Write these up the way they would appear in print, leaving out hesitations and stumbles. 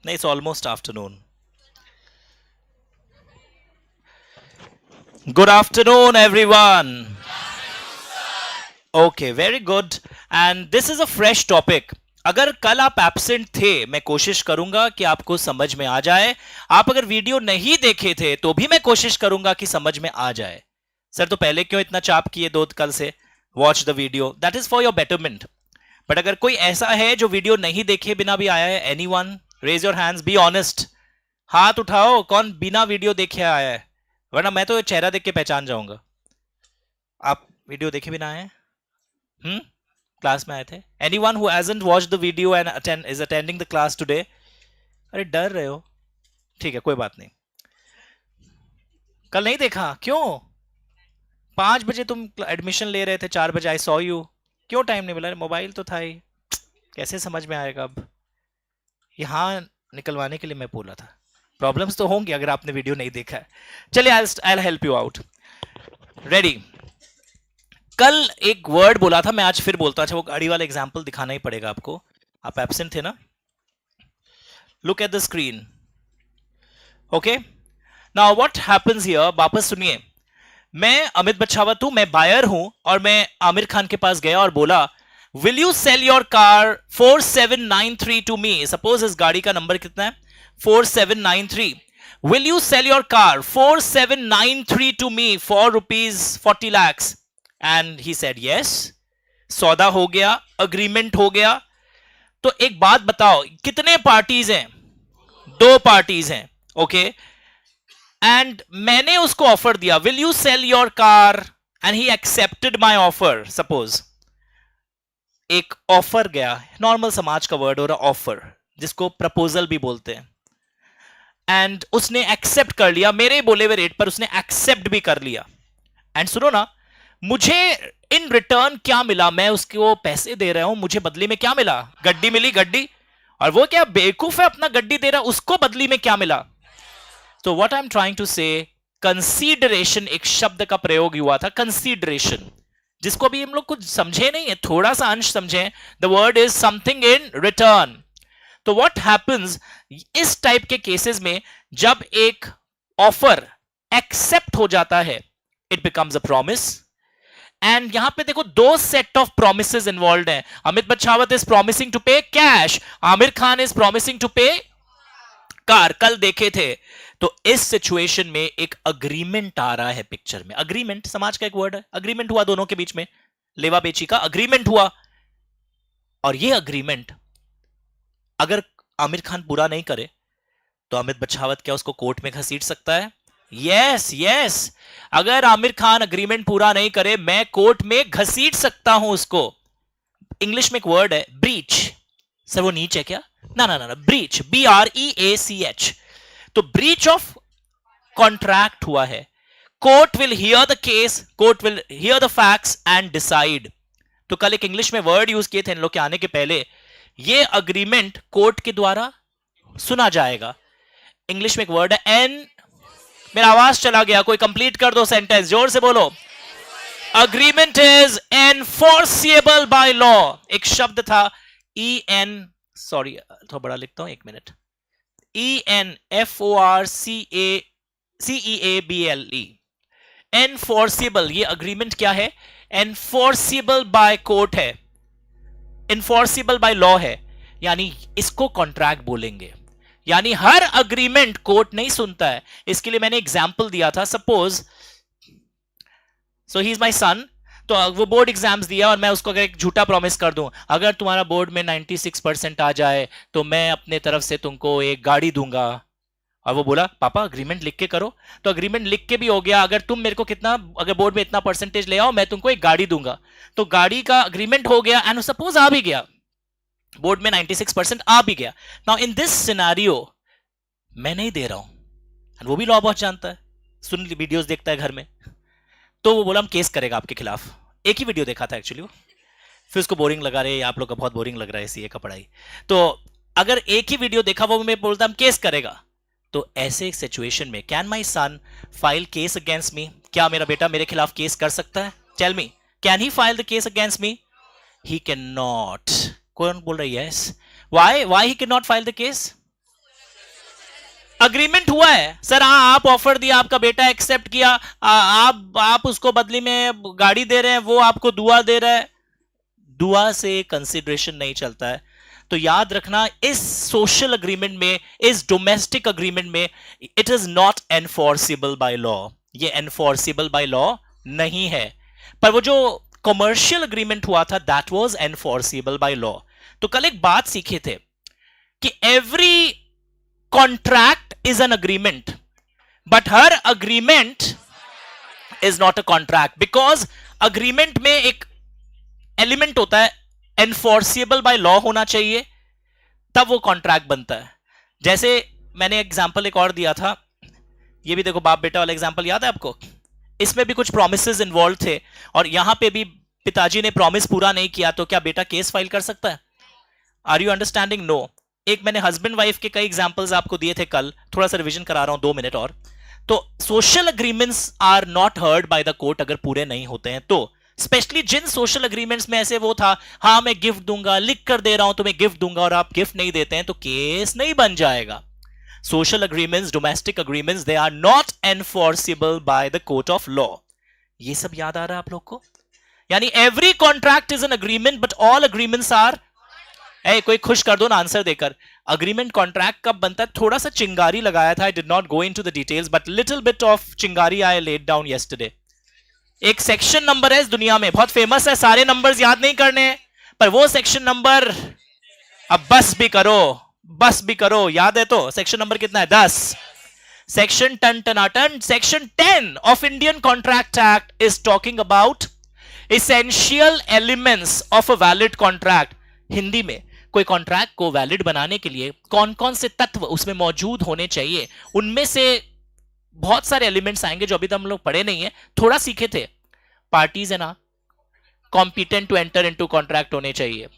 नहीं, it's almost afternoon. Good afternoon, everyone. Okay, very good. And this is a fresh topic. अगर कल आप absent थे, मैं कोशिश करूंगा कि आपको समझ में आ जाए. आप अगर वीडियो नहीं देखे थे तो भी मैं कोशिश करूंगा कि समझ में आ जाए. सर तो पहले क्यों इतना चाप किए दो कल से? Watch the video, that is for your betterment. But अगर कोई ऐसा है जो वीडियो नहीं देखे बिना भी आया है, anyone raise your hands, be honest. हाथ उठाओ, कौन बिना वीडियो देखे आया है? वरना मैं तो चेहरा देख के पहचान जाऊंगा. आप वीडियो देखे बिना आए? क्लास में आए थे? Anyone who hasn't watched the video and is attending the class today? अरे डर रहे हो? ठीक है, कोई बात नहीं. कल नहीं देखा क्यों? 5 बजे तुम एडमिशन ले रहे थे, 4 बजे आई सॉ यू. क्यों टाइम नहीं मिला? मोबाइल तो था ही. कैसे समझ में आएगा अब? यहां निकलवाने के लिए मैं बोला था. प्रॉब्लम्स तो होंगी अगर आपने वीडियो नहीं देखा है. चलिए, I help you out. Ready? कल एक वर्ड बोला था, मैं आज फिर बोलता. अच्छा, वो गाड़ी वाला एग्जांपल दिखाना ही पड़ेगा आपको. आप एब्सेंट थे ना? Look at the screen. Okay, now what happens here, वापस सुनिए. मैं अमित बच्छावत हूं, मैं बायर हूं, और मैं आमिर खान के पास गया और बोला, will you sell your car 4793 to me. Suppose इस गाड़ी का नंबर कितना है? 4793. Will you sell your car 4793 to me for rupees 40 lakhs? And he said yes. सौदा हो गया, अग्रीमेंट हो गया. तो एक बात बताओ, कितने पार्टीज हैं? 2 पार्टीज हैं. ओके, एंड मैंने उसको ऑफर दिया, will you sell your car, and he accepted my offer. Suppose एक ऑफर गया, नॉर्मल समाज का वर्ड हो रहा ऑफर, जिसको प्रपोजल भी बोलते हैं. एंड उसने एक्सेप्ट कर लिया, मेरे बोले हुए रेट पर उसने एक्सेप्ट भी कर लिया. एंड सुनो ना, मुझे इन रिटर्न क्या मिला? मैं उसको पैसे दे रहा हूं, मुझे बदली में क्या मिला? गड्डी मिली, गड्डी. और वो क्या बेवकूफ है, अपना गड्डी दे रहा, उसको बदली में क्या मिला? तो what I am trying to say, consideration, एक शब्द का प्रयोग हुआ था, कंसीडरेशन, जिसको अभी हम लोग कुछ समझे नहीं है, थोड़ा सा अंश समझे. The word is something in return. तो व्हाट हैपेंस इस टाइप के केसेस में, जब एक ऑफर एक्सेप्ट हो जाता है, it becomes a promise. And यहां पे देखो, 2 सेट ऑफ प्रोमिसेस इन्वॉल्व हैं. Amit Bachhawat is promising to pay cash, Aamir Khan is promising to pay car. कल देखे थे. तो इस सिचुएशन में एक अग्रीमेंट आ रहा है पिक्चर में. अग्रीमेंट समाज का एक वर्ड है. अग्रीमेंट हुआ दोनों के बीच में, लेवा बेची का अग्रीमेंट हुआ. और ये अग्रीमेंट अगर आमिर खान पूरा नहीं करे तो अमित बच्छावत क्या उसको कोर्ट में घसीट सकता है? Yes, yes. अगर आमिर खान अग्रीमेंट पूरा नहीं करे, मैं कोर्ट में घसीट सकता हूं उसको. इंग्लिश में एक वर्ड है ब्रीच. सर वो नीच है क्या? ना ना ना, ब्रीच, BREACH. तो ब्रीच ऑफ कॉन्ट्रैक्ट हुआ है. Court will hear the case, court will hear the facts and decide. तो कल एक इंग्लिश में वर्ड यूज किए थे इन लोग के आने के पहले. ये अग्रीमेंट कोर्ट के द्वारा सुना जाएगा. इंग्लिश में एक वर्ड है एन. मेरा आवाज चला गया, कोई कंप्लीट कर दो सेंटेंस, जोर से बोलो. Agreement is enforceable by law. एक शब्द था EN, सॉरी थोड़ा बड़ा लिखता हूं, 1 मिनट. ENFORCEABLE, enforceable. ये अग्रीमेंट क्या है? एनफोर्सिबल बाय कोर्ट है, इन्फोर्सिबल बाय लॉ है, यानी इसको कॉन्ट्रैक्ट बोलेंगे. यानी हर अग्रीमेंट कोर्ट नहीं सुनता है. इसके लिए मैंने एग्जांपल दिया था. Suppose so he is my son. तो वो बोर्ड एग्जाम्स दिया और मैं उसको अगर एक झूठा प्रॉमिस कर दूं, अगर तुम्हारा बोर्ड में 96% आ जाए तो मैं अपने तरफ से तुमको एक गाड़ी दूंगा. और वो बोला, पापा अग्रीमेंट लिख के करो. तो अग्रीमेंट लिख के भी हो गया, अगर तुम मेरे को कितना, अगर बोर्ड में इतना परसेंटेज ले आओ, मैं तुमको एक गाड़ी दूंगा. तो गाड़ी का अग्रीमेंट हो गया. एंड सपोज आ भी गया, बोर्ड में 96% आ भी गया. नाउ इन दिस सिनेरियो मैं नहीं दे रहा हूं, वो भी लॉ बहुत जानता है, सुन वीडियोस देखता है घर में. तो वो बोला हम केस करेगा आपके खिलाफ. एक ही वीडियो देखा था एक्चुअली वो, फिर उसको बोरिंग लगा रहे, आप लोग का बहुत बोरिंग लग रहा है सीए का पढ़ाई. तो अगर एक ही वीडियो देखा, वो मैं बोलता हम केस करेगा. तो ऐसे एक सिचुएशन में can my son file case against me? क्या मेरा बेटा मेरे खिलाफ केस कर सकता है? Tell me, can he file the case against me? He can not. कौन बोल रहा है yes? Why he can not file the case? Agreement हुआ है सर, हाँ आप ऑफर दिया, आपका बेटा एक्सेप्ट किया, आप उसको बदली में गाड़ी दे रहे हैं, वो आपको दुआ दे रहा है, दुआ से कंसिडरेशन नहीं चलता है। तो याद रखना, इस सोशल अग्रीमेंट में, इस डोमेस्टिक अग्रीमेंट में, it is not enforceable by law, ये एनफोर्सिबल बाय लॉ नहीं है। पर वो जो कमर्शियल अग्रीमेंट हुआ था, that was enforceable by law. तो कल एक बात सीखे थे कि every contract is an agreement, but her agreement is not a contract, because agreement में एक एलिमेंट होता है एनफोर्सिबल बाय लॉ होना चाहिए, तब वो कॉन्ट्रैक्ट बनता है। जैसे मैंने एग्जांपल एक और दिया था, ये भी देखो बाप बेटा वाला एग्जांपल याद है आपको, इसमें भी कुछ प्रोमिसेस इन्वॉल्व थे और यहां पे भी पिताजी ने प्रॉमिस पूरा नहीं किया, तो क्या बेटा केस फाइल कर सकता है? Are you understanding? नो। एक मैंने हस्बैंड वाइफ के कई एग्जांपल्स आपको दिए थे कल, थोड़ा सा रिवीजन करा रहा हूं 2 मिनट और। तो social agreements are not heard by the court अगर पूरे नहीं होते हैं तो। स्पेशली जिन सोशल अग्रीमेंट्स में ऐसे वो था, हाँ मैं गिफ्ट दूंगा, लिख कर दे रहा हूं तुम्हें गिफ्ट दूंगा, और आप गिफ्ट नहीं देते हैं तो केस नहीं बन जाएगा। Social agreements, domestic agreements, they are not enforceable by the court of law. ये सब याद आ रहा है आप लोग को? यानी every contract is an agreement, but all agreements are, कोई खुश कर दो ना आंसर देकर। अग्रीमेंट कॉन्ट्रैक्ट कब बनता है? थोड़ा सा चिंगारी लगाया था, I did not go into the details, but little bit of चिंगारी आई लेड डाउन यस्टरडे। एक सेक्शन नंबर है इस दुनिया में, बहुत फेमस है, सारे नंबर्स याद नहीं करने, पर वो सेक्शन नंबर, अब बस भी करो, बस भी करो, याद है तो सेक्शन नंबर कितना है? 10। Section ten section 10 of Indian contract act is talking about essential elements of a valid contract. Hindi में कोई कॉन्ट्रैक्ट को वैलिड बनाने के लिए कौन कौन से तत्व उसमें मौजूद होने चाहिए, उनमें से बहुत सारे एलिमेंट्स आएंगे जो अभी तक हम लोग पढ़े नहीं है, थोड़ा सीखे थे। पार्टीज है ना, competent to enter into contract होने चाहिए,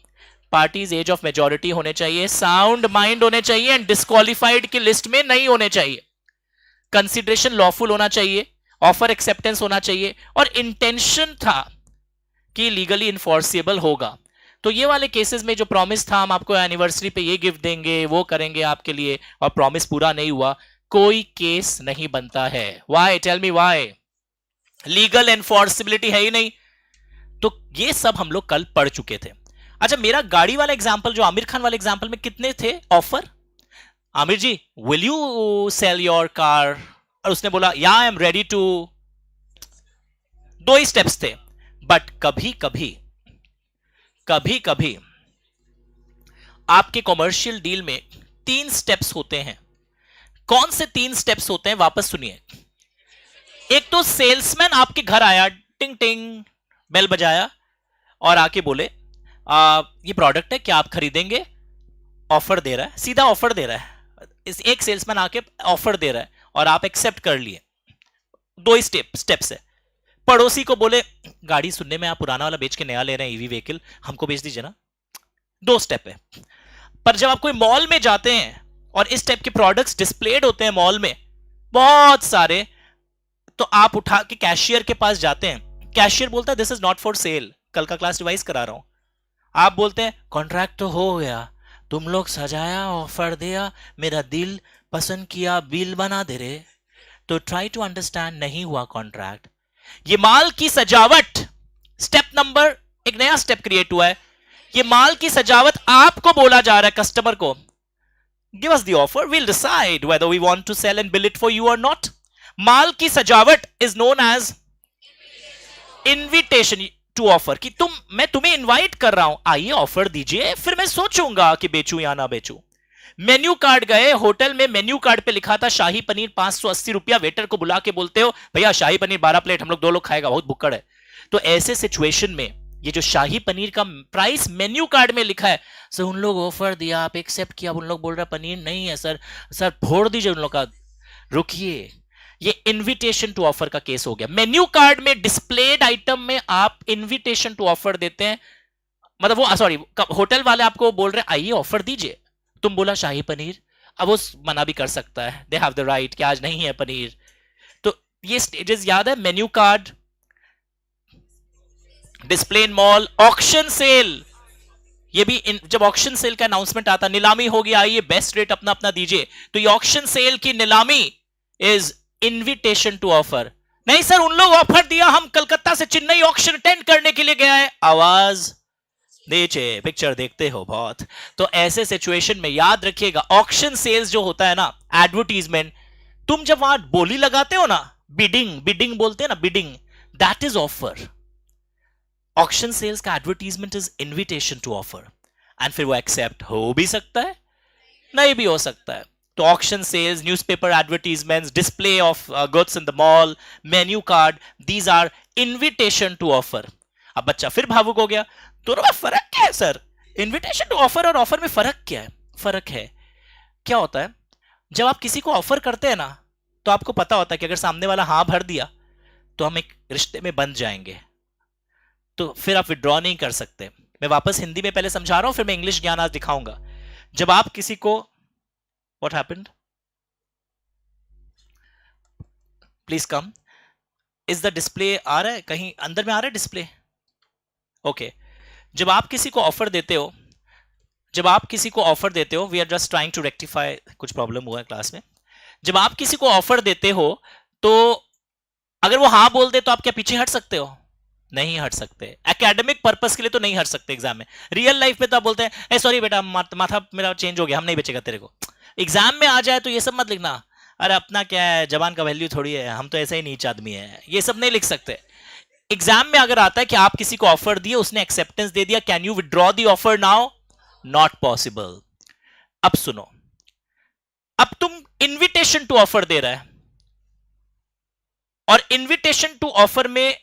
पार्टीज एज ऑफ मेजॉरिटी होने चाहिए, साउंड माइंड होने चाहिए, एंड डिस्क्वालिफाइड की लिस्ट में नहीं होने चाहिए, कंसिडरेशन लॉफुल होना चाहिए, ऑफर एक्सेप्टेंस होना चाहिए, और इंटेंशन था कि लीगली इन्फोर्सिबल होगा। तो ये वाले केसेस में जो प्रॉमिस था, हम आपको एनिवर्सरी पे ये गिफ्ट देंगे, वो करेंगे आपके लिए, और प्रॉमिस पूरा नहीं हुआ, कोई केस नहीं बनता है। Why? Tell me why? Legal enforceability है ही नहीं। तो ये सब हम लोग कल पढ़ चुके थे। अच्छा, मेरा गाड़ी वाला एग्जांपल, जो आमिर खान वाले एग्जांपल में कितने थे offer? Aamir ji, will you sell your car? और उसने बोला yeah I am ready to. 2 ही स्टेप्स थे, बट कभी कभी आपके कॉमर्शियल डील में 3 स्टेप्स होते हैं। कौन से 3 स्टेप्स होते हैं? वापस सुनिए। एक तो सेल्समैन आपके घर आया, टिंग टिंग बेल बजाया और आके बोले ये प्रोडक्ट है, क्या आप खरीदेंगे? ऑफर दे रहा है, सीधा ऑफर दे रहा है। एक सेल्समैन आके ऑफर दे रहा है और आप एक्सेप्ट कर लिए। 2 ही स्टेप्स है। पड़ोसी को बोले गाड़ी सुनने में आप पुराना वाला बेच के नया ले रहे हैं, ईवी व्हीकल, हमको बेच दीजिए ना। 2 स्टेप है। पर जब आप कोई मॉल में जाते हैं और इस टाइप के प्रोडक्ट्स डिस्प्लेड होते हैं मॉल में बहुत सारे, तो आप उठा के कैशियर के पास जाते हैं, कैशियर बोलता है this is not for sale, कल का क्लास रिवाइज करा रहा हूं। आप बोलते हैं कॉन्ट्रैक्ट तो हो गया, तुम लोग सजाया, ऑफर दिया, मेरा दिल पसंद किया, बिल बना दे रहे, तो ट्राई टू अंडरस्टैंड, नहीं हुआ कॉन्ट्रैक्ट। ये माल की सजावट, स्टेप नंबर, एक नया स्टेप क्रिएट हुआ है। ये माल की सजावट आपको बोला जा रहा है, कस्टमर को, give us the offer, we'll decide whether we want to sell and bill it for you और नॉट। माल की सजावट is known as invitation to offer, कि मैं तुम्हें इनवाइट कर रहा हूं, आइए ऑफर दीजिए, फिर मैं सोचूंगा कि बेचूं या ना बेचूं। मेन्यू कार्ड गए होटल में, मेन्यू कार्ड पे लिखा था शाही पनीर 580 रुपया, वेटर को बुला के बोलते हो भैया शाही पनीर 12 प्लेट, हम लोग 2 लोग खाएगा, बहुत भुक्कड़ है। तो ऐसे सिचुएशन में ये जो शाही पनीर का प्राइस मेन्यू कार्ड में लिखा है, सर उन लोग ऑफर दिया, आप एक्सेप्ट किया, उन लोग बोल रहे पनीर नहीं है सर, सर फोड़ दीजिए उन लोग का। रुकिए, ये इनविटेशन टू ऑफर का केस हो गया। मेन्यू कार्ड में डिस्प्लेड आइटम में आप इनविटेशन टू ऑफर देते हैं, मतलब वो सॉरी होटल वाले आपको बोल रहे हैं आइए ऑफर दीजिए, तुम बोला शाही पनीर, अब वो मना भी कर सकता है, दे हैव द राइट कि आज नहीं है पनीर। तो ये स्टेजेस याद है? Menu card, display in mall, auction sale, ये भी जब ऑक्शन सेल का अनाउंसमेंट आता, नीलामी होगी, आइए बेस्ट रेट अपना अपना दीजिए, तो ये ऑक्शन सेल की नीलामी इज इनविटेशन टू ऑफर। नहीं सर, उन लोग ऑफर दिया, हम कलकत्ता से चेन्नई ऑक्शन अटेंड करने के लिए गया है। आवाज नीचे, पिक्चर देखते हो बहुत। तो ऐसे सिचुएशन में याद रखिएगा, ऑक्शन सेल्स जो होता है ना, एडवर्टीजमेंट, तुम जब वहां बोली लगाते हो ना, बिडिंग, बिडिंग बोलते हैं ना, bidding, that is offer. Auction sales का advertisement is invitation to offer, and फिर वो एक्सेप्ट हो भी सकता है, नहीं भी हो सकता है। तो auction sales, newspaper advertisements, display of goods in the mall, menu card, these are invitation to offer. अब बच्चा फिर भावुक हो गया, दोनों में फर्क क्या है सर? इनविटेशन टू ऑफर और ऑफर में फर्क क्या है? फर्क है, क्या होता है, जब आप किसी को ऑफर करते हैं ना, तो आपको पता होता है कि अगर सामने वाला हाँ भर दिया तो हम एक रिश्ते में बंध जाएंगे, तो फिर आप विड्रॉ नहीं कर सकते। मैं वापस हिंदी में पहले समझा रहा हूं, फिर मैं इंग्लिश ज्ञान आज दिखाऊंगा। जब आप किसी को, what happened, please come, is the display आ रहा है कहीं अंदर में, आ रहा है डिस्प्ले? ओके। जब आप किसी को ऑफर देते हो, जब आप किसी को ऑफर देते हो, we are just trying to rectify, कुछ प्रॉब्लम हुआ है क्लास में। जब आप किसी को ऑफर देते हो, तो अगर वो हाँ बोल दे तो आप क्या पीछे हट सकते हो? नहीं हट सकते। एकेडमिक पर्पस के लिए तो नहीं हट सकते एग्जाम में। रियल लाइफ में तो आप बोलते हैं, ए सॉरी बेटा, माथा मेरा चेंज हो गया, हम नहीं बेचेगा तेरे को। एग्जाम में आ जाए तो ये सब मत लिखना, अरे अपना क्या है, जबान का वैल्यू थोड़ी है, हम तो ऐसे ही नीच आदमी है, ये सब नहीं लिख सकते। एग्जाम में अगर आता है कि आप किसी को ऑफर दिए, उसने एक्सेप्टेंस दे दिया, can you withdraw the offer now? Not possible. अब सुनो, अब तुम इनविटेशन टू ऑफर दे रहा है, और इनविटेशन टू ऑफर में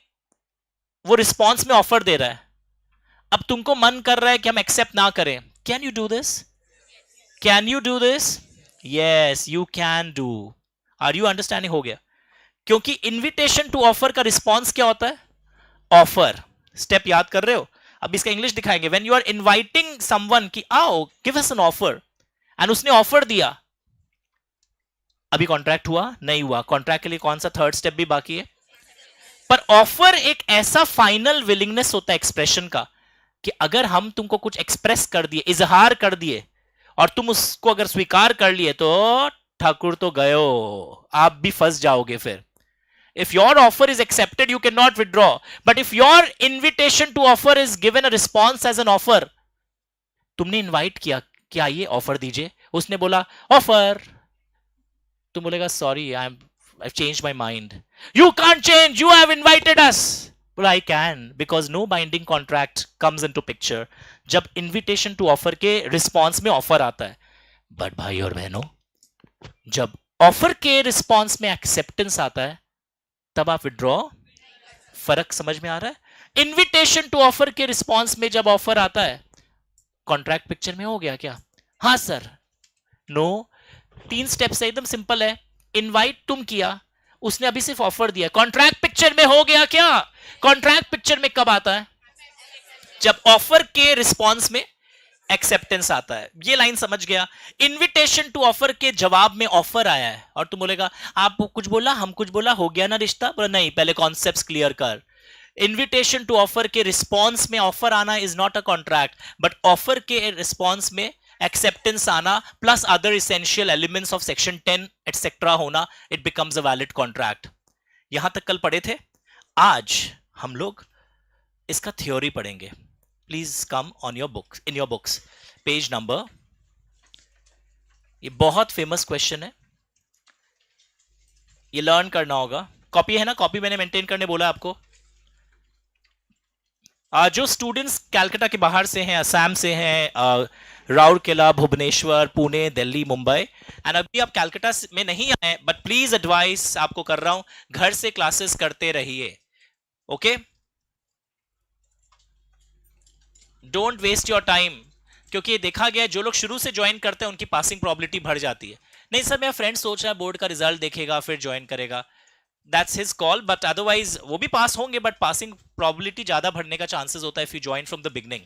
वो रिस्पॉन्स में ऑफर दे रहा है। अब तुमको मन कर रहा है कि हम एक्सेप्ट ना करें, can you do this? Can you do this? Yes you can do. Are you understanding? हो गया? क्योंकि इनविटेशन टू ऑफर का रिस्पॉन्स क्या होता है? ऑफर। स्टेप याद कर रहे हो? अब इसका इंग्लिश दिखाएंगे। When you are inviting someone कि आओ give us an offer, and उसने ऑफर दिया, अभी कॉन्ट्रैक्ट हुआ? नहीं हुआ। कॉन्ट्रैक्ट के लिए कौन सा थर्ड स्टेप भी बाकी है? पर ऑफर एक ऐसा फाइनल विलिंगनेस होता है एक्सप्रेशन का, कि अगर हम तुमको कुछ एक्सप्रेस कर दिए, इजहार कर दिए, और तुम उसको अगर स्वीकार कर लिए, तो ठाकुर तो गयो, आप भी फंस जाओगे फिर। If your offer is accepted, you cannot withdraw. But if your invitation to offer is given a response as an offer, तुमने इनवाइट किया कि आइए ऑफर दीजिए, उसने बोला ऑफर, तुम बोलेगा sorry I've changed my mind. You can't change, you have invited us. Well, I can, because no binding contract comes into picture जब invitation to offer के response में ऑफर आता है। बट भाई और बहनों, जब ऑफर के रिस्पॉन्स में एक्सेप्टेंस आता है, तब आप विड्रॉ, फर्क समझ में आ रहा है? इनविटेशन टू ऑफर के रिस्पॉन्स में जब ऑफर आता है, कॉन्ट्रैक्ट पिक्चर में हो गया क्या? हाँ सर, नो। 3 स्टेप्स है, एकदम सिंपल है। इनवाइट तुम किया, उसने अभी सिर्फ ऑफर दिया, कॉन्ट्रैक्ट पिक्चर में हो गया क्या? कॉन्ट्रैक्ट पिक्चर में कब आता है? जब ऑफर के रिस्पॉन्स में एक्सेप्टेंस आता है। ये लाइन समझ गया? इनविटेशन टू ऑफर के जवाब में ऑफर आया है, और तुम बोलेगा आप कुछ बोला, हम कुछ बोला, हो गया ना रिश्ता? बोला नहीं, पहले कॉन्सेप्ट्स क्लियर कर। इनविटेशन टू ऑफर के रिस्पॉन्स में ऑफर आना is not a contract, but offer के रिस्पॉन्स में एक्सेप्टेंस आना plus other essential elements of section 10 etcetera होना, it becomes a valid contract. यहां तक कल पढ़े थे। आज हम लोग इसका थ्योरी पढ़ेंगे। Please come on your books, in your books, page number, ये बहुत फेमस क्वेश्चन है, ये लर्न करना होगा। कॉपी है ना? कॉपी मैंने मेंटेन करने बोला आपको। जो स्टूडेंट्स कैलकाटा के बाहर से हैं, असम से हैं, राउरकेला, भुवनेश्वर, पुणे, दिल्ली, मुंबई, एंड अभी आप कैलकाटा में नहीं आए, बट प्लीज एडवाइस आपको कर रहा हूं, घर से क्लासेस करते रहिए, okay? Don't waste your time, क्योंकि देखा गया जो लोग शुरू से ज्वाइन करते हैं उनकी पासिंग प्रोबेबिलिटी बढ़ जाती है। नहीं सर, मेरा फ्रेंड सोच रहा है बोर्ड का रिजल्ट देखेगा फिर ज्वाइन करेगा, that's his call, but otherwise वो भी पास होंगे, बट पासिंग प्रोबेबिलिटी ज्यादा बढ़ने का चांसेस होता है if you join from the beginning.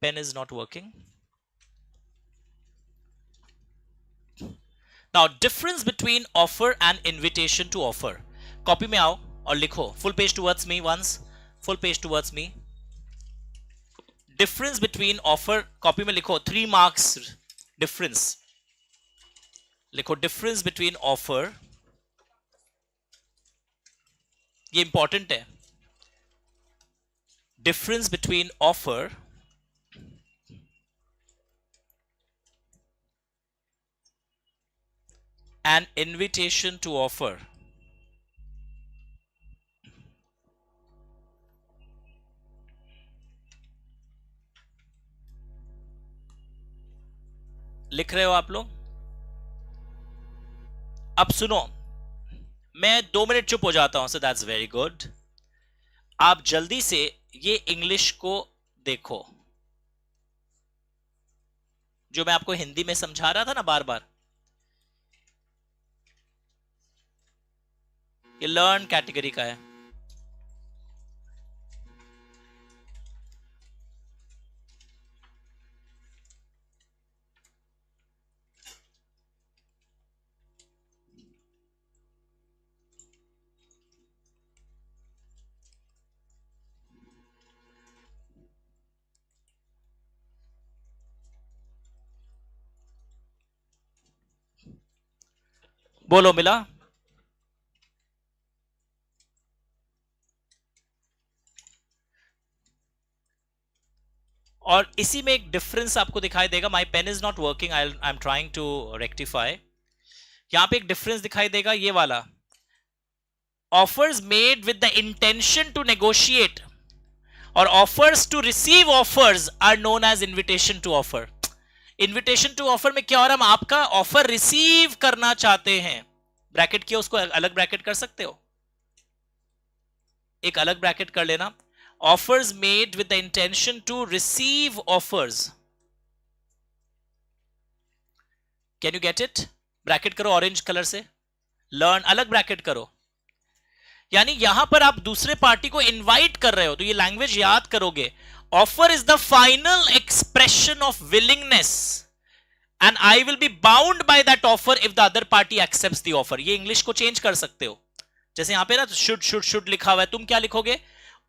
Pen is not working. Now difference between offer and invitation to offer. Copy में आओ और लिखो, full page towards me, once full page towards me. Difference between offer, copy में लिखो 3 marks difference, लिखो difference between offer, ये important है, difference between offer and invitation to offer. लिख रहे हो आप लोग? अब सुनो, मैं 2 मिनट चुप हो जाता हूं, सो दैट्स वेरी गुड। आप जल्दी से ये इंग्लिश को देखो, जो मैं आपको हिंदी में समझा रहा था ना बार बार, ये लर्न कैटेगरी का है। बोलो, मिला? और इसी में एक डिफरेंस आपको दिखाई देगा। My pen is not working, I am trying to rectify. यहां पे एक डिफरेंस दिखाई देगा, ये वाला, offers made with the intention to negotiate और offers to receive offers are known as invitation to offer. Invitation to offer में क्या हो रहा है, हम आपका ऑफर रिसीव करना चाहते हैं, ब्रैकेट किया, उसको अलग ब्रैकेट कर सकते हो, एक अलग ब्रैकेट कर लेना, offers made with the intention to receive offers. Can you get it? Bracket करो ऑरेंज कलर से, लर्न अलग ब्रैकेट करो, यानी यहां पर आप दूसरे पार्टी को इनवाइट कर रहे हो, तो ये लैंग्वेज याद करोगे। Offer is the final expression of willingness and I will be bound by that offer if the other party accepts the offer. ये इंग्लिश को चेंज कर सकते हो, जैसे यहां पे ना शुड लिखा हुआ है, तुम क्या लिखोगे?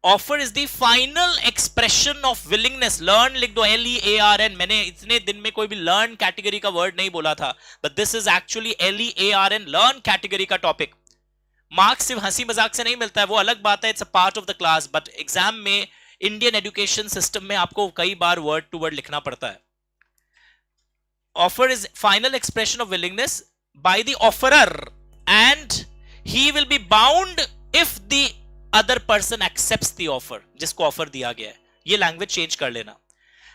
Offer is the final expression of willingness, learn लिख दो, LEARN। मैंने इतने दिन में कोई भी लर्न कैटेगरी का वर्ड नहीं बोला था, but this is actually LEARN, learn category का टॉपिक। मार्क्स सिर्फ हंसी मजाक से नहीं मिलता है, वो अलग बात है, it's a part of the class, but exam में इंडियन एजुकेशन सिस्टम में आपको कई बार वर्ड टू वर्ड लिखना पड़ता है। Offer is final expression of willingness by the offerer and he will be bound if the other person accepts the offer, जिसको offer दिया गया है। ये लैंग्वेज चेंज कर लेना।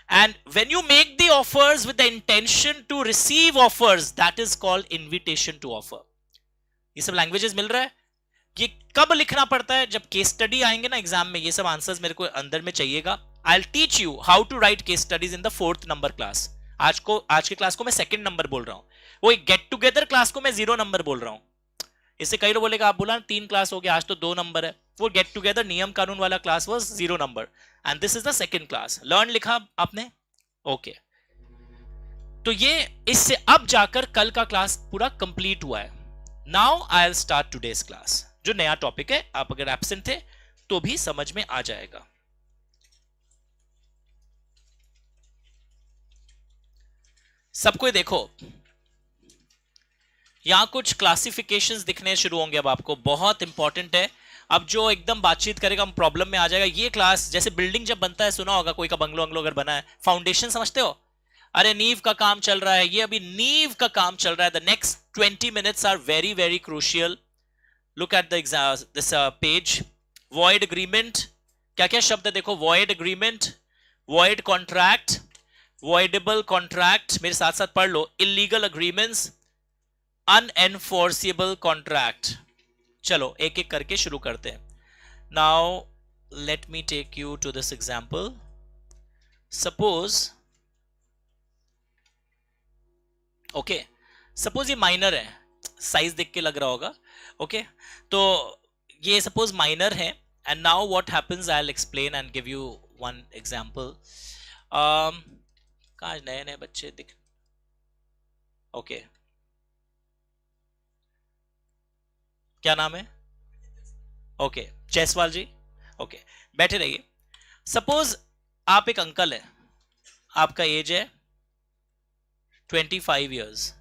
And when you make the offers with the intention to receive offers, that is called invitation to offer. ये सब languages मिल रहा है। ये कब लिखना पड़ता है? जब केस स्टडी आएंगे ना एग्जाम में, ये सब आंसर्स मेरे को अंदर में चाहिएगा। I will teach you how to write case studies in the 4th number class. आज के क्लास को मैं 2nd नंबर बोल रहा हूं, वो गेट टुगेदर क्लास को मैं 0 नंबर बोल रहा हूं। इससे कई लोग बोलेगा, आप बोला 3 क्लास हो गया, आज तो 2 नंबर है। वो गेट टुगेदर नियम कानून वाला class was 0 number and this is the 2nd class. Learn लिखा आपने? ओके। तो ये इससे अब जाकर कल का क्लास पूरा कंप्लीट हुआ है। Now I will start today's class, जो नया टॉपिक है। आप अगर एब्सेंट थे तो भी समझ में आ जाएगा। सबको देखो, यहां कुछ क्लासिफिकेशंस दिखने शुरू होंगे अब आपको, बहुत इंपॉर्टेंट है। अब जो एकदम बातचीत करेगा हम प्रॉब्लम में आ जाएगा। ये क्लास जैसे बिल्डिंग जब बनता है, सुना होगा कोई का बंगलो बंगलो अगर बना है, फाउंडेशन समझते हो? अरे नींव का काम चल रहा है, ये अभी नींव का काम चल रहा है। The next 20 minutes are very very crucial. Look at this page. Void agreement, क्या क्या शब्द है देखो। Void agreement, void contract, voidable contract, मेरे साथ साथ पढ़ लो। Illegal agreements, unenforceable contract. चलो एक एक करके शुरू करते हैं। Now let me take you to this example. Suppose, okay, suppose ये माइनर है, साइज देख के लग रहा होगा। ओके, तो ये सपोज माइनर है and now what happens, I will explain and give you one example. कहाँ नए नए बच्चे दिख, ओके, क्या नाम है? ओके, जयसवाल जी। ओके, बैठे रहिए। सपोज आप एक अंकल है, आपका एज है 25 इयर्स,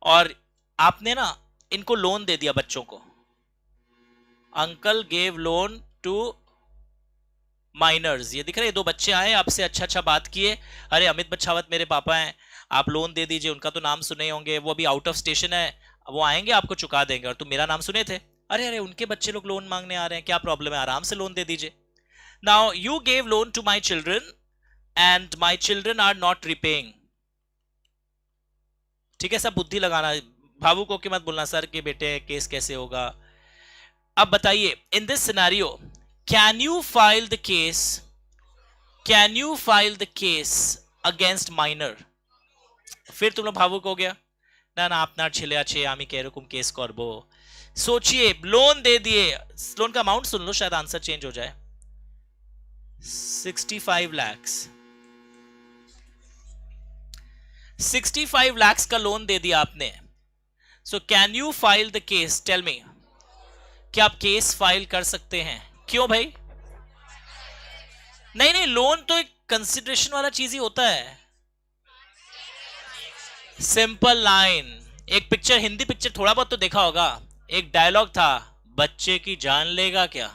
और आपने ना इनको लोन दे दिया बच्चों को. Uncle gave loan to miners. ये दिख रहे हैं, दो बच्चे आए आपसे, अच्छा अच्छा बात किए, अरे अमित बच्छावत मेरे पापा हैं, आप लोन दे दीजिए. उनका तो नाम सुने होंगे, वो अभी आउट ऑफ स्टेशन है, वो आएंगे आपको चुका देंगे, और तुम मेरा नाम सुने थे, अरे अरे उनके बच्चे लोग लोन मांगने आ रहे हैं, क्या प्रॉब्लम है, आराम से लोन दे दीजिए. Now you gave loan to my children and my children are not repaying. ठीक है, सब बुद्धि लगाना, भावुक होकर मत बोलना सर के बेटे केस कैसे होगा. अब बताइए, in this scenario can you file the case, can you file the case against minor? फिर तुम लोग भावुक हो गया, ना ना আপনার ছেলে আছে আমি কি এরকম কেস করব. सोचिए, लोन दे दिए, लोन का अमाउंट सुन लो शायद आंसर चेंज हो जाए. 65 lakhs, 65 lakhs का लोन दे दिया आपने. So can you file the case? Tell me, क्या आप केस फाइल कर सकते हैं? क्यों भाई? नहीं नहीं, लोन तो एक कंसिडरेशन वाला चीज ही होता है. सिंपल लाइन, एक पिक्चर, हिंदी पिक्चर थोड़ा बहुत तो देखा होगा, एक डायलॉग था, बच्चे की जान लेगा क्या.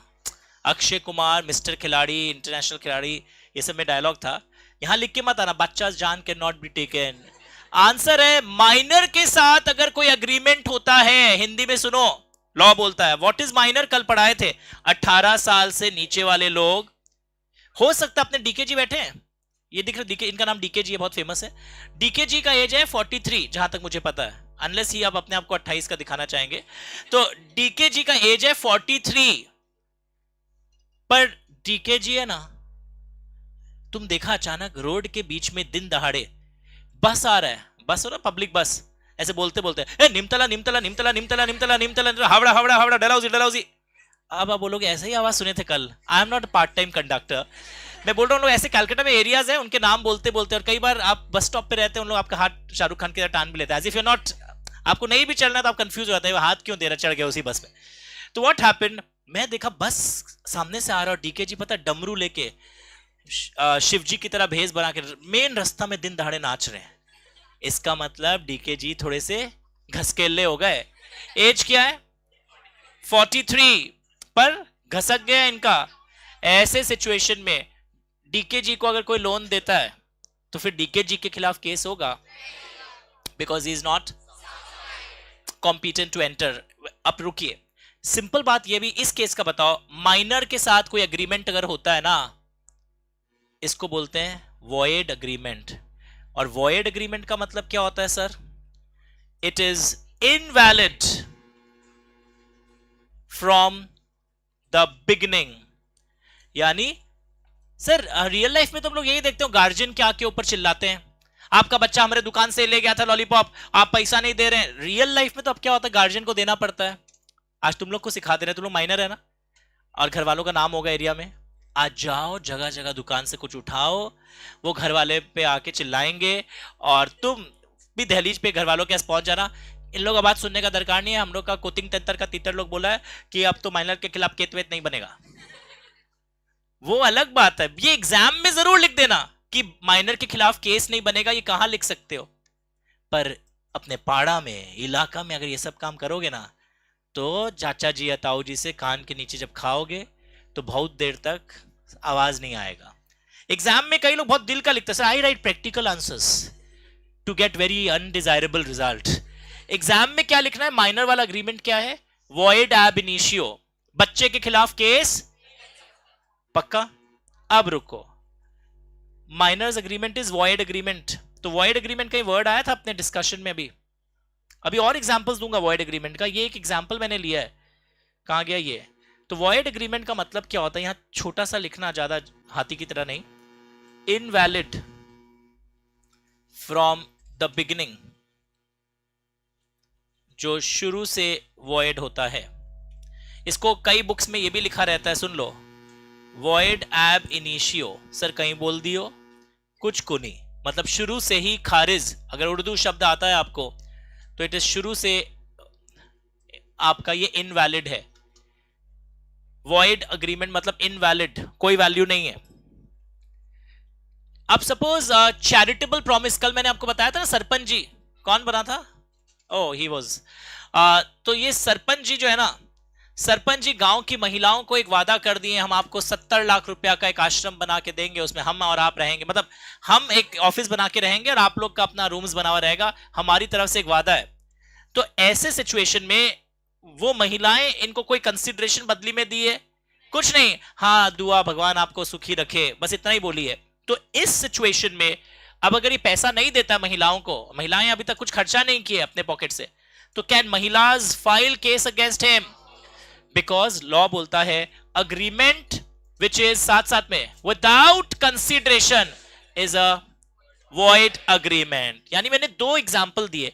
अक्षय कुमार, मिस्टर खिलाड़ी, इंटरनेशनल खिलाड़ी, ये सब में डायलॉग था. यहां लिख के मत आना बच्चा जान can not be taken. Answer है माइनर के साथ अगर कोई अग्रीमेंट होता है, हिंदी में सुनो, लॉ बोलता है, व्हाट इज माइनर, कल पढ़ाए थे, 18 साल से नीचे वाले लोग. हो सकता है अपने डीकेजी बैठे हैं, ये दिख रहा डीके, इनका नाम डीकेजी है, बहुत फेमस है. डीकेजी का एज है 43 जहां तक मुझे पता है, अनलेस ही आप अपने आप को 28 का दिखाना चाहेंगे. तो डीकेजी का एज है 43. पर डीकेजी है ना, तुम देखा अचानक रोड के बीच में दिन दहाड़े बस आ रहा है, बस हो ना, पब्लिक बस, ऐसे बोलते बोलते ए निमतला निमतला निमतला निमतला निमतला निमतला हावड़ा हावड़ा हावड़ा डलहौजी डलहौजी. अब आप बोलोगे ऐसे ही आवाज सुने थे कल. I am not part time conductor, मैं बोल रहा हूँ लोग ऐसे कलकत्ता में एरियाज है, उनके नाम बोलते बोलते, और कई बार आप बस स्टॉप पे रहते हैं, उन लोग आपका हाथ शाहरुख खान की तरह टान भी लेते हैं, एज इफ यू नॉट, आपको नहीं भी चलना तो आप कंफ्यूज हो जाते हैं, हाथ क्यों दे रहा, चढ़ गया उसी बस में. तो व्हाट हैपेंड, मैं देखा बस सामने से आ रहा, डीकेजी पता डमरू लेके शिव जी की तरह भेष बना के मेन रास्ता में दिन दहाड़े नाच रहे हैं. इसका मतलब डीकेजी थोड़े से घसकेले हो गए. एज क्या है? 43, पर घसक गया इनका. ऐसे सिचुएशन में डीकेजी को अगर कोई लोन देता है तो फिर डीकेजी के खिलाफ केस होगा, because he is not competent to enter. अब रुकिए, सिंपल बात यह भी, इस केस का बताओ, माइनर के साथ कोई एग्रीमेंट अगर होता है ना, इसको बोलते हैं वॉइड एग्रीमेंट. और वॉइड एग्रीमेंट का मतलब क्या होता है sir? It is invalid from the beginning. यानी सर रियल लाइफ में तो हम लोग यही देखते हो, गार्जियन क्या के ऊपर चिल्लाते हैं, आपका बच्चा हमारे दुकान से ले गया था लॉलीपॉप, आप पैसा नहीं दे रहे हैं. रियल लाइफ में तो अब क्या होता है, गार्जियन को देना पड़ता है. आज तुम लोग को सिखा दे रहे हैं, तुम लोग माइनर है ना, और घर वालों का नाम होगा एरिया में, आज जाओ जगह जगह दुकान से कुछ उठाओ, वो घर वाले पे आके चिल्लाएंगे, और तुम भी दहलीज पे घर वालों के पास पहुंच जाना. इन लोग आवाज सुनने का दरकार नहीं है, हम लोग का कोतिंग तंत्र का तीतर लोग बोला है कि अब तो माइनर के खिलाफ केतवेत नहीं बनेगा. वो अलग बात है, ये एग्जाम में जरूर लिख देना कि माइनर के खिलाफ केस नहीं बनेगा, ये कहां लिख सकते हो. पर अपने पाड़ा में, इलाका में अगर ये सब काम करोगे ना, तो चाचा जी या ताऊ जी से कान के नीचे जब खाओगे तो बहुत देर तक आवाज नहीं आएगा. एग्जाम में कई लोग बहुत दिल का लिखते हैं, sir I write practical answers to get very undesirable result. Exam में क्या लिखना है? माइनर वाला अग्रीमेंट क्या है? वॉइड एब इनिशियो, बच्चे के खिलाफ केस पक्का. अब रुको, minors agreement is void agreement. तो वॉइड एग्रीमेंट का वर्ड आया था अपने डिस्कशन में, अभी और एग्जांपल्स दूंगा वॉइड एग्रीमेंट का. ये एक एग्जांपल मैंने लिया है, कहां गया ये. तो वॉइड एग्रीमेंट का मतलब क्या होता है, यहां छोटा सा लिखना, ज्यादा हाथी की तरह नहीं. इनवैलिड फ्रॉम द बिगिनिंग, जो शुरू से वॉइड होता है. इसको कई बुक्स में ये भी लिखा रहता है, सुन लो, वॉइड एब इनिशियो. सर कहीं बोल दियो कुछ को नहीं, मतलब शुरू से ही खारिज. अगर उर्दू शब्द आता है आपको तो इट इज शुरू से आपका ये इनवैलिड है. वॉइड अग्रीमेंट मतलब इनवैलिड, कोई वैल्यू नहीं है. अब सपोज चैरिटेबल प्रॉमिस, कल मैंने आपको बताया था ना सरपंच जी, कौन बना था? ओ ही वाज, तो ये सरपंच जी जो है ना, सरपंच जी गांव की महिलाओं को एक वादा कर दिए, हम आपको 70 लाख रुपया का एक आश्रम बना के देंगे, उसमें हम और आप रहेंगे, मतलब हम एक ऑफिस बना के रहेंगे और आप लोग का अपना रूम्स बना हुआ रहेगा, हमारी तरफ से एक वादा है। तो ऐसे सिचुएशन में वो महिलाएं इनको कोई कंसिडरेशन बदली में दी है? कुछ नहीं, हाँ दुआ भगवान आपको सुखी रखे, बस इतना ही बोली है। तो इस सिचुएशन में अब अगर ये पैसा नहीं देता महिलाओं को, महिलाएं अभी तक कुछ खर्चा नहीं किए अपने पॉकेट से, तो कैन महिलाज file case against him? Because law बोलता है अग्रीमेंट विच इज साथ साथ में without consideration is a void agreement. यानी मैंने 2 एग्जाम्पल दिए,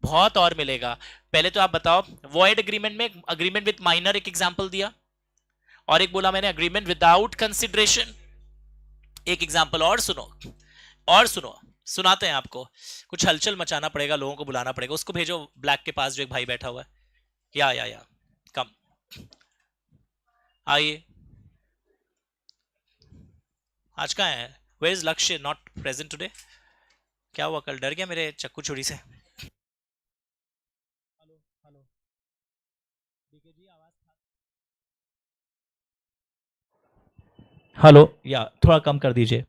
बहुत और मिलेगा। पहले तो आप बताओ, वॉइड अग्रीमेंट में अग्रीमेंट विद माइनर एक एग्जाम्पल दिया, और एक बोला मैंने अग्रीमेंट विदाउट कंसिडरेशन। एक एग्जाम्पल और सुनो, और सुनो, सुनाते हैं आपको। कुछ हलचल मचाना पड़ेगा, लोगों को बुलाना पड़ेगा। उसको भेजो ब्लैक के पास जो एक भाई बैठा हुआ है, या कम आइए। आज कहाँ है? वेयर इज लक्ष्य? Not present today? क्या हुआ, कल डर गया मेरे चक्कू छुरी से? हेलो हेलो, डीके जी आवाज, हेलो, या थोड़ा कम कर दीजिए।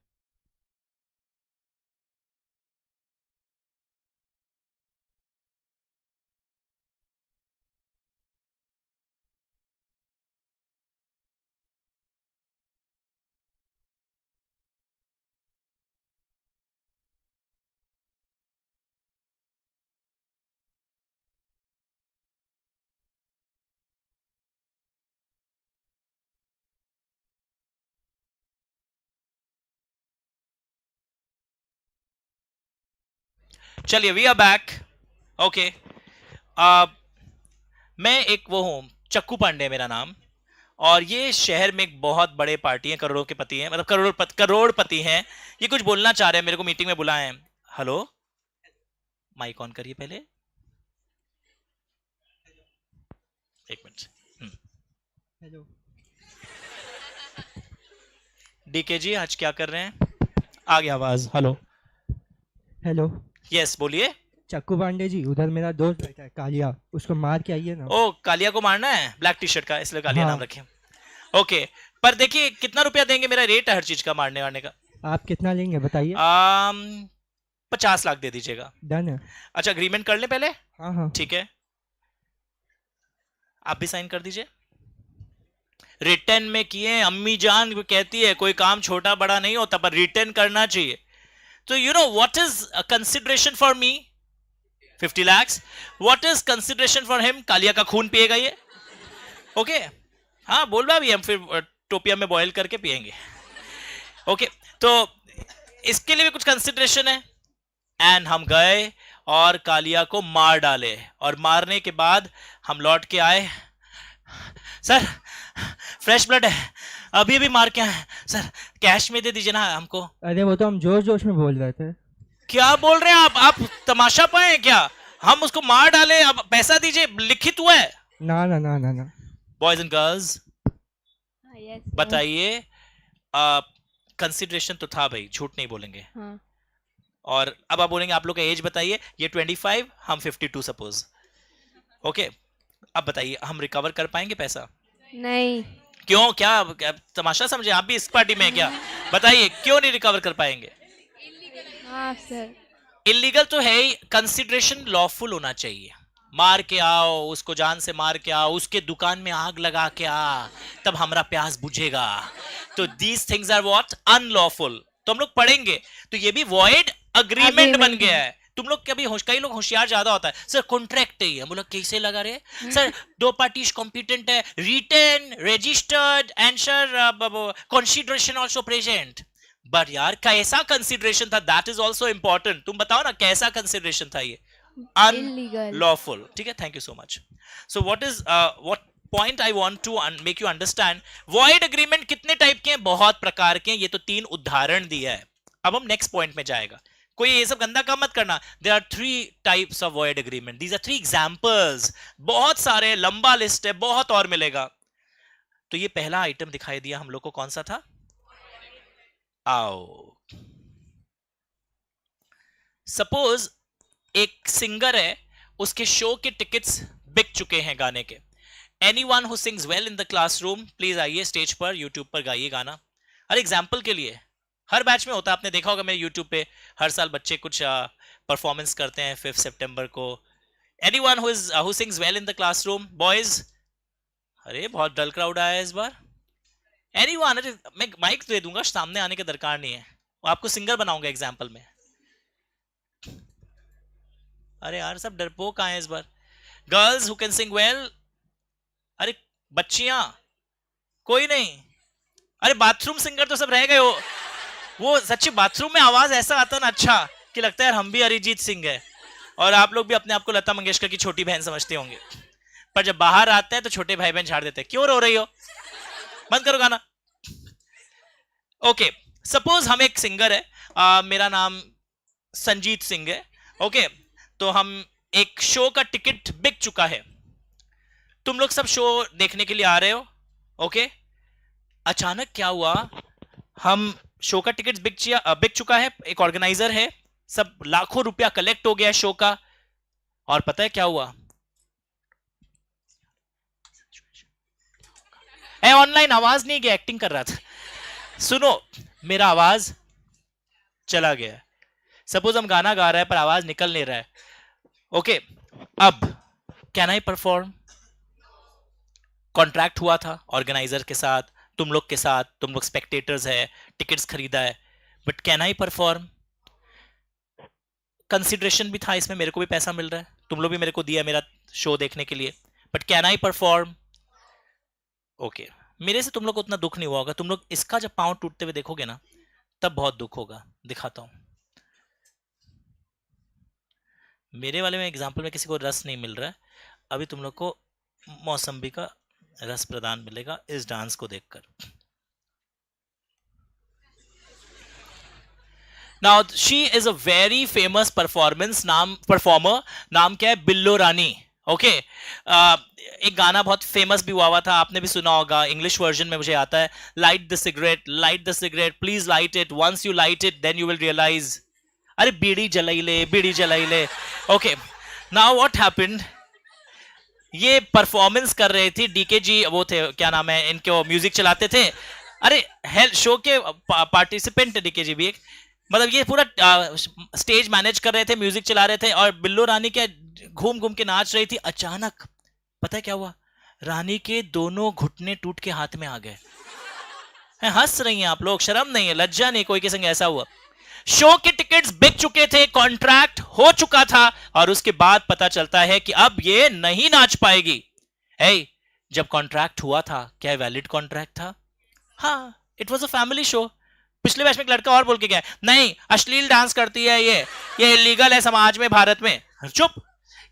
चलिए, वी आर बैक। ओके, मैं एक वो हूं, चक्कू पांडे मेरा नाम, और ये शहर में एक बहुत बड़े पार्टी है, करोड़ों के पति हैं, मतलब करोड़पति हैं। ये कुछ बोलना चाह रहे हैं, मेरे को मीटिंग में बुलाए हैं। हेलो, माइक ऑन करिए पहले, एक मिनट। हेलो डीके जी आज क्या कर रहे हैं? आ गया आवाज, हेलो। हेलो, यस बोलिए। चक्कू पांडे जी, उधर मेरा दोस्त बैठा है कालिया, उसको मार के आइए ना। ओ, कालिया को मारना है? ब्लैक टी शर्ट का, इसलिए कालिया नाम हाँ, रखे। ओके, पर देखिए कितना रुपया देंगे, मेरा रेट है हर चीज का मारने वारने का। आप कितना लेंगे बताइए। आम 50 लाख दे दीजिएगा। डन है। अच्छा, अग्रीमेंट कर ले पहले। हाँ हाँ। ठीक है, आप भी साइन कर दीजिए। रिटर्न में किए, अम्मी जान कहती है कोई काम छोटा बड़ा नहीं होता, पर रिटर्न करना चाहिए। तो you know what is consideration for me? 50 lakhs। What is consideration for him? Kaliya का खून पिएगा ये। ओके, हाँ बोल रहा भी, हम फिर टोपिया में बॉयल करके पिएंगे। ओके, तो इसके लिए भी कुछ कंसिडरेशन है। एंड हम गए और कालिया को मार डाले, और मारने के बाद हम लौट के आए। सर, फ्रेश ब्लड है, अभी अभी मार के आए सर, कैश में दे दीजिए ना हमको। अरे वो तो हम जोश जोश में बोल रहे थे। क्या बोल रहे हैं आप तमाशा पाए क्या? हम उसको मार डाले, अब पैसा दीजिए, लिखित हुआ है। ना ना ना ना ना। बॉयज एंड गर्ल्स यस बताइए, कंसिडरेशन तो था भाई, झूठ नहीं बोलेंगे। हाँ। और अब आप बोलेंगे आप लोग का एज बताइए, ये 25, हम 52 सपोज। ओके, अब बताइए हम रिकवर कर पाएंगे पैसा? नहीं। क्यों, क्या तमाशा समझे आप भी इस पार्टी में क्या? बताइए क्यों नहीं रिकवर कर पाएंगे? हाँ सर। इलीगल तो है ही, कंसिडरेशन लॉफुल होना चाहिए। मार के आओ उसको, जान से मार के आओ, उसके दुकान में आग लगा के आ, तब हमारा प्यास बुझेगा। तो these things are what? Unlawful. तो हम लोग पढ़ेंगे, तो ये भी वॉइड अग्रीमेंट बन गया है। तुम लोग कभी कई लोग होशियार ज्यादा होता है, सर कॉन्ट्रैक्ट है, हम लोग कैसे लगा रहे सर? 2 पार्टीज कॉम्पिटेंट है, written registered and sir consideration also present. But यार कैसा कंसिडरेशन था, दैट इज ऑल्सो इंपॉर्टेंट। तुम बताओ ना कैसा कंसिडरेशन था ये? इलीगल। अनलॉफुल। ठीक है, thank you so much. So what is what point I want to make you understand, void agreement कितने टाइप के हैं? बहुत प्रकार के हैं। ये तो 3 उदाहरण दिया है। अब हम नेक्स्ट पॉइंट में जाएगा। कोई ये सब गंदा काम मत करना। There are 3 types of void agreement, these are 3 examples. बहुत सारे, लंबा लिस्ट है, बहुत और मिलेगा। तो ये पहला आइटम दिखाई दिया हम लोग को, कौन सा था? आओ, सपोज एक सिंगर है, उसके शो के टिकट्स बिक चुके हैं गाने के. Anyone who sings well in the classroom, please आइए स्टेज पर, यूट्यूब पर गाइए गाना. हर एग्जाम्पल के लिए, हर बैच में होता है, आपने देखा होगा मेरे यूट्यूब पे हर साल बच्चे कुछ परफॉर्मेंस करते हैं 5 सितंबर को. Anyone who sings well in the classroom, boys. अरे बहुत डल क्राउड आया है इस बार. एनीवन, अरे मैं माइक दे दूंगा, सामने आने की दरकार नहीं है, आपको सिंगर बनाऊंगा एग्जाम्पल में. अरे यार सब डरपोक आए इस बार. Girls who can sing well. अरे बच्चियां, कोई नहीं. अरे बाथरूम सिंगर तो सब रह गए हो. वो सच्ची बाथरूम में आवाज ऐसा आता ना, अच्छा कि लगता है यार हम भी अरिजीत सिंह है, और आप लोग भी अपने आप को लता मंगेशकर की छोटी बहन समझते होंगे, पर जब बाहर आते हैं तो छोटे भाई बहन झाड़ देते हैं. क्यों रो रही हो, बंद करो गाना. ओके, सपोज हम एक सिंगर है, मेरा नाम संजीत सिंह है. ओके, तो हम एक शो का टिकट बिक चुका है, तुम लोग सब शो देखने के लिए आ रहे हो. ओके, अचानक क्या हुआ, हम शो का टिकट बिक चुका है, एक ऑर्गेनाइजर है, सब लाखों रुपया कलेक्ट हो गया शो का, और पता है क्या हुआ, ऑनलाइन आवाज नहीं गया, एक्टिंग कर रहा था. सुनो, मेरा आवाज चला गया. सपोज हम गाना गा रहे हैं पर आवाज निकल नहीं रहा है. ओके, अब कैन आई परफॉर्म. कॉन्ट्रैक्ट हुआ था ऑर्गेनाइजर के साथ, तुम लोग के साथ, तुम लोग स्पेक्टेटर्स है, टिकट्स खरीदा है, but can I perform. Consideration भी था इसमें, मेरे को भी पैसा मिल रहा है, तुम लोग भी मेरे को दिया मेरा शो देखने के लिए, but can I perform. Okay, मेरे से तुम लोग को उतना दुख नहीं हुआ होगा, तुम लोग इसका जब पांव टूटते हुए देखोगे ना तब बहुत दुख होगा. दिखाता हूं, मेरे वाले में एग्जाम्पल में किसी को रस नहीं मिल रहा है, अभी तुम लोग को मौसम्बी का रस प्रदान मिलेगा इस डांस को देखकर. Now she is a very famous performer, नाम क्या है, बिल्लो रानी. ओके, एक गाना बहुत फेमस भी हुआ था, आपने भी सुना होगा, इंग्लिश वर्जन में मुझे आता है, light the cigarette, please light it, once you light it then you will realise. अरे बीड़ी जलाई ले. ओके, नाउ व्हाट हैपेंड, ये परफॉर्मेंस कर रहे थे डीके जी, वो थे क्या नाम है इनके, वो म्यूजिक चलाते थे. अरे हेल शो के पार्टिसिपेंट डीके जी भी एक, मतलब ये पूरा स्टेज मैनेज कर रहे थे, म्यूजिक चला रहे थे, और बिल्लो रानी क्या घूम घूम के नाच रही थी. अचानक पता है क्या हुआ, रानी के दोनों घुटने टूट के हाथ में आ गए. हंस रही हैं आप लोग, शर्म नहीं है, लज्जा नहीं, कोई के संग ऐसा हुआ. शो के टिकट्स बिक चुके थे, कॉन्ट्रैक्ट हो चुका था, और उसके बाद पता चलता है कि अब ये नहीं नाच पाएगी. जब कॉन्ट्रैक्ट हुआ था, क्या वैलिड कॉन्ट्रैक्ट था? हाँ, it was a family show. पिछले बैच में एक लड़का और बोल के गया, नहीं अश्लील डांस करती है, ये इलीगल है समाज में, भारत में. चुप,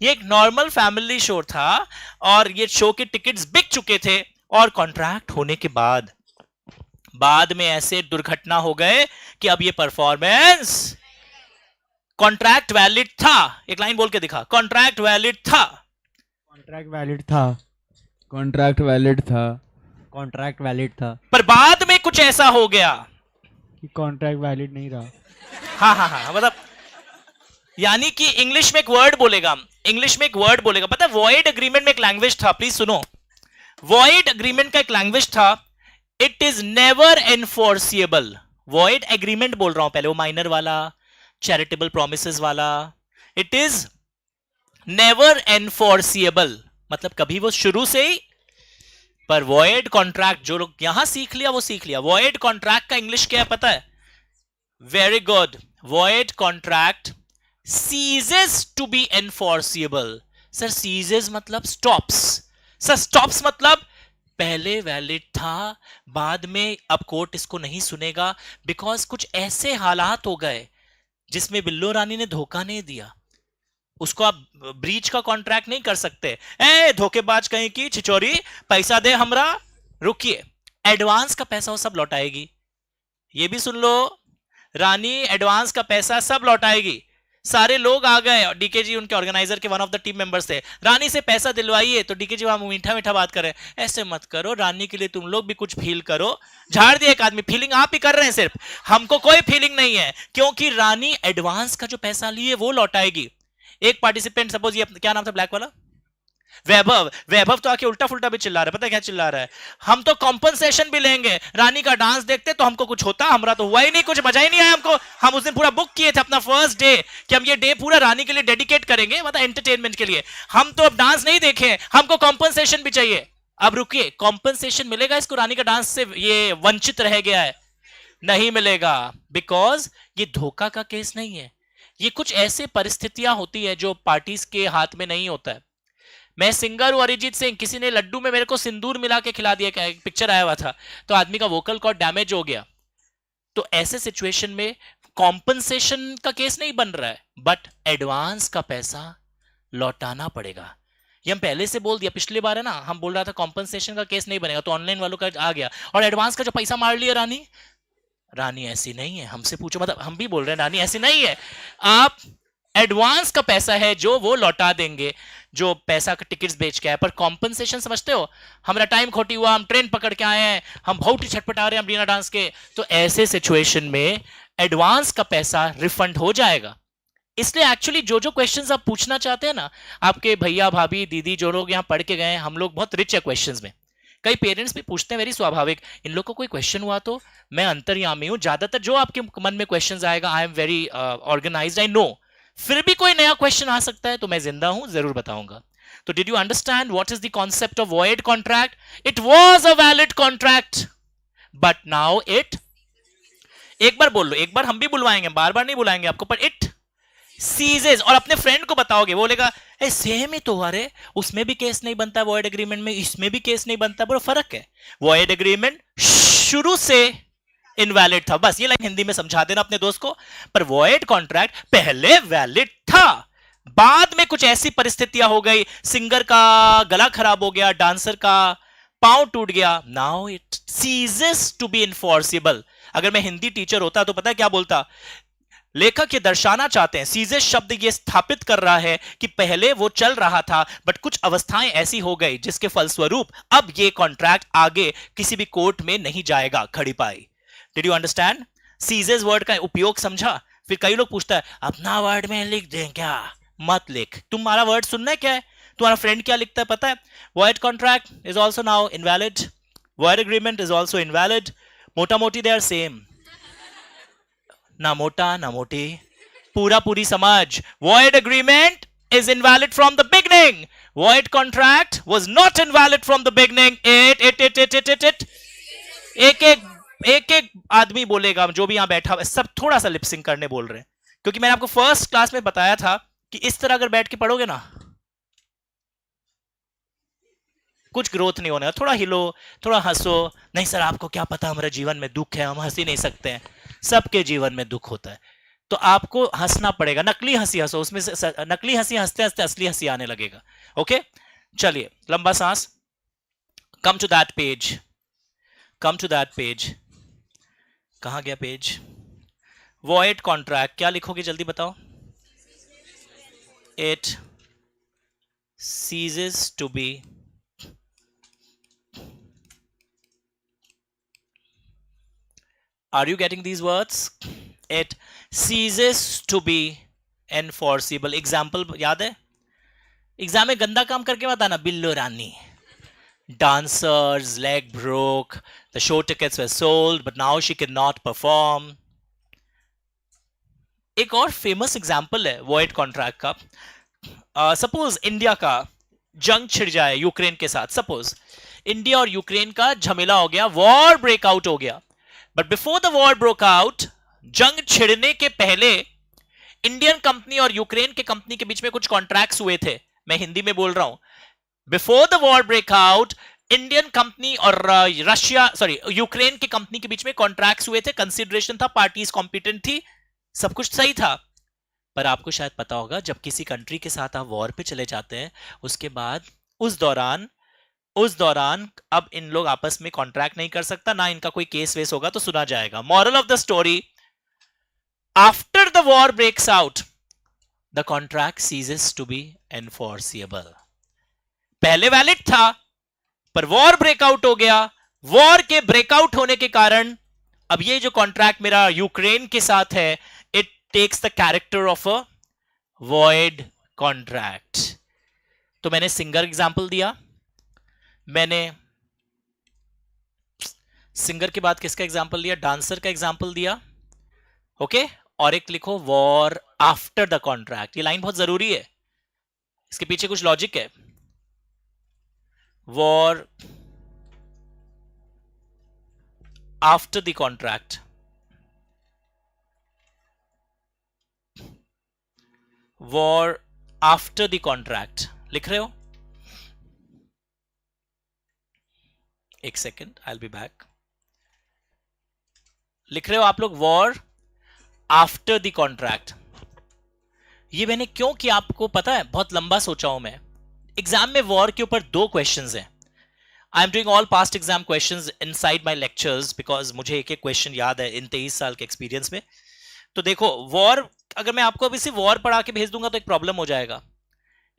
ये एक नॉर्मल फैमिली शो था, और ये शो के टिकट्स बिक चुके थे, और कॉन्ट्रैक्ट होने के बाद में ऐसे दुर्घटना हो गए कि अब ये परफॉर्मेंस, कॉन्ट्रैक्ट वैलिड था. एक लाइन बोल के दिखा, कॉन्ट्रैक्ट वैलिड था. कॉन्ट्रैक्ट वैलिड था पर बाद में कुछ ऐसा हो गया कि कॉन्ट्रैक्ट वैलिड नहीं रहा. हाँ, मतलब यानी कि इंग्लिश में एक वर्ड बोलेगा, पता है वॉइड एग्रीमेंट में एक लैंग्वेज था, प्लीज सुनो. वॉइड एग्रीमेंट का एक लैंग्वेज था, it is never enforceable. Void agreement बोल रहा हूं पहले, वो माइनर वाला, चैरिटेबल प्रोमिसेस वाला. इट इज नेवर एनफोर्सिएबल, मतलब कभी वो शुरू से ही. पर वॉइड कॉन्ट्रैक्ट, जो लोग यहां सीख लिया वो सीख लिया. वॉइड कॉन्ट्रैक्ट का इंग्लिश क्या है पता है? Very good, void contract ceases to be enforceable. Sir ceases मतलब stops. सर stops मतलब पहले वैलिड था, बाद में अब कोर्ट इसको नहीं सुनेगा, बिकॉज कुछ ऐसे हालात हो गए जिसमें बिल्लो रानी ने धोखा नहीं दिया. उसको आप ब्रीच का कॉन्ट्रैक्ट नहीं कर सकते. धोखेबाज कहीं की छिचोरी, पैसा दे हमरा. रुकिए, एडवांस का पैसा वो सब लौटाएगी. ये भी सुन लो, रानी एडवांस का पैसा सब लौटाएगी. सारे लोग आ गए और डीके जी उनके ऑर्गेनाइजर के one of the team members थे। रानी से पैसा दिलवाइए, तो डीके जी वहां मीठा मीठा बात कर रहे हैं, ऐसे मत करो, रानी के लिए तुम लोग भी कुछ फील करो। झाड़ दिया एक आदमी, फीलिंग आप ही कर रहे हैं, सिर्फ हमको कोई फीलिंग नहीं है, क्योंकि रानी एडवांस का जो पैसा लिए वो लौटाएगी। एक पार्टिसिपेंट, सपोज ये क्या नाम था ब्लैक वाला, वैभव, वैभव तो आके उल्टा फुल्टा भी चिल्ला रहा है, पता है क्या चिल्ला रहा है, हम तो कॉम्पनसेशन भी लेंगे, रानी का डांस देखते तो हमको कुछ होता, हमारा तो हुआ ही नहीं, कुछ मजा ही नहीं आया हमको, हम उस दिन पूरा बुक किए थे अपना फर्स्ट डे कि हम ये डे पूरा रानी के लिए डेडिकेट करेंगे, मतलब एंटरटेनमेंट के लिए, हम तो अब डांस नहीं देखे, हमको कॉम्पनसेशन भी चाहिए। अब रुकिए, कॉम्पनसेशन मिलेगा इसको, रानी का डांस से ये वंचित रह गया है, नहीं मिलेगा, बिकॉज ये धोखा का केस नहीं है, ये कुछ ऐसे परिस्थितियां होती है जो पार्टीज के हाथ में नहीं होता है। मैं सिंगर हूं अरिजीत सिंह, किसी ने लड्डू में मेरे को सिंदूर मिला के खिला दिया, क्या पिक्चर आया हुआ था, तो आदमी का वोकल कॉर्ड डैमेज हो गया, तो ऐसे सिचुएशन में कॉम्पनसेशन का केस नहीं बन रहा है, बट एडवांस का पैसा लौटाना पड़ेगा। ये हम पहले से बोल दिया, पिछली बार है ना, हम बोल रहा था कॉम्पनसेशन का केस नहीं बनेगा, तो ऑनलाइन वालों का आ गया, और एडवांस का जो पैसा मार लिया रानी, रानी ऐसी नहीं है, हमसे पूछो, मतलब हम भी बोल रहे हैं रानी ऐसी नहीं है, आप एडवांस का पैसा है जो वो लौटा देंगे, जो पैसा का टिकट्स बेच के है, पर कॉम्पनसेशन समझते हो, हमारा टाइम खोटी हुआ, हम ट्रेन पकड़ के आए हैं, हम बहुत ही छटपटा रहे हैं बिना डांस के, तो ऐसे सिचुएशन में एडवांस का पैसा रिफंड हो जाएगा। इसलिए एक्चुअली जो जो क्वेश्चंस आप पूछना चाहते हैं ना, आपके भैया भाभी दीदी जो लोग यहाँ पढ़ के गए हैं, हम लोग बहुत रिच है क्वेश्चंस में, कई पेरेंट्स भी पूछते हैं, वेरी स्वाभाविक, इन लोग को कोई क्वेश्चन हुआ तो मैं अंतर्यामी हूं, ज्यादातर जो आपके मन में क्वेश्चंस आएगा, I am very organised, I know, फिर भी कोई नया क्वेश्चन आ सकता है, तो मैं जिंदा हूं, जरूर बताऊंगा। तो did you understand what is the concept of void contract? It was a valid contract, but now it, एक बार बोल लो, एक बार हम भी बुलवाएंगे, बार बार नहीं बुलाएंगे आपको, पर इट सीजेस, और अपने फ्रेंड को बताओगे, बोलेगा ए सेम ही तो, अरे उसमें भी केस नहीं बनता वॉइड एग्रीमेंट में, इसमें भी केस नहीं बनता, बड़ा फर्क है, वॉइड एग्रीमेंट शुरू से इनवैलिड था, बस ये लाइन हिंदी में समझा देना अपने दोस्त को, पर वॉइड कॉन्ट्रैक्ट पहले वैलिड था, बाद में कुछ ऐसी परिस्थितियां हो गई, सिंगर का गला खराब हो गया, डांसर का पांव टूट गया, now it ceases to be enforceable. अगर मैं हिंदी टीचर होता तो पता है क्या बोलता, लेखक ये दर्शाना चाहते हैं, सीजेस शब्द ये स्थापित कर रहा है कि पहले वो चल रहा था, बट कुछ अवस्थाएं ऐसी हो गई जिसके फलस्वरूप अब ये कॉन्ट्रैक्ट आगे किसी भी कोर्ट में नहीं जाएगा, खड़ी पाई। Did you understand? Ceases word का उपयोग समझा? फिर कई लोग पूछता है अपना वर्ड में लिख दें क्या? मत लिख, तुम्हारा वर्ड सुनना है क्या है, तुम्हारा फ्रेंड क्या लिखता है पता है? Void contract is also now invalid, void agreement is also invalid, मोटा मोटी दे आर सेम, ना मोटा ना मोटी, पूरा पूरी समझ, void agreement is invalid from the beginning, void contract was not invalid from the beginning, it एक एक आदमी बोलेगा, जो भी यहां बैठा है सब थोड़ा सा लिपसिंग करने बोल रहे हैं, क्योंकि मैंने आपको फर्स्ट क्लास में बताया था कि इस तरह अगर बैठ के पढ़ोगे ना, कुछ ग्रोथ नहीं होने, थोड़ा हिलो, थोड़ा हंसो, नहीं सर आपको क्या पता हमारे जीवन में दुख है, हम हंस ही नहीं सकते हैं, सबके जीवन में दुख होता है, तो आपको हंसना पड़ेगा, नकली हंसी हंसो, उसमें से नकली हंसी हंसते हंसते असली हंसी आने लगेगा। ओके चलिए, लंबा सांस, come to that page, come to that page, कहां गया पेज? वॉइड कॉन्ट्रैक्ट, क्या लिखोगे जल्दी बताओ? It ceases to be Are you getting these words? It ceases to be enforceable. Example याद है? एग्जाम में गंदा काम करके मत आना, बिल्लो रानी, dancers leg broke, the show tickets were sold but now she cannot perform. एक और फेमस एग्जाम्पल है वॉइड कॉन्ट्रैक्ट का, सपोज इंडिया का जंग छिड़ जाए यूक्रेन के साथ, सपोज इंडिया और यूक्रेन का झमेला हो गया, वॉर ब्रेकआउट हो गया, but before the war broke out, जंग छिड़ने के पहले इंडियन कंपनी और यूक्रेन के कंपनी के बीच में कुछ कॉन्ट्रैक्ट्स हुए थे, मैं हिंदी में बोल रहा हूं, before the war break out Indian company और यूक्रेन के कंपनी के बीच में कॉन्ट्रैक्ट्स हुए थे, कंसिडरेशन था, पार्टीज कॉम्पिटेंट थी, सब कुछ सही था, पर आपको शायद पता होगा जब किसी कंट्री के साथ आप वॉर पे चले जाते हैं, उसके बाद उस दौरान अब इन लोग आपस में कॉन्ट्रैक्ट नहीं कर सकता, ना इनका कोई केस वेस होगा तो सुना जाएगा। Moral of the story, after the war breaks out, the contract ceases to be enforceable. पहले वैलिड था, पर वॉर ब्रेकआउट हो गया। वॉर के ब्रेकआउट होने के कारण अब ये जो कॉन्ट्रैक्ट मेरा यूक्रेन के साथ है, it takes the character of a void contract. तो मैंने सिंगर एग्जांपल दिया, मैंने सिंगर के बाद किसका एग्जांपल दिया, डांसर का एग्जांपल दिया, ओके। और एक लिखो वॉर आफ्टर द कॉन्ट्रैक्ट। ये लाइन बहुत जरूरी है, इसके पीछे कुछ लॉजिक है। War after the contract, war after the contract लिख रहे हो? एक second, I will be back. लिख रहे हो आप लोग वॉर आफ्टर द कॉन्ट्रैक्ट? ये मैंने क्यों किया आपको पता है? बहुत लंबा सोचा हूं मैं। एग्जाम में वॉर के ऊपर 2 क्वेश्चंस हैं। I am doing all past exam questions inside my lectures because मुझे एक एक क्वेश्चन याद है इन 23 साल के एक्सपीरियंस में। तो देखो, वॉर अगर मैं आपको अभी सिर्फ वॉर पढ़ा के भेज दूंगा तो एक प्रॉब्लम हो जाएगा।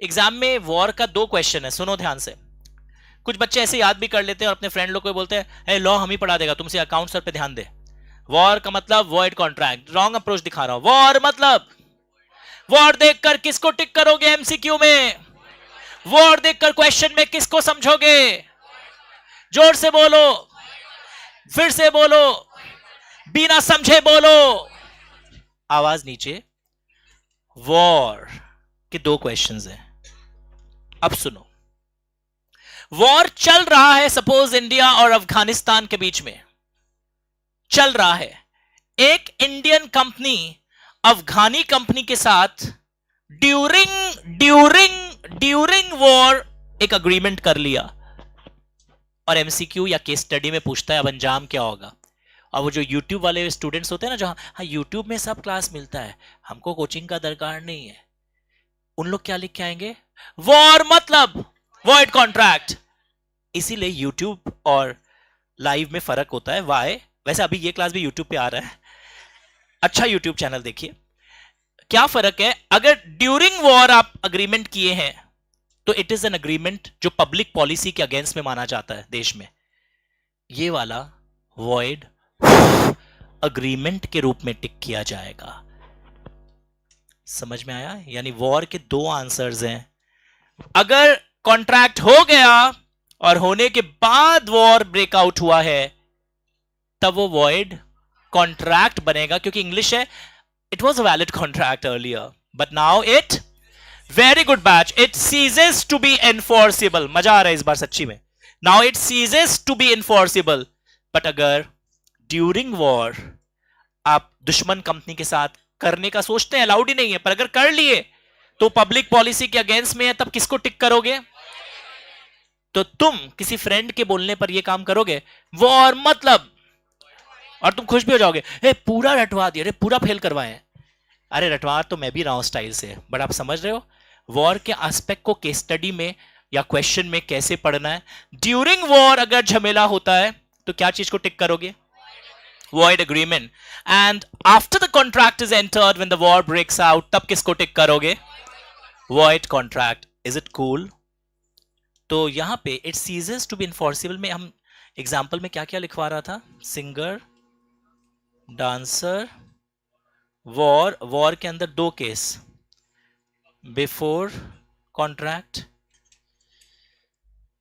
एग्जाम में वॉर का 2 क्वेश्चन है, सुनो ध्यान से। कुछ बच्चे ऐसे याद भी कर लेते हैं और अपने फ्रेंड लोग को बोलते हैं हे लॉ हम ही पढ़ा देगा, तुमसे अकाउंट सर पे ध्यान दे। वॉर का मतलब वॉइड कॉन्ट्रैक्ट। रॉन्ग अप्रोच दिखा रहा हूं। वॉर मतलब, वॉर देखकर किसको टिक करोगे एमसीक्यू में? वॉर देखकर क्वेश्चन में किसको समझोगे? जोर से बोलो, फिर से बोलो, बिना समझे बोलो, आवाज नीचे। वॉर के 2 क्वेश्चंस हैं। अब सुनो, वॉर चल रहा है सपोज इंडिया और अफगानिस्तान के बीच में चल रहा है। एक इंडियन कंपनी अफगानी कंपनी के साथ ड्यूरिंग वॉर एक अग्रीमेंट कर लिया। और एमसीक्यू या केस स्टडी में पूछता है अब अंजाम क्या होगा। और वो जो यूट्यूब वाले स्टूडेंट्स होते हैं ना, जहां हाँ यूट्यूब में सब क्लास मिलता है, हमको कोचिंग का दरकार नहीं है, उन लोग क्या लिख के आएंगे? वॉर मतलब वॉइड कॉन्ट्रैक्ट। इसीलिए यूट्यूब और लाइव में फर्क होता है। वाई? वैसे अभी ये क्लास भी यूट्यूब पे आ रहा है, अच्छा यूट्यूब चैनल देखिए। क्या फर्क है? अगर ड्यूरिंग वॉर आप अग्रीमेंट किए हैं तो इट इज एन अग्रीमेंट जो पब्लिक पॉलिसी के अगेंस्ट में माना जाता है देश में। ये वाला वॉइड अग्रीमेंट के रूप में टिक किया जाएगा। समझ में आया? यानी वॉर के 2 आंसर्स हैं। अगर कॉन्ट्रैक्ट हो गया और होने के बाद वॉर ब्रेकआउट हुआ है तब वो वॉइड कॉन्ट्रैक्ट बनेगा, क्योंकि इंग्लिश है। It was a valid contract earlier but now it, very good batch, it ceases to be enforceable. मजा आ रहा है इस बार सच्ची में। Now it ceases to be enforceable. But अगर ड्यूरिंग वॉर आप दुश्मन कंपनी के साथ करने का सोचते हैं, अलाउड ही नहीं है, पर अगर कर लिए तो पब्लिक पॉलिसी के अगेंस्ट में है, तब किसको टिक करोगे? तो तुम किसी फ्रेंड के बोलने पर यह काम करोगे, वॉर मतलब, और तुम खुश भी हो जाओगे, ए पूरा रटवा दिया, पूरा फेल करवाए। अरे रटवा तो मैं भी रहा हूं स्टाइल से, बट आप समझ रहे हो वॉर के एस्पेक्ट को केस स्टडी में या क्वेश्चन में कैसे पढ़ना है। ड्यूरिंग वॉर अगर झमेला होता है तो क्या चीज को टिक करोगे? Void agreement. And after the contract is entered when the war breaks out, तब किसको टिक करोगे? Void contract. Is it cool? तो यहां पे it ceases to be enforceable में हम एग्जाम्पल में क्या क्या लिखवा रहा था? Singer, dancer, war. वॉर के अंदर 2 केस, बिफोर कॉन्ट्रैक्ट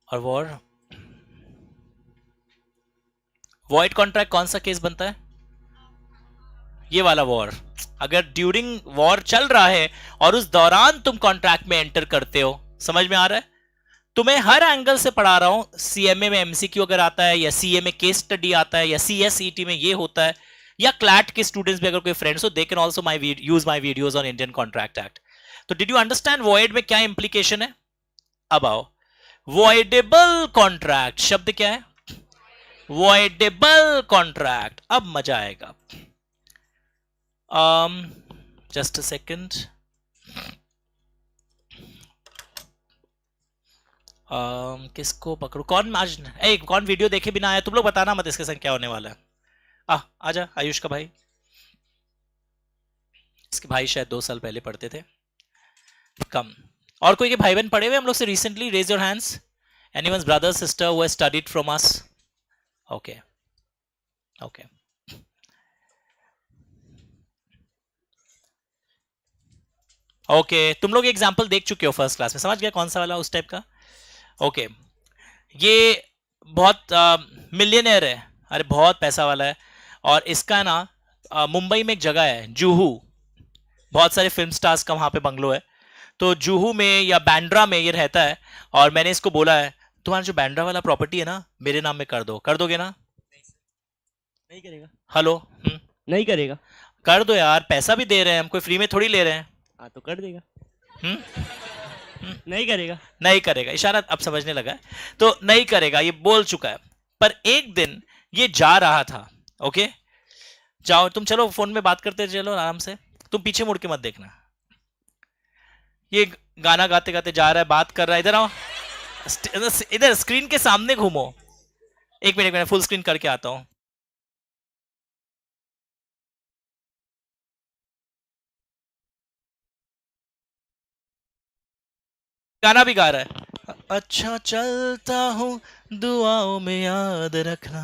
और वॉर। वॉइड कॉन्ट्रैक्ट कौन सा केस बनता है? ये वाला वॉर। अगर ड्यूरिंग वॉर चल रहा है और उस दौरान तुम कॉन्ट्रैक्ट में एंटर करते हो, समझ में आ रहा है? तुम्हें हर एंगल से पढ़ा रहा हूं। सीएमए में एमसीक्यू अगर आता है, या सीए में केस स्टडी आता है, या सीएसईटी में ये होता है, या क्लैट के स्टूडेंट्स भी अगर कोई फ्रेंड्स हो, they can also use my videos on Indian contract act. तो डिड यू अंडरस्टैंड वॉइड में क्या इंप्लीकेशन है? अब आओ, वॉइडेबल कॉन्ट्रैक्ट शब्द क्या है? Voidable contract. अब मजा आएगा। Just a second. किसको पकड़ू? कौन आज कौन वीडियो देखे बिना आया? तुम लोग बताना मत इसके संग क्या होने वाला है। आजा आयुष का भाई। इसके भाई शायद 2 साल पहले पढ़ते थे। कम। और कोई के भाई बहन पढ़े हुए हम लोग से recently? Raise your hands. Anyone's brother sister who has studied from us? Okay okay. Okay तुम लोग एग्जांपल देख चुके हो फर्स्ट क्लास में, समझ गया कौन सा वाला उस टाइप का? ओके ये बहुत मिलियनेयर है, अरे बहुत पैसा वाला है, और इसका ना मुंबई में एक जगह है जुहू, बहुत सारे फिल्म स्टार्स का वहां पे बंगलो है, तो जुहू में या बैंड्रा में ये रहता है। और मैंने इसको बोला है तुम्हारा जो बैंड्रा वाला प्रॉपर्टी है ना मेरे नाम में कर दो, कर दोगे ना? नहीं करेगा। हेलो नहीं करेगा। कर दो यार, पैसा भी दे रहे हैं हम, कोई फ्री में थोड़ी ले रहे हैं। हाँ तो कर देगा। हम्म नहीं करेगा। नहीं करेगा, इशारा अब समझने लगा है, तो नहीं करेगा ये बोल चुका है। पर एक दिन ये जा रहा था, ओके जाओ तुम, चलो फोन में बात करते चलो आराम से, तुम पीछे मुड़ के मत देखना। ये गाना गाते गाते जा रहा है, बात कर रहा है, इधर आओ, इधर स्क्रीन के सामने घूमो। एक मिनट फुल स्क्रीन करके आता हूं। गाना भी गा रहा है, अच्छा चलता हूं दुआओं में याद रखना।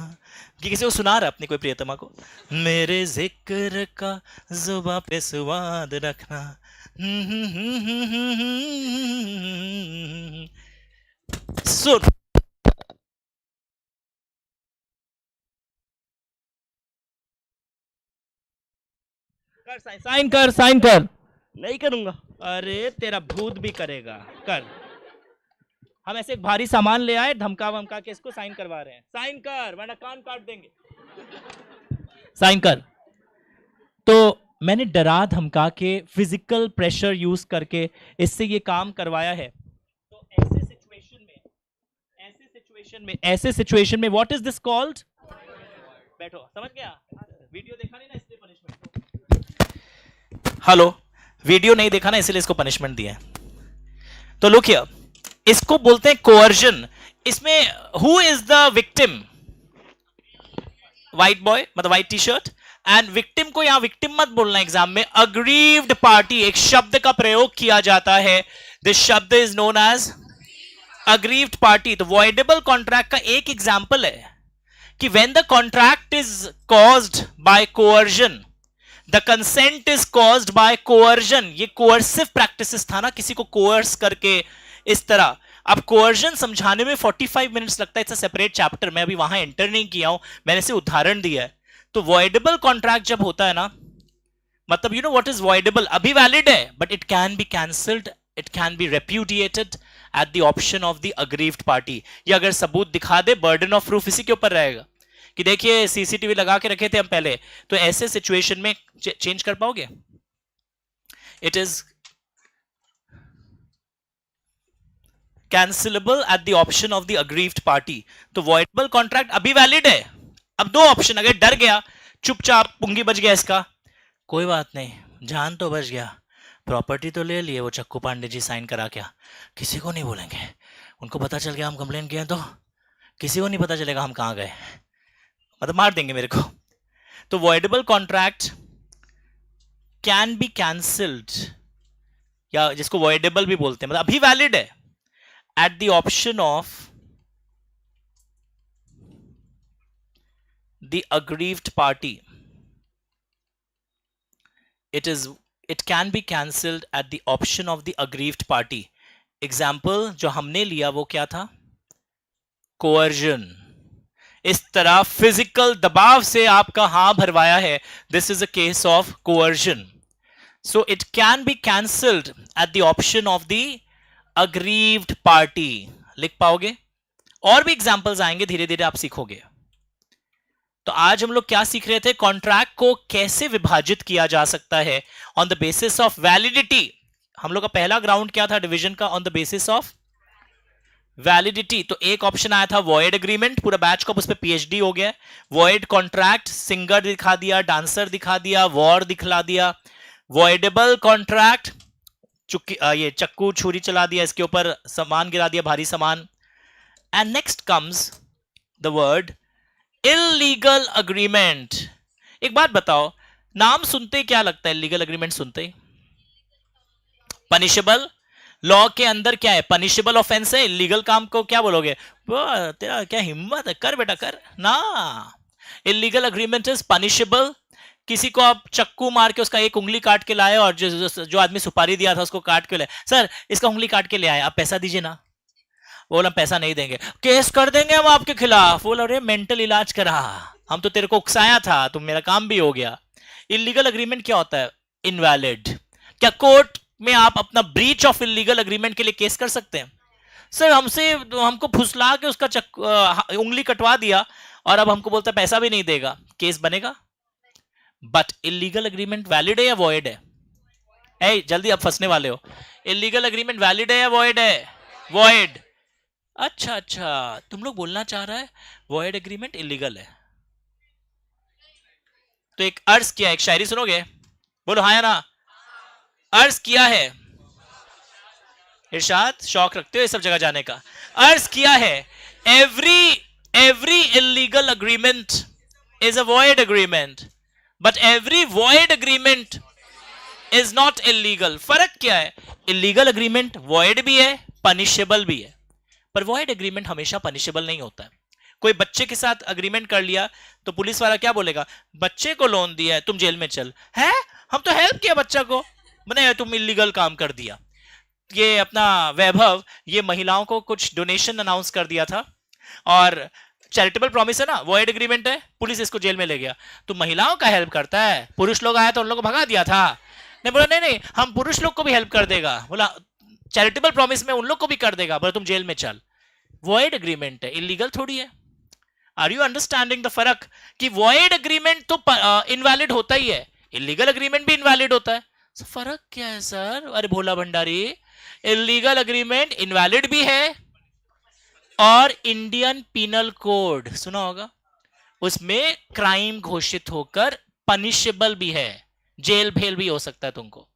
ये किसी को सुना रहा है अपनी कोई प्रियतमा को, मेरे जिक्र का जुबा पे स्वाद रखना। सुन साइन कर, साइन कर। नहीं करूंगा। अरे तेरा भूत भी करेगा, कर। हम ऐसे एक भारी सामान ले आए, धमका वमका के इसको साइन करवा रहे हैं, साइन कर वरना कान काट देंगे, साइन कर। तो मैंने डरा धमका के फिजिकल प्रेशर यूज करके इससे ये काम करवाया है। तो ऐसे सिचुएशन में व्हाट इज दिस कॉल्ड? बैठो, समझ गया? वीडियो देखा नहीं ना इसलिए पनिशमेंट। हेलो, वीडियो नहीं देखा ना इसलिए इसको पनिशमेंट दिया है। तो लुक हियर, इसको बोलते हैं कोअर्जन। इसमें who is the victim? White boy, मतलब white T shirt. And victim को यहां विक्टिम मत बोलना एग्जाम में, अग्रीव्ड पार्टी एक शब्द का प्रयोग किया जाता है, दिस शब्द is known as aggrieved party. तो वॉइडेबल कॉन्ट्रैक्ट का एक एग्जाम्पल है कि when the contract is caused by coercion, the consent is caused by coercion. ये कोअर्सिव प्रैक्टिसेस था ना, किसी को कोअर्स करके इस तरह। अब कोअर्जन समझाने में 45 मिनट्स लगता है, इट्स अ सेपरेट चैप्टर, मैं अभी वहां एंटर नहीं किया हूं, मैंने से उदाहरण दिया है। तो वॉइडेबल कॉन्ट्रैक्ट जब होता है ना, मतलब you know what is voidable, अभी वैलिड है but it can be cancelled, it can be repudiated at the option of the aggrieved party. ये अगर सबूत दिखा दे, बर्डन ऑफ प्रूफ इसी के ऊपर रहेगा कि देखिए सीसीटीवी लगा के रखे थे हम पहले, तो ऐसे सिचुएशन में चेंज कर पाओगे? It is cancellable eight the option of the aggrieved party. तो वॉइडेबल कॉन्ट्रैक्ट अभी वैलिड है। अब दो ऑप्शन, अगर डर गया, चुपचाप पुंगी बच गया इसका, कोई बात नहीं, जान तो बच गया, प्रॉपर्टी तो ले लिए, वो चक्कू पांडे जी साइन करा क्या, किसी को नहीं बोलेंगे, उनको पता चल गया हम कंप्लेन किए तो किसी को नहीं पता चलेगा हम कहां गए, मतलब मार देंगे मेरे को। तो voidable contract can be cancelled, या जिसको वॉइडेबल भी बोलते हैं, मतलब अभी वैलिड है, eight the option of the aggrieved party. it can be cancelled at the option of the aggrieved party। Example जो हमने लिया वो क्या था? कोअर्जन। इस तरह फिजिकल दबाव से आपका हां भरवाया है, this is a case of coercion. So it can be cancelled eight the option of the aggrieved party. लिख पाओगे? और भी एग्जाम्पल्स आएंगे, धीरे धीरे आप सीखोगे। तो आज हम लोग क्या सीख रहे थे? कॉन्ट्रैक्ट को कैसे विभाजित किया जा सकता है on the basis of validity. हम लोग का पहला ग्राउंड क्या था डिवीजन का? On the basis of validity. तो एक ऑप्शन आया था वॉइड एग्रीमेंट, पूरा बैच को उस पर पीएचडी हो गया। वॉइड कॉन्ट्रैक्ट, सिंगर दिखा दिया, डांसर दिखा दिया, वॉर दिखला दिया। वॉइडेबल कॉन्ट्रैक्ट, ये चक्कू छुरी चला दिया, इसके ऊपर सामान गिरा दिया, भारी सामान। And next comes the word illegal agreement. एक बात बताओ, नाम सुनते ही क्या लगता है? इलीगल अग्रीमेंट सुनते ही पनिशेबल, लॉ के अंदर क्या है, पनिशेबल ऑफेंस है। इलीगल काम को क्या बोलोगे, वो तेरा क्या हिम्मत है, कर बेटा कर ना। Illegal agreement is punishable. किसी को आप चक्कू मार के उसका एक उंगली काट के लाए और जो आदमी सुपारी दिया था उसको काट के लाए, सर इसका उंगली काट के ले आए, आप पैसा दीजिए ना। बोला पैसा नहीं देंगे, केस कर देंगे हम आपके खिलाफ। बोला अरे मेंटल इलाज करा, हम तो तेरे को उकसाया था, तुम मेरा काम भी हो गया। इलीगल अग्रीमेंट क्या होता है, इनवैलिड। क्या कोर्ट में आप अपना ब्रीच ऑफ इलीगल अग्रीमेंट के लिए केस कर सकते हैं? सर हमको फुसला के उसका उंगली कटवा दिया और अब हमको बोलता है पैसा भी नहीं देगा, केस बनेगा? बट इलीगल अग्रीमेंट वैलिड है या वॉइड है? ए, जल्दी अब फंसने वाले हो। इलीगल अग्रीमेंट वैलिड है या वॉइड है? वॉइड। अच्छा अच्छा, तुम लोग बोलना चाह रहा है वॉइड एग्रीमेंट इलीगल है। तो एक अर्ज किया, एक शायरी सुनोगे? बोलो हाँ या ना। अर्ज किया है, इरशाद शौक रखते हो ये सब जगह जाने का। अर्ज किया है, every illegal agreement is a void agreement, but every void agreement is not illegal. फर्क क्या है? इलीगल अग्रीमेंट वॉइड भी है, पनिशेबल भी है, पर वॉइड एग्रीमेंट हमेशा पनिशेबल नहीं होता है। कोई बच्चे के साथ अग्रीमेंट कर लिया तो पुलिस वाला क्या बोलेगा, बच्चे को लोन दिया है तुम जेल में चल। है, हम तो हेल्प किया बच्चा को, मैंने तुम इलीगल काम कर दिया। ये अपना वैभव ये महिलाओं को कुछ डोनेशन अनाउंस कर दिया था और चैरिटेबल प्रॉमिस है ना, वॉइड एग्रीमेंट है, पुलिस इसको जेल में ले गया। तो महिलाओं का हेल्प करता है, पुरुष लोग आया तो उन लोग को भगा दिया था। नहीं, बोला नहीं हम पुरुष लोग को भी हेल्प कर देगा। बोला चैरिटेबल प्रॉमिस में उन लोग को भी कर देगा, बोला तुम जेल में चल। वॉइड एग्रीमेंट है, इलीगल थोड़ी है। आर यू अंडरस्टैंडिंग द फर्क? कि वॉइड एग्रीमेंट तो इनवैलिड होता ही है, इलीगल एग्रीमेंट भी इनवैलिड होता है। So, फर्क क्या है सर? अरे Bhola Bhandari, illegal agreement invalid भी है और इंडियन पीनल कोड सुना होगा, उसमें क्राइम घोषित होकर पनिशेबल भी है, जेल भेल भी हो सकता है तुमको।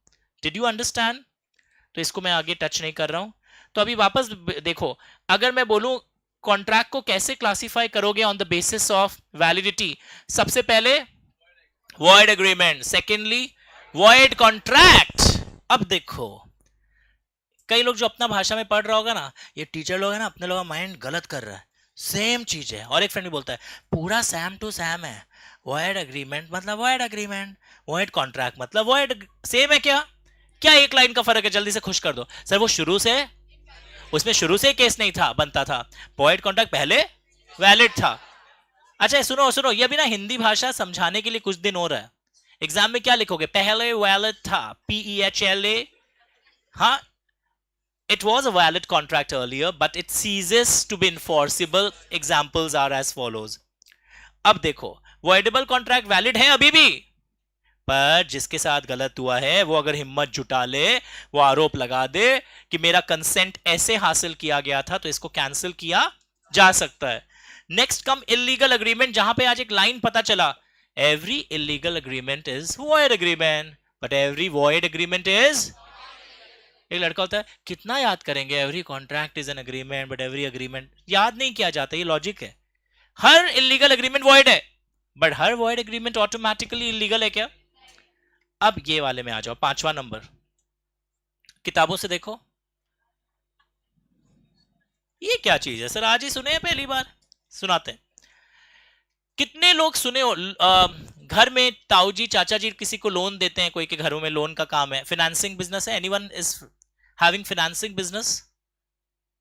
Did you understand? तो इसको मैं आगे टच नहीं कर रहा हूं। तो अभी वापस देखो, अगर मैं बोलूं कॉन्ट्रैक्ट को कैसे क्लासिफाई करोगे on the basis of validity, सबसे पहले void agreement, secondly void contract. अब देखो, कई लोग जो अपना भाषा में पढ़ रहा होगा ना, ये टीचर लोग है ना, अपने लोग का माइंड गलत कर रहा है, सेम चीज है। और एक फ्रेंड भी बोलता है पूरा सैम टू सैम है, वॉइड एग्रीमेंट मतलब वॉइड एग्रीमेंट, वॉइड कॉन्ट्रैक्ट मतलब वॉइड, सेम है क्या? क्या एक लाइन का फर्क है? जल्दी से खुश कर दो। सर वो शुरू से, उसमें शुरू से केस नहीं था, बनता था। वॉइड कॉन्ट्रैक्ट पहले वैलिड था। अच्छा सुनो सुनो, ये भी ना हिंदी भाषा समझाने के लिए कुछ दिन हो रहा है। एग्जाम में क्या लिखोगे? पहले वैलिड था, PEHLA। हाँ, it was a valid contract earlier, but it ceases to be enforceable. Examples are as follows. अब देखो, voidable contract valid है अभी भी, पर जिसके साथ गलत हुआ है वो अगर हिम्मत जुटा ले, वो आरोप लगा दे कि मेरा कंसेंट ऐसे हासिल किया गया था, तो इसको कैंसिल किया जा सकता है। नेक्स्ट कम इलीगल अग्रीमेंट, जहां पे आज एक लाइन पता चला, every illegal agreement is void agreement, but every void agreement is. एक लड़का होता है, कितना याद करेंगे, every contract is an agreement but every agreement, याद नहीं किया जाता, ये लॉजिक है। हर इलीगल एग्रीमेंट वॉइड है, but her void agreement automatically illegal है क्या? अब ये वाले में आ जाओ, 5वां नंबर, किताबों से देखो ये क्या चीज है। सर आज ही सुने हैं, पहली बार सुनाते हैं। कितने लोग सुने हो घर में ताऊ जी चाचा जी किसी को लोन देते हैं, कोई के घरों में लोन का काम है, फाइनेंसिंग बिजनेस है, anyone is having financing business?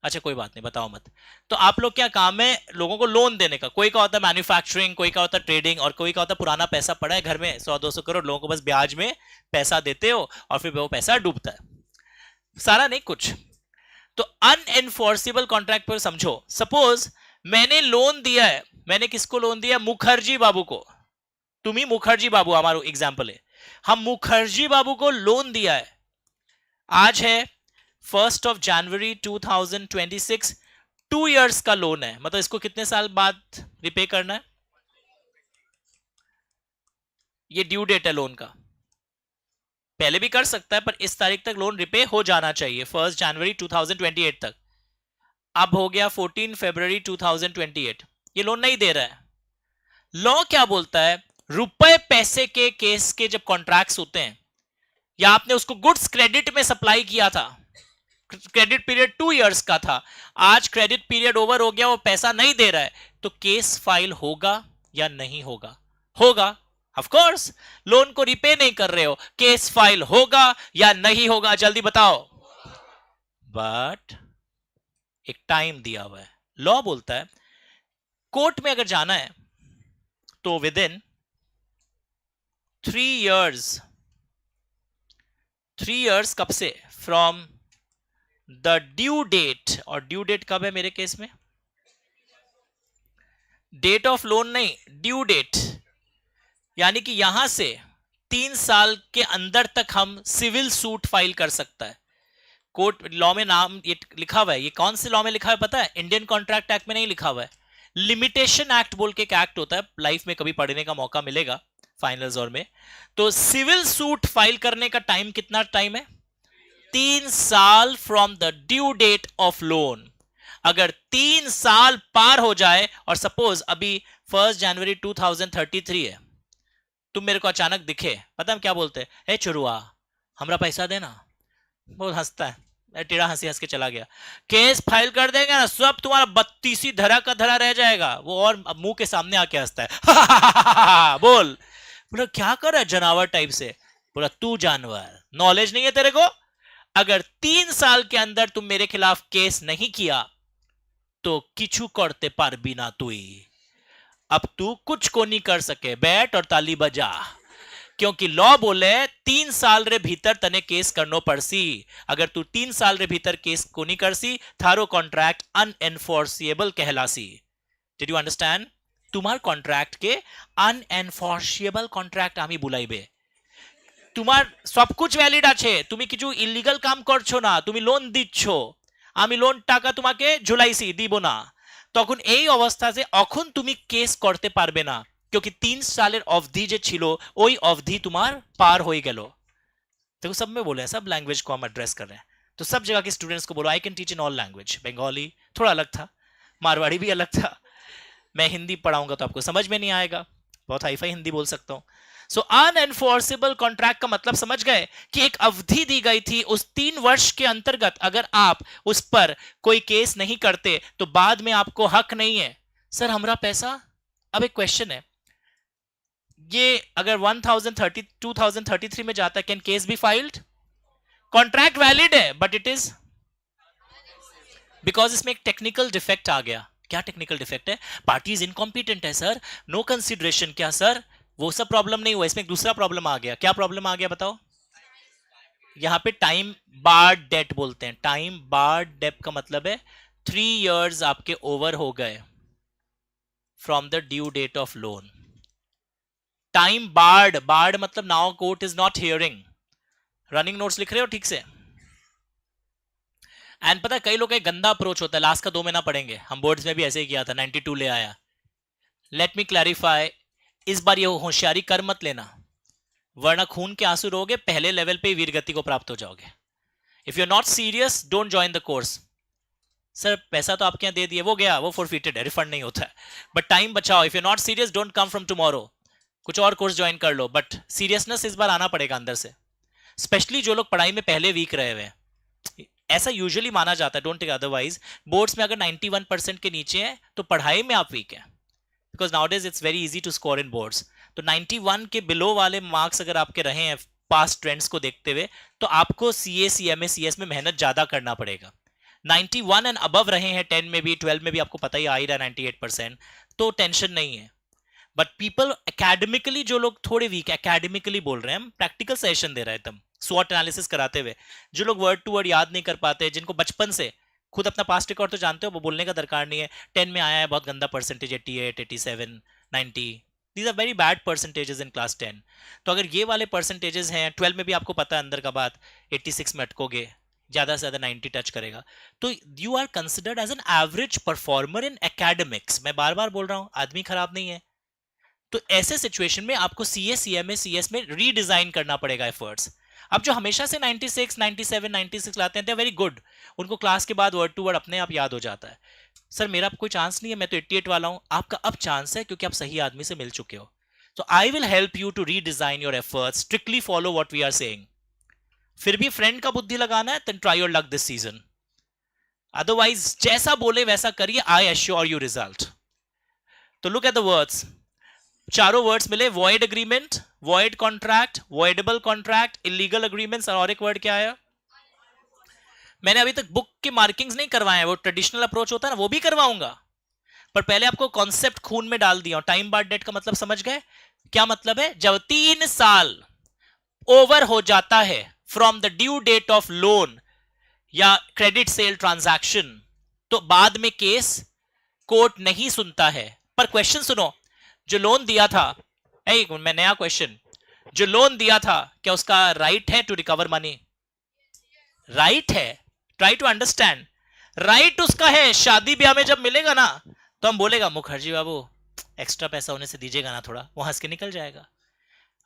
अच्छा कोई बात नहीं, बताओ मत। तो आप लोग क्या काम है लोगों को लोन देने का? कोई का होता है मैन्युफैक्चरिंग, कोई का होता है ट्रेडिंग, और कोई का होता है पुराना पैसा पड़ा है घर में 100-200 करोड़, लोगों को बस ब्याज में पैसा देते हो और फिर वो पैसा डूबता है, सारा नहीं कुछ। तो अनएनफोर्सेबल कॉन्ट्रैक्ट पर समझो, सपोज मैंने लोन दिया है, मैंने किसको लोन दिया? मुखर्जी बाबू को। तुम ही मुखर्जी बाबू हमारा एग्जाम्पल है, हम मुखर्जी बाबू को लोन दिया है। आज है 1 जनवरी 2026, 2 इयर्स का लोन है, मतलब इसको कितने साल बाद रिपे करना है? ये ड्यू डेट है लोन का, पहले भी कर सकता है पर इस तारीख तक लोन रिपे हो जाना चाहिए, 1 जनवरी 2028 तक। अब हो गया 14 फरवरी 2028, ये लोन नहीं दे रहा है। लॉ क्या बोलता है? रुपए पैसे के केस के जब कॉन्ट्रैक्ट्स होते हैं, या आपने उसको गुड्स क्रेडिट में सप्लाई किया था, क्रेडिट पीरियड 2 इयर्स का था, आज क्रेडिट पीरियड ओवर हो गया, वो पैसा नहीं दे रहा है, तो केस फाइल होगा या नहीं होगा? होगा, ऑफ कोर्स। लोन को रिपे नहीं कर रहे हो, केस फाइल होगा या नहीं होगा? जल्दी बताओ। बट एक टाइम दिया हुआ है, लॉ बोलता है कोर्ट में अगर जाना है तो विद इन 3 इयर्स, 3 इयर्स कब से? From the due date. और ड्यू डेट कब है मेरे केस में? डेट ऑफ लोन नहीं, ड्यू डेट। यानी कि यहां से 3 साल के अंदर तक हम सिविल सूट फाइल कर सकता है। कोर्ट लॉ में नाम ये लिखा हुआ है, ये कौन से लॉ में लिखा है पता है? इंडियन कॉन्ट्रैक्ट एक्ट में नहीं लिखा हुआ है, लिमिटेशन एक्ट बोल के एक एक्ट होता है, लाइफ में कभी पढ़ने का मौका मिलेगा फाइनल्स और में। तो सिविल सूट फाइल करने का टाइम कितना टाइम है? 3 साल from the due date of loan. अगर 3 साल पार हो जाए और सपोज अभी 1 जनवरी 2033 है, तुम मेरे को अचानक दिखे, पता हम क्या बोलते हैं? ए चुरुआ, हमरा पैसा देना। बहुत हंसता है, टेढ़ा हंसी हंस के चला गया। केस फाइल कर देंगे ना, सब तुम्हारा 32 धरा का धरा रह जाएगा। वो और मुंह के सामने आके हंसता है बोल, बोला क्या कर रहा है जानवर टाइप से? बोला तू जानवर, नॉलेज नहीं है तेरे को? अगर 3 साल के अंदर तुम मेरे खिलाफ केस नहीं किया तो किचू करते पार बिना तुई। अब तू कुछ को नहीं कर सके, बैठ और ताली बजा, क्योंकि लॉ बोले 3 साल रे भीतर तने केस करनो पड़सी। अगर तू 3 साल रे भीतर केस को नहीं करसी, थारो कॉन्ट्रैक्ट अनएनफोर्सिएबल कहलासी। Did you understand? तुम्हार कॉन्ट्रैक्ट के अनएनफोर्सिएबल कॉन्ट्रैक्ट आमी बुलाइबे। তোমার সবকুছ ভ্যালিড আছে, তুমি কিছু ইলিগাল কাম করছো না, তুমি লোন দিচ্ছ, আমি লোন টাকা তোমাকে ঝুলাইছি, দিব না, তখন এই অবস্থাতে এখন তুমি কেস করতে পারবে না, क्योंकि 3 सालेर अवधि जे छिलो ওই अवधि तुम्हार पार हो गलो। देखो सब में बोले हैं, सब लैंग्वेज को हम एड्रेस कर रहे हैं, तो सब जगह के स्टूडेंट्स को बोलो I can teach in all language. Bengali थोड़ा अलग था, मारवाड़ी भी अलग था, मैं हिंदी पढ़ाऊंगा तो आपको समझ में नहीं आएगा, बहुत हाईफाई हिंदी बोल सकता हूं। सो अनएनफोर्सेबल कॉन्ट्रैक्ट का मतलब समझ गए कि एक अवधि दी गई थी, उस 3 वर्ष के अंतर्गत अगर आप उस पर कोई केस नहीं करते तो बाद में आपको हक नहीं है। सर हमारा पैसा, अब एक क्वेश्चन है, ये अगर 2033 में जाता है, can case be filed? Contract valid है बट इट इज, बिकॉज इसमें एक टेक्निकल डिफेक्ट आ गया। क्या टेक्निकल डिफेक्ट है? पार्टीज इनकॉम्पिटेंट है सर, नो कंसिडरेशन। क्या सर? वो सब प्रॉब्लम नहीं हुआ, इसमें एक दूसरा प्रॉब्लम आ गया। क्या प्रॉब्लम आ गया बताओ? यहां पे टाइम बार डेट बोलते हैं। टाइम बार डेट का मतलब है 3 इयर्स आपके ओवर हो गए from the due date of loan. Time barred, barred मतलब now court is not hearing. Running notes लिख रहे हो ठीक से? एंड पता है कई लोग का गंदा अप्रोच होता है, लास्ट का 2 महीना पढ़ेंगे, हम बोर्ड्स में भी ऐसे ही किया था, 92 ले आया। लेट मी क्लैरिफाई, इस बार ये होशियारी कर मत लेना, वरना खून के आंसू रोगे, पहले लेवल पे वीरगति को प्राप्त हो जाओगे। If you are not serious don't join the course. Sir पैसा तो आपके यहाँ दे दिए, वो गया, वो फॉरफिटेड है, रिफंड नहीं होता है, बट टाइम बचाओ। If you are not serious don't come from tomorrow, कुछ और कोर्स ज्वाइन कर लो, बट सीरियसनेस इस बार आना पड़ेगा अंदर से, स्पेशली जो लोग पढ़ाई में पहले वीक रहे हुए हैं। ऐसा यूजुअली माना जाता है, डोंट टेक अदरवाइज। बोर्ड्स में अगर 91% के नीचे है तो पढ़ाई में आप वीक है, because nowadays it's very easy to score in boards. तो 91 के बिलो वाले मार्क्स अगर आपके रहे हैं पास्ट ट्रेंड्स को देखते हुए, तो आपको सीए, सीएमए, सीएस में मेहनत ज्यादा करना पड़ेगा। 91 एंड अबव रहे हैं 10 में भी, 12 में भी, आपको पता ही आ ही रहा है 98%, तो टेंशन नहीं है। बट पीपल एकेडमिकली, जो लोग थोड़े वीक, एकेडमिकली बोल रहे हैं, हम प्रैक्टिकल सेशन दे रहे हैं एकदम स्वॉट एनालिसिस कराते हुए, जो लोग वर्ड टू वर्ड याद नहीं कर पाते, जिनको बचपन से खुद अपना पास्ट रिकॉर्ड तो जानते हो, वो बोलने का दरकार नहीं है, 10 में आया है बहुत गंदा percentage, 88, 87, 90, these are very bad percentages in class 10। तो अगर ये वाले परसेंटेजेस हैं, 12 में भी आपको पता है अंदर का बात, 86 में अटकोगे, ज्यादा से ज्यादा 90 टच करेगा, तो you are considered as an average performer in academics. मैं बार बार बोल रहा हूं, आदमी खराब नहीं है। तो ऐसे सिचुएशन में आपको सीए, सीएमए, सीएस में रीडिजाइन करना पड़ेगा एफर्ट्स। अब जो हमेशा से 96, 97, 96 लाते हैं, दे आर वेरी गुड, उनको क्लास के बाद वर्ड टू वर्ड अपने आप याद हो जाता है। सर मेरा कोई चांस नहीं है, मैं तो 88 वाला हूं। आपका अब चांस है, क्योंकि आप सही आदमी से मिल चुके हो। तो I will help you to redesign your efforts, strictly follow what we are saying. फिर भी फ्रेंड का बुद्धि लगाना है, then try your luck this season. Otherwise जैसा बोले वैसा करिए, I assure you result. तो look at the words. चारों वर्ड्स मिले, void agreement, void contract, voidable contract, illegal agreements, और एक वर्ड क्या आया? मैंने अभी तक बुक की मार्किंग्स नहीं करवाए हैं, वो ट्रेडिशनल अप्रोच होता है ना, वो भी करवाऊंगा, पर पहले आपको कॉन्सेप्ट खून में डाल दिया. टाइम बार डेट का मतलब समझ गए? क्या मतलब है? जब 3 साल ओवर हो जाता है from the due date of loan या क्रेडिट सेल ट्रांजैक्शन, तो बाद में केस कोर्ट नहीं सुनता है. पर क्वेश्चन सुनो, जो लोन दिया था, मैं नया क्वेश्चन, जो लोन दिया था क्या उसका राइट है टू रिकवर मनी? राइट है. Try to understand. राइट उसका है. शादी ब्याह में जब मिलेगा ना, तो हम बोलेगा मुखर्जी बाबू एक्स्ट्रा पैसा होने से दीजिएगा ना थोड़ा, वो हंस के निकल जाएगा.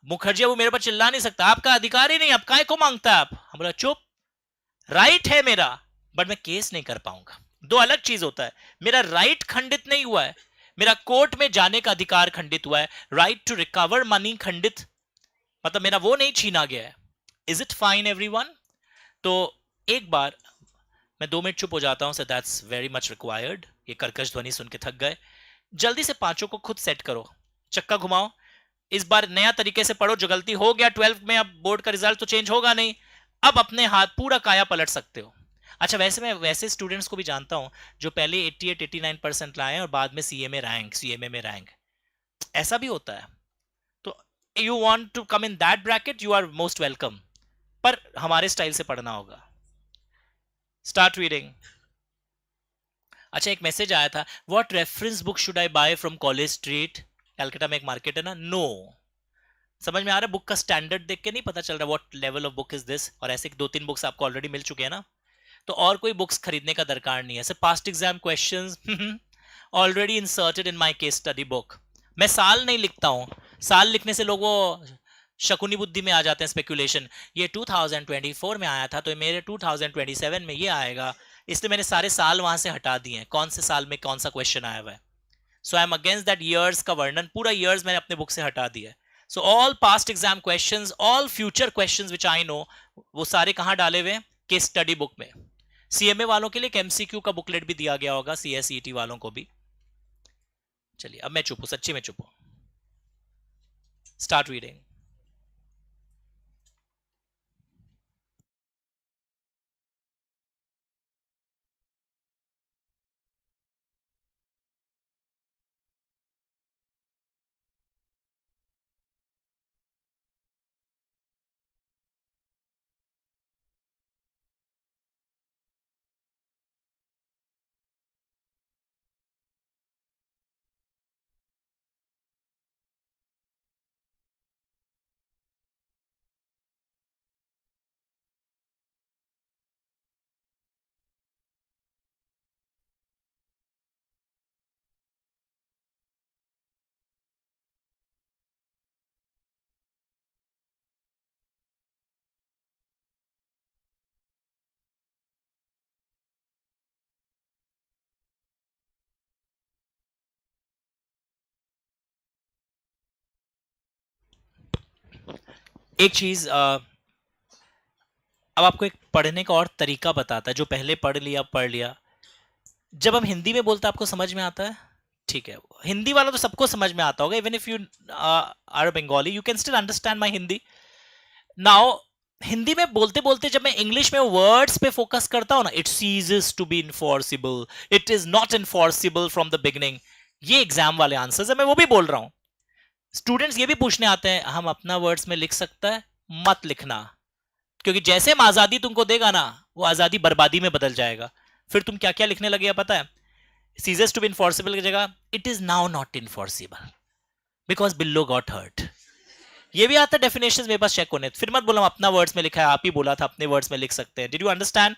मुखर्जी बाबू मेरे पर चिल्ला नहीं सकता, आपका अधिकार ही नहीं, आप काय को मांगता है आप? हम बोला चुप, राइट है मेरा, बट मैं केस नहीं कर पाऊंगा. दो अलग चीज होता है. मेरा राइट खंडित नहीं हुआ है, मेरा कोर्ट में जाने का अधिकार खंडित हुआ है. राइट टू रिकवर मनी खंडित, मतलब मेरा वो नहीं छीना गया है. Is it fine everyone? तो एक बार मैं 2 मिनट चुप हो जाता हूं, so that's very much required. ये कर्कश ध्वनि सुन के थक गए. जल्दी से पांचों को खुद सेट करो, चक्का घुमाओ. इस बार नया तरीके से पढ़ो. जो गलती हो गया 12th में, अब बोर्ड का रिजल्ट तो चेंज होगा नहीं, अब अपने हाथ पूरा काया पलट सकते हो. अच्छा, वैसे मैं वैसे स्टूडेंट्स को भी जानता हूं जो पहले 88-89% लाए और बाद में सीएमए में रैंक, ऐसा भी होता है. तो you want to come in that bracket, you are most welcome, पर हमारे स्टाइल से पढ़ना होगा. Start reading. अच्छा, एक मैसेज आया था, what reference book should I buy from college street? Calcutta में एक मार्केट है ना. नो, समझ में आ रहा है? बुक का स्टैंडर्ड देख के नहीं पता चल रहा what level of book is this. और ऐसे 2-3 बुक्स आपको ऑलरेडी मिल चुके हैं ना, तो और कोई बुक्स खरीदने का दरकार नहीं है. ऐसे past exam questions already inserted in my case study book. मैं साल नहीं लिखता हूं. साल लिखने से लोगों शकुनी बुद्धि में आ जाते हैं, स्पेकुलेशन. ये 2024 में आया था तो मेरे 2027 में ये आएगा, इसलिए मैंने सारे साल वहां से हटा दिए हैं, कौन से साल में कौन सा क्वेश्चन आया हुआ है. So I am against that years का वर्णन, पूरा ईयर्स मैंने अपने बुक से हटा दिया है. So all past exam questions, all future questions which I know, वो सारे कहां डाले हुए हैं? केस स्टडी बुक में. सीएमए वालों के लिए एक एमसीक्यू का बुकलेट भी दिया गया होगा, सीएसईटी वालों को भी. चलिए अब मैं चुप हूं, सच्ची में चुप हूं. Start reading. एक चीज, अब आपको एक पढ़ने का और तरीका बताता है. जो पहले पढ़ लिया. जब हम हिंदी में बोलते हैं आपको समझ में आता है? ठीक है, हिंदी वाला तो सबको समझ में आता होगा. Even if you are Bengali, you can still understand my Hindi. Now Hindi में बोलते बोलते जब मैं इंग्लिश में वर्ड्स पे फोकस करता हूं ना, it ceases to be enforceable, it is not enforceable from the beginning. ये एग्जाम वाले आंसर्स है, मैं वो भी बोल रहा हूं. स्टूडेंट्स ये भी पूछने आते हैं, हम अपना वर्ड्स में लिख सकता है? मत लिखना, क्योंकि जैसे हम आजादी तुमको देगा ना, वो आजादी बर्बादी में बदल जाएगा. फिर तुम क्या क्या लिखने लगे पता है? सीजेस टू बी इनफोर्सिबल की जगह it is now not enforceable because Billo got hurt. ये भी आता है डेफिनेशंस मेरे पास चेक होने. फिर मत बोला अपना वर्ड्स में लिखा है, आप ही बोला था अपने वर्ड्स में लिख सकते हैं. Did you understand?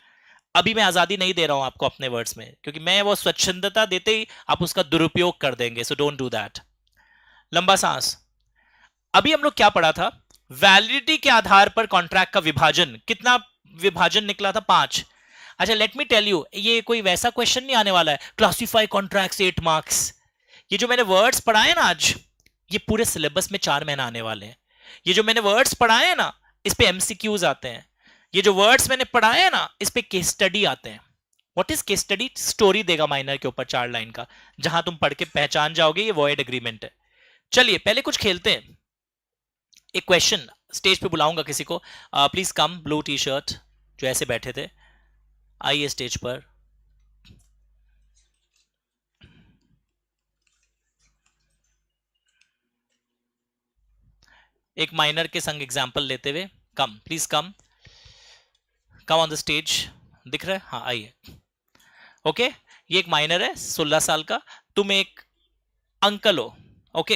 अभी मैं आजादी नहीं दे रहा हूं आपको अपने वर्ड्स में, क्योंकि मैं वो स्वच्छंदता देते ही आप उसका दुरुपयोग कर देंगे. So don't do that. लंबा सांस. अभी हम लोग क्या पढ़ा था? वैलिडिटी के आधार पर कॉन्ट्रैक्ट का विभाजन. कितना विभाजन निकला था? 5. अच्छा, लेट मी टेल यू, ये कोई वैसा क्वेश्चन नहीं आने वाला है क्लासिफाई कॉन्ट्रैक्ट्स 8 मार्क्स. ये जो मैंने वर्ड्स पढ़ाए ना आज, ये पूरे सिलेबस में 4 महीना आने वाले हैं. ये जो मैंने वर्ड्स पढ़ाए हैं ना, इस पे एमसीक्यूज आते हैं. ये जो वर्ड्स मैंने पढ़ाए हैं ना, इस पे केस स्टडी आते हैं. What is case study? Story देगा माइनर के ऊपर 4 लाइन का, जहां तुम पढ़ के पहचान जाओगे ये वॉइड एग्रीमेंट है. चलिए पहले कुछ खेलते हैं. एक क्वेश्चन, स्टेज पे बुलाऊंगा किसी को. Please come, blue T shirt जो ऐसे बैठे थे, आइए स्टेज पर. एक माइनर के संग एग्जाम्पल लेते हुए, come please come on the stage. दिख रहा है? हाँ आइए. ओके, ये एक माइनर है 16 साल का. तुम एक अंकल हो. ओके,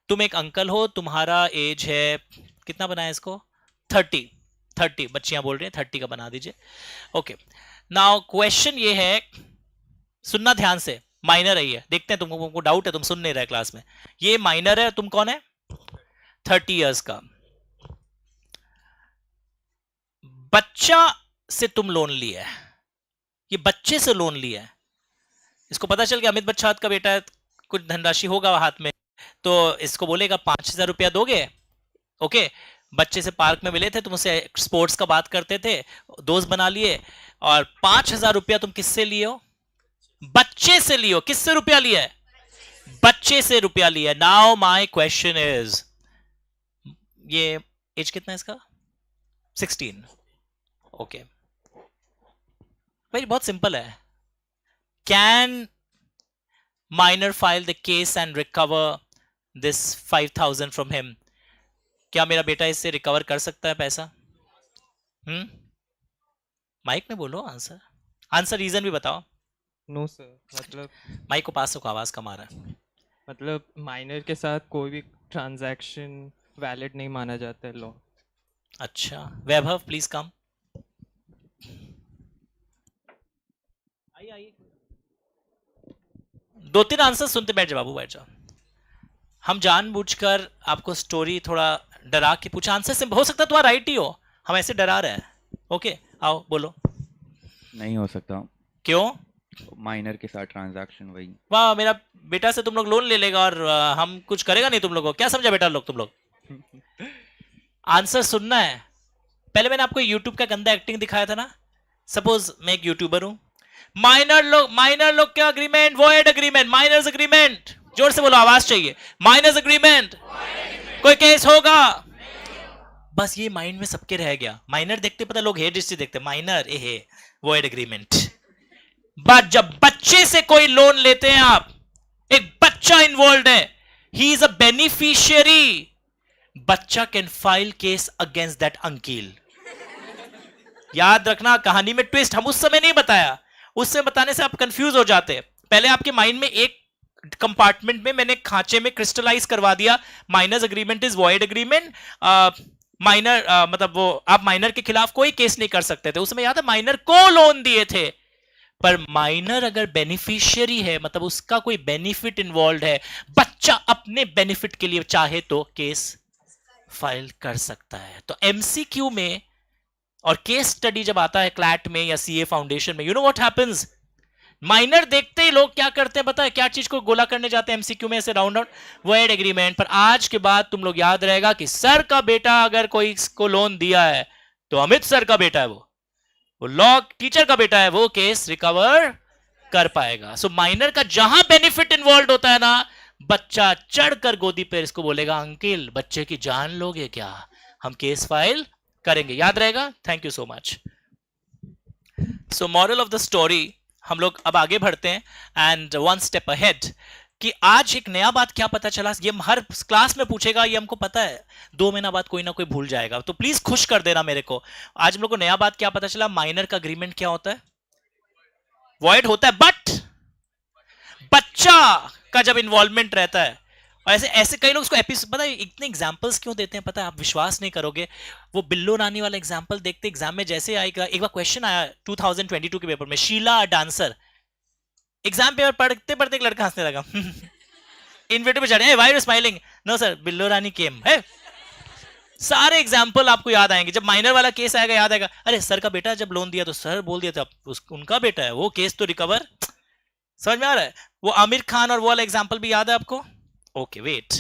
तुम एक अंकल हो, तुम्हारा एज है कितना बनाया इसको? 30. बच्चियां बोल रही हैं 30 का बना दीजिए. ओके, नाउ क्वेश्चन ये है, सुनना ध्यान से. माइनर है ये, देखते हैं तुमको डाउट है, तुम सुन नहीं रहे क्लास में. ये माइनर है, तुम कौन है? 30 इयर्स का बच्चा से तुम लोन लिया है. ये बच्चे से लोन लिया है. इसको पता चल गया अमित बच्छात का बेटा है, कुछ धनराशि होगा हाथ में, तो इसको बोलेगा 5,000 रुपया दोगे. ओके, बच्चे से पार्क में मिले थे, तुम उससे स्पोर्ट्स का बात करते थे, दोस्त बना लिए, और 5,000 रुपया तुम किससे लिए हो? बच्चे से लियो. किससे रुपया लिया है? बच्चे से रुपया लिया. नाउ माय क्वेश्चन इज, ये एज कितना है इसका? 16. ओके भाई, बहुत सिंपल है. Can minor file the case and recover this 5,000 from him? क्या मेरा बेटा इससे रिकवर कर सकता है पैसा? माइक में बोलो आंसर रीजन भी बताओ. नो सर, मतलब माइक को पास रखो, आवाज कम आ रहा है. मतलब माइनर के साथ कोई भी ट्रांजैक्शन वैलिड नहीं माना जाता है लॉ. अच्छा, वैभव प्लीज कम. आइए. 2-3 आंसर सुनते बैठ जाओ बाबू, बैठ जाओ. हम जानबूझकर आपको स्टोरी थोड़ा डरा के पूछा. आंसर से हो सकता है तुम्हारा राइट ही हो, हम ऐसे डरा रहे हैं. ओके, आओ बोलो. नहीं हो सकता. क्यों? माइनर के साथ ट्रांजैक्शन वही. वाह, मेरा बेटा से तुम लोग लोन ले लेगा और हम कुछ करेगा नहीं तुम लोगों को. क्या समझा बेटा लोग तुम लोग? आंसर सुनना है. पहले मैंने आपको यूट्यूब का गंदा एक्टिंग दिखाया था ना. सपोज मैं एक यूट्यूबर हूं. माइनर लोग क्या agreement? Void agreement, minors agreement. जोर से बोलो, आवाज चाहिए. Miners agreement. कोई केस होगा? बस ये माइंड में सबके रह गया. माइनर देखते पता लोग हेड हिस्ट्री देखते, minor A void agreement. But जब बच्चे से कोई लोन लेते हैं आप, एक बच्चा इन्वॉल्व है, ही इज अ बेनिफिशियरी. बच्चा can file case against that uncle. याद रखना, कहानी में ट्विस्ट हम उस समय नहीं बताया. उस समय बताने से आप कंफ्यूज हो जाते हैं. पहले आपके माइंड में एक कंपार्टमेंट में मैंने खांचे में क्रिस्टलाइज करवा दिया, minors agreement is void agreement. Minor मतलब वो आप माइनर के खिलाफ कोई केस नहीं कर सकते थे. उस समय याद है माइनर को लोन दिए थे. पर माइनर अगर बेनिफिशियरी है, मतलब उसका कोई बेनिफिट इन्वॉल्व है, बच्चा अपने बेनिफिट के लिए चाहे तो केस फाइल कर सकता है. तो एमसीक्यू में और केस स्टडी जब आता है क्लैट में या सीए फाउंडेशन में, you know what happens? Minor देखते ही लोग क्या करते हैं पता है? क्या चीज को गोला करने जाते हैं एमसीक्यू में ऐसे राउंड आउट? Void agreement. पर आज के बाद तुम लोग याद रहेगा कि सर का बेटा अगर कोई को लोन दिया है तो अमित सर का बेटा है, वो लॉ टीचर का बेटा है, वो केस रिकवर कर पाएगा. सो माइनर का जहां बेनिफिट इन्वॉल्व होता है ना, बच्चा चढ़कर गोदी पर इसको बोलेगा अंकिल बच्चे की जान लोगे क्या? हम केस फाइल करेंगे. याद रहेगा? Thank you so much. So moral of the story, हम लोग अब आगे बढ़ते हैं एंड वन स्टेप अहेड, कि आज एक नया बात क्या पता चला. ये हर क्लास में पूछेगा, ये हमको पता है. 2 महीना बाद कोई ना कोई भूल जाएगा, तो प्लीज खुश कर देना मेरे को. आज हम लोग को नया बात क्या पता चला. माइनर का एग्रीमेंट क्या होता है? वॉइड होता है. बट बच्चा का जब इन्वॉल्वमेंट रहता है, और ऐसे कई लोग उसको पता है इतने एग्जांपल्स क्यों देते हैं पता है? आप विश्वास नहीं करोगे. वो बिल्लो रानी वाला एग्जांपल देखते एग्जाम में जैसे आएगा. एक बार क्वेश्चन आया 2022 के पेपर में, शीला डांसर. एग्जाम पेपर पढ़ते पढ़ते एक लड़का हंसने लगा. इन्वेटर पे चढ़े, why are you smiling? No sir, बिल्लो रानी केम है. सारे एग्जाम्पल आपको याद आएंगे. जब माइनर वाला केस आएगा याद आएगा, अरे सर का बेटा जब लोन दिया तो सर बोल दिया था उनका बेटा है, वो केस तो रिकवर. समझ में आ रहा है? वो आमिर खान और वो वाला एग्जाम्पल भी याद है आपको? ओके वेट,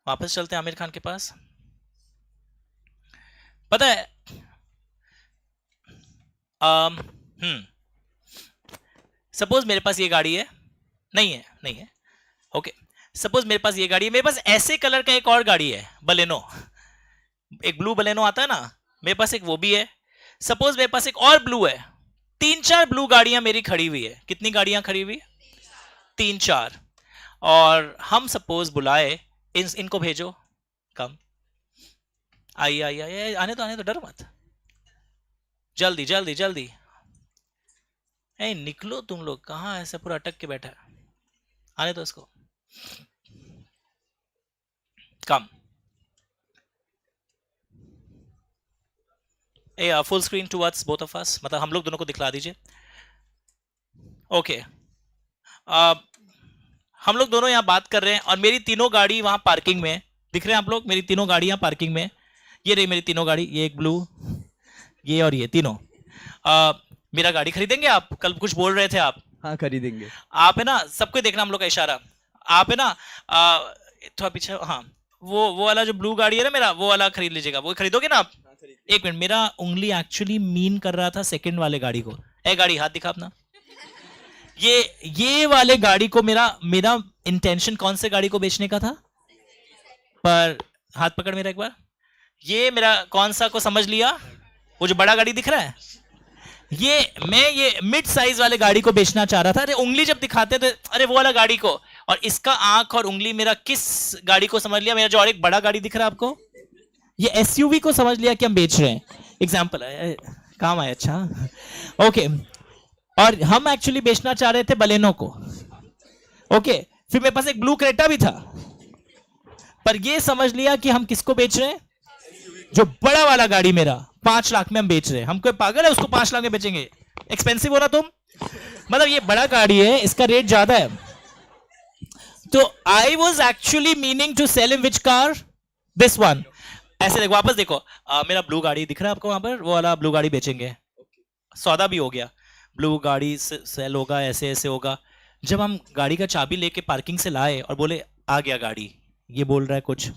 वापस चलते हैं आमिर खान के पास. पता है सपोज मेरे पास ये गाड़ी है, नहीं है, ओके। सपोज मेरे पास ये गाड़ी है, मेरे पास ऐसे कलर का एक और गाड़ी है, बलेनो, एक ब्लू बलेनो आता है ना, मेरे पास एक वो भी है। सपोज मेरे पास एक और ब्लू है, 3-4 ब्लू गाड़ियां मेरी खड़ी हुई है। कितनी गाड़ियां खड़ी हुई? 3-4। और हम सपोज बुलाए, इनको भेजो, कम, आइए आइए आइए, आने तो, डर मत, जल्दी जल्दी जल्दी। ए निकलो तुम लोग, कहाँ ऐसे पूरा अटक के बैठा है, आने दो इसको, come. A full screen towards both of us, मतलब हम लोग दोनों को दिखला दीजिए। ओके, हम लोग दोनों यहाँ बात कर रहे हैं और मेरी तीनों गाड़ी वहां पार्किंग में है। दिख रहे हैं आप लोग, मेरी तीनों गाड़ियां पार्किंग में। ये रही मेरी तीनों गाड़ी, ये एक ब्लू, ये और ये तीनों। मेरा गाड़ी खरीदेंगे आप? कल कुछ बोल रहे थे आप। हाँ खरीदेंगे। आप है ना, सबको देखना हम लोग का इशारा। आप है ना थोड़ा पीछे, हाँ, वो वाला जो ब्लू गाड़ी है ना मेरा, वो वाला खरीद लीजिएगा। वो खरीदोगे ना आप? एक मिनट, मेरा उंगली एक्चुअली मीन कर रहा था सेकंड वाले गाड़ी को। ए गाड़ी, हाथ दिखा अपना। ये वाले गाड़ी को मेरा इंटेंशन कौन से गाड़ी को बेचने का था? पर हाथ पकड़ मेरा एक बार। ये मेरा कौन सा को समझ लिया? वो जो बड़ा गाड़ी दिख रहा है, मैं ये मिड साइज वाले गाड़ी को बेचना चाह रहा था। अरे उंगली जब दिखाते थे, अरे वो वाला गाड़ी को। और इसका आंख और उंगली मेरा किस गाड़ी को समझ लिया? मेरा जो और एक बड़ा गाड़ी दिख रहा है आपको, ये एसयूवी को समझ लिया कि हम बेच रहे हैं। एग्जाम्पल है, काम आया। अच्छा ओके, और हम एक्चुअली बेचना चाह रहे थे बलेनो को। ओके, फिर मेरे पास एक ब्लू क्रेटा भी था, पर ये समझ लिया कि हम किसको बेच रहे हैं? जो बड़ा वाला गाड़ी मेरा 5 लाख में हम बेच रहे हैं। हम कोई पागल है उसको 5 लाख में बेचेंगे? एक्सपेंसिव हो ना तुम? मतलब ये बड़ा गाड़ी है, इसका रेट ज्यादा है। तो I was actually meaning to sell in which car? This one. ऐसे देखो, वापस देखो, मेरा ब्लू गाड़ी दिख रहा है आपको वहां पर, वो वाला ब्लू गाड़ी बेचेंगे। सौदा भी हो गया, ब्लू गाड़ी सेल होगा, ऐसे ऐसे होगा। जब हम गाड़ी का चाबी लेके पार्किंग से लाए और बोले आ गया गाड़ी, ये बोल रहा है कुछ।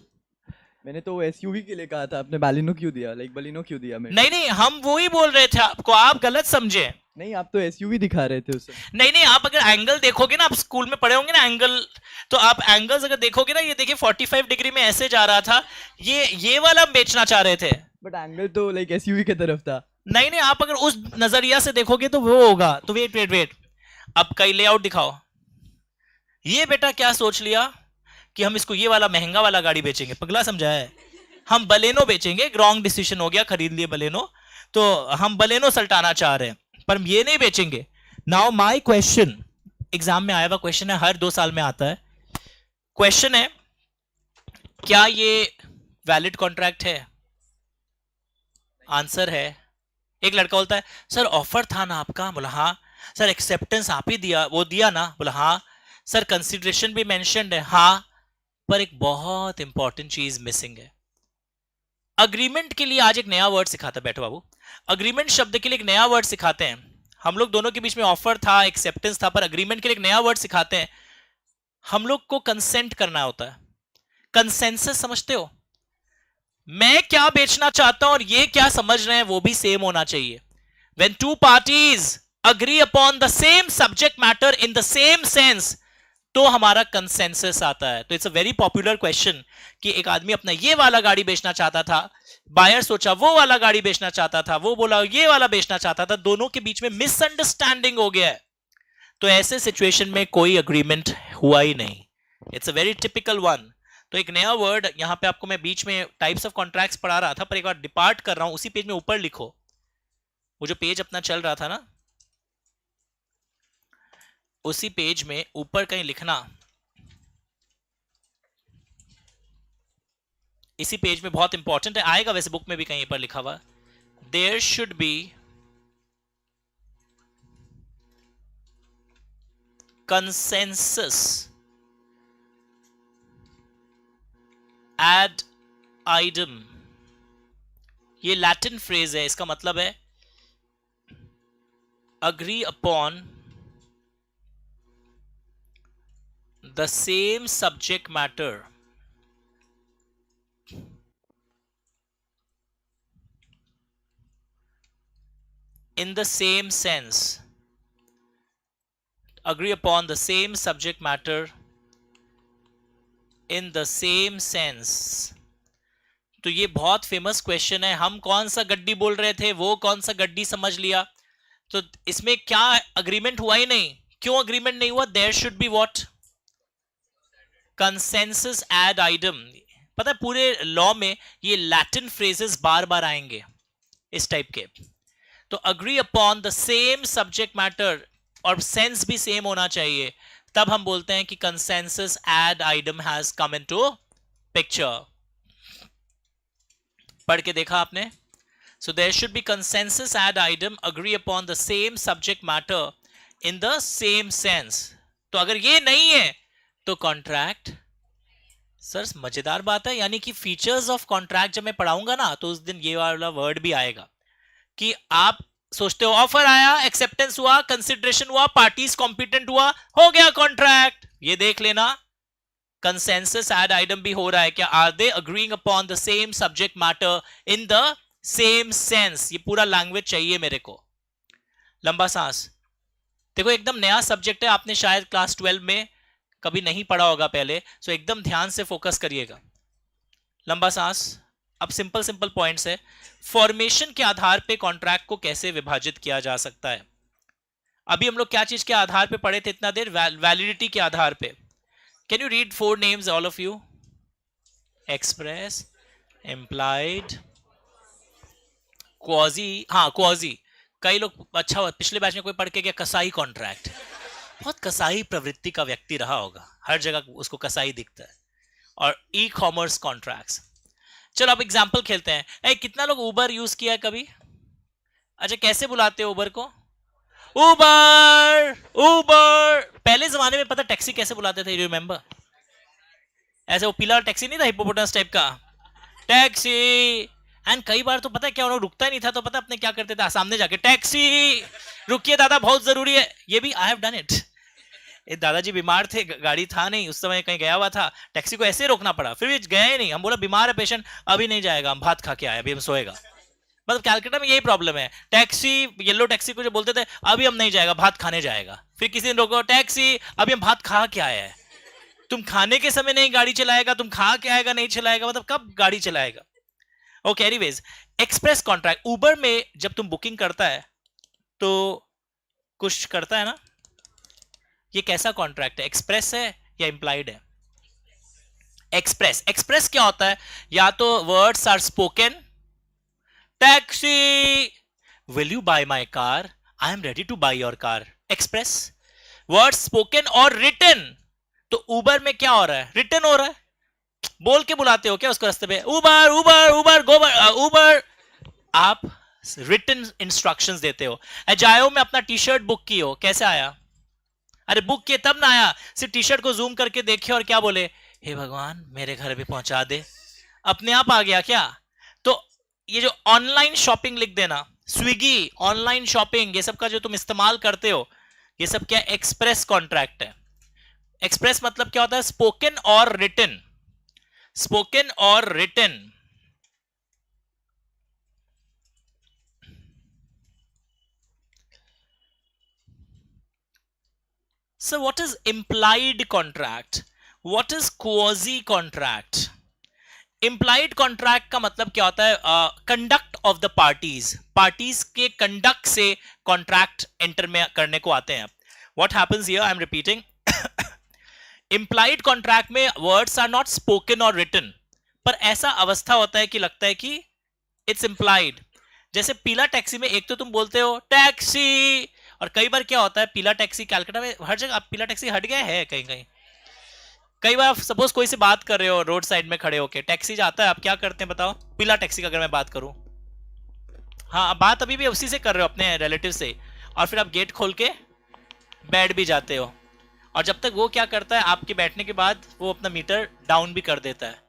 मैंने तो एसयूवी के लिए कहा था, आपने बालिनो क्यों दिया? लाइक बलिनो क्यों दिया? मैं नहीं, हम वो ही बोल रहे थे आपको, आप गलत समझे। नहीं, आप तो एसयूवी दिखा रहे थे उसे। नहीं, आप अगर एंगल देखोगे ना, आप स्कूल में पढ़े होंगे ना एंगल, तो आप एंगल्स अगर देखोगे ना, ये देखिए 45 डिग्री में ऐसे जा रहा था, ये वाला हम बेचना चाह रहे थे। बट एंगल तो लाइक एसयूवी की तरफ था। नहीं, आप अगर उस नजरिया से देखोगे तो वो होगा। तो वेट, अब कई लेआउट दिखाओ। ये बेटा क्या सोच लिया कि हम इसको ये वाला महंगा वाला गाड़ी बेचेंगे? पगला समझा है? हम बलेनो बेचेंगे। रॉन्ग डिसीजन हो गया, खरीद लिए बलेनो। तो हम बलेनो सल्टाना चाह रहे हैं, पर हम ये नहीं बेचेंगे। नाउ माय क्वेश्चन, एग्जाम में आया हुआ क्वेश्चन है, हर 2 साल में आता है। क्वेश्चन है, क्या ये वैलिड कॉन्ट्रैक्ट है? आंसर है, एक लड़का बोलता है सर ऑफर था ना आपका? बोला हाँ। सर एक्सेप्टेंस आप ही दिया, वो दिया ना? बोला हाँ। सर कंसिडरेशन भी मेंशन्ड है? हाँ। पर एक बहुत इंपॉर्टेंट चीज मिसिंग है। अग्रीमेंट के लिए आज एक नया वर्ड सिखाता, बैठो बाबू। अग्रीमेंट शब्द के लिए एक नया वर्ड सिखाते हैं। हम लोग दोनों के बीच में ऑफर था, एक्सेप्टेंस था, पर अग्रीमेंट के लिए एक नया वर्ड सिखाते हैं। हम लोग को कंसेंट करना होता है। कंसेंसस समझते हो? मैं क्या बेचना चाहता हूं और ये क्या समझ रहे हैं, वो भी सेम होना चाहिए। When two parties agree upon the same subject matter in the same sense, तो हमारा कंसेंसस आता है। तो it's a very popular question कि एक आदमी अपना ये वाला गाड़ी बेचना चाहता था, बायर सोचा वो वाला गाड़ी बेचना चाहता था, वो बोला ये वाला बेचना चाहता था, दोनों के बीच में मिसअंडरस्टैंडिंग हो गया है। तो ऐसे सिचुएशन में कोई अग्रीमेंट हुआ ही नहीं। It's a very typical one. तो एक नया वर्ड यहां पे आपको मैं बीच में टाइप्स ऑफ कॉन्ट्रैक्ट्स पढ़ा रहा था, पर एक बार डिपार्ट कर रहा हूं, उसी पेज में ऊपर लिखो। वो जो पेज अपना चल रहा था ना, उसी पेज में ऊपर कहीं लिखना, इसी पेज में बहुत इंपॉर्टेंट है, आएगा वैसे बुक में भी कहीं पर लिखा हुआ, there should be consensus ad idem। ये लैटिन फ्रेज है, इसका मतलब है agree upon the same subject matter in the same sense, agree upon the same subject matter in the same sense. तो ये बहुत फेमस क्वेश्चन है, हम कौन सा गड्डी बोल रहे थे, वो कौन सा गड्डी समझ लिया, तो इसमें क्या अग्रीमेंट हुआ ही नहीं. क्यों अग्रीमेंट नहीं हुआ? There should be what? Consensus ad idem. पता है पूरे लॉ में ये लैटिन फ्रेजेस बार बार आएंगे इस टाइप के. तो agree upon the same subject matter और सेंस भी सेम होना चाहिए, तब हम बोलते हैं कि consensus ad idem has come into picture. पढ़ के देखा आपने? So there should be consensus ad idem, agree upon the same subject matter in the same sense. तो अगर ये नहीं है तो कॉन्ट्रैक्ट. सर मजेदार बात है, यानी कि फीचर्स ऑफ कॉन्ट्रैक्ट जब मैं पढ़ाऊंगा ना तो उस दिन ये वाला वर्ड भी आएगा कि आप सोचते हो ऑफर आया, एक्सेप्टेंस हुआ, कंसिडरेशन हुआ, पार्टीज कॉम्पिटेंट हुआ, हो गया कॉन्ट्रैक्ट. ये देख लेना कंसेंसस एड आइटम भी हो रहा है क्या? Are they agreeing upon the same subject matter in the same sense. ये पूरा लैंग्वेज चाहिए मेरे को. लंबा सांस. देखो एकदम नया सब्जेक्ट है, आपने शायद क्लास 12 में कभी नहीं पढ़ा होगा पहले, सो एकदम ध्यान से फोकस करिएगा. लंबा सांस. अब सिंपल सिंपल पॉइंट्स है. फॉर्मेशन के आधार पे कॉन्ट्रैक्ट को कैसे विभाजित किया जा सकता है? अभी हम लोग क्या चीज के आधार पे पढ़े थे इतना देर? वैलिडिटी के आधार पे. Can you read 4 names all of you? Express, implied, quasi. हाँ क्वाजी. कई लोग, अच्छा पिछले बैच में कोई पढ़ के गया कसाई कॉन्ट्रैक्ट. बहुत कसाई प्रवृत्ति का व्यक्ति रहा होगा, हर जगह उसको कसाई दिखता है. और ई कॉमर्स कॉन्ट्रैक्ट्स. चलो अब एग्जांपल खेलते हैं. कितना लोग उबर यूज किया है कभी? अच्छा कैसे बुलाते हो उबर को? उबर उबर. पहले जमाने में पता टैक्सी कैसे बुलाते थे? You remember? ऐसे वो पीला टैक्सी नहीं था हिप्पोपोटामस टाइप का, टैक्सी. एंड कई बार तो पता है क्या, उन्होंने रुकता ही नहीं था, तो पता अपने क्या करते थे, सामने जाके टैक्सी, रुकिए दादा बहुत जरूरी है. ये भी आई हैव डन इट. दादाजी बीमार थे, गाड़ी था नहीं उस समय, कहीं गया हुआ था, टैक्सी को ऐसे रोकना पड़ा, फिर भी गया ही नहीं. हम बोला बीमार है पेशेंट, अभी नहीं जाएगा, हम भात खा के आए, अभी हम सोएगा. मतलब कैलकाटा में यही प्रॉब्लम है. टैक्सी, येलो टैक्सी को जो बोलते थे, अभी हम नहीं जाएगा, भात खाने जाएगा. फिर किसी दिन रोको, टैक्सी अभी हम भात खा के आए हैं. तुम खाने के समय नहीं गाड़ी चलाएगा, तुम खा के आएगा नहीं चलाएगा, मतलब कब गाड़ी चलाएगा? Okay anyways, express contract. Uber में जब तुम बुकिंग करता है तो कुछ करता है ना, ये कैसा कॉन्ट्रैक्ट है? एक्सप्रेस है या इंप्लाइड है? एक्सप्रेस. एक्सप्रेस क्या होता है? या तो words are spoken, taxi, will you buy my car, I am ready to buy your car. Express. Words spoken और रिटन. तो उबर में क्या हो रहा है? रिटन हो रहा है. बोल के बुलाते हो क्या उसको रास्ते पे? उबर उबर उबर गोबर उबर. आप रिटन इंस्ट्रक्शंस देते हो. जायो में अपना टी शर्ट बुक की हो, कैसे आया? अरे बुक किए तब ना आया, सिर्फ टी शर्ट को जूम करके देखे और क्या बोले? हे भगवान मेरे घर भी पहुंचा दे. अपने आप आ गया क्या? तो ये जो ऑनलाइन शॉपिंग लिख देना, स्विगी, ऑनलाइन शॉपिंग, ये सब का जो तुम इस्तेमाल करते हो, ये सब क्या? एक्सप्रेस कॉन्ट्रैक्ट है. एक्सप्रेस मतलब क्या होता है? स्पोकन और रिटन. स्पोकन और written. So what is implied contract? What is quasi contract? Implied contract का मतलब क्या होता है? Conduct of the parties. Parties के कंडक्ट से कॉन्ट्रैक्ट एंटर में करने को आते हैं. What happens here? I am repeating. Implied contract में words are not spoken or written, पर ऐसा अवस्था होता है कि लगता है कि it's implied. जैसे पीला टैक्सी में एक तो तुम बोलते हो टैक्सी, और कई बार क्या होता है, पीला टैक्सी कैलकाटा में हर जगह पीला टैक्सी हट गया है कहीं कहीं. कई बार सपोज कोई से बात कर रहे हो रोड साइड में खड़े होके, टैक्सी जाता है, आप क्या करते हैं बताओ? पीला टैक्सी का अगर मैं बात करूं, हाँ बात अभी भी उसी से कर रहे हो, अपने रिलेटिव से, और फिर आप गेट खोल के बैठ भी जाते हो, और जब तक वो क्या करता है, आपके बैठने के बाद वो अपना मीटर डाउन भी कर देता है.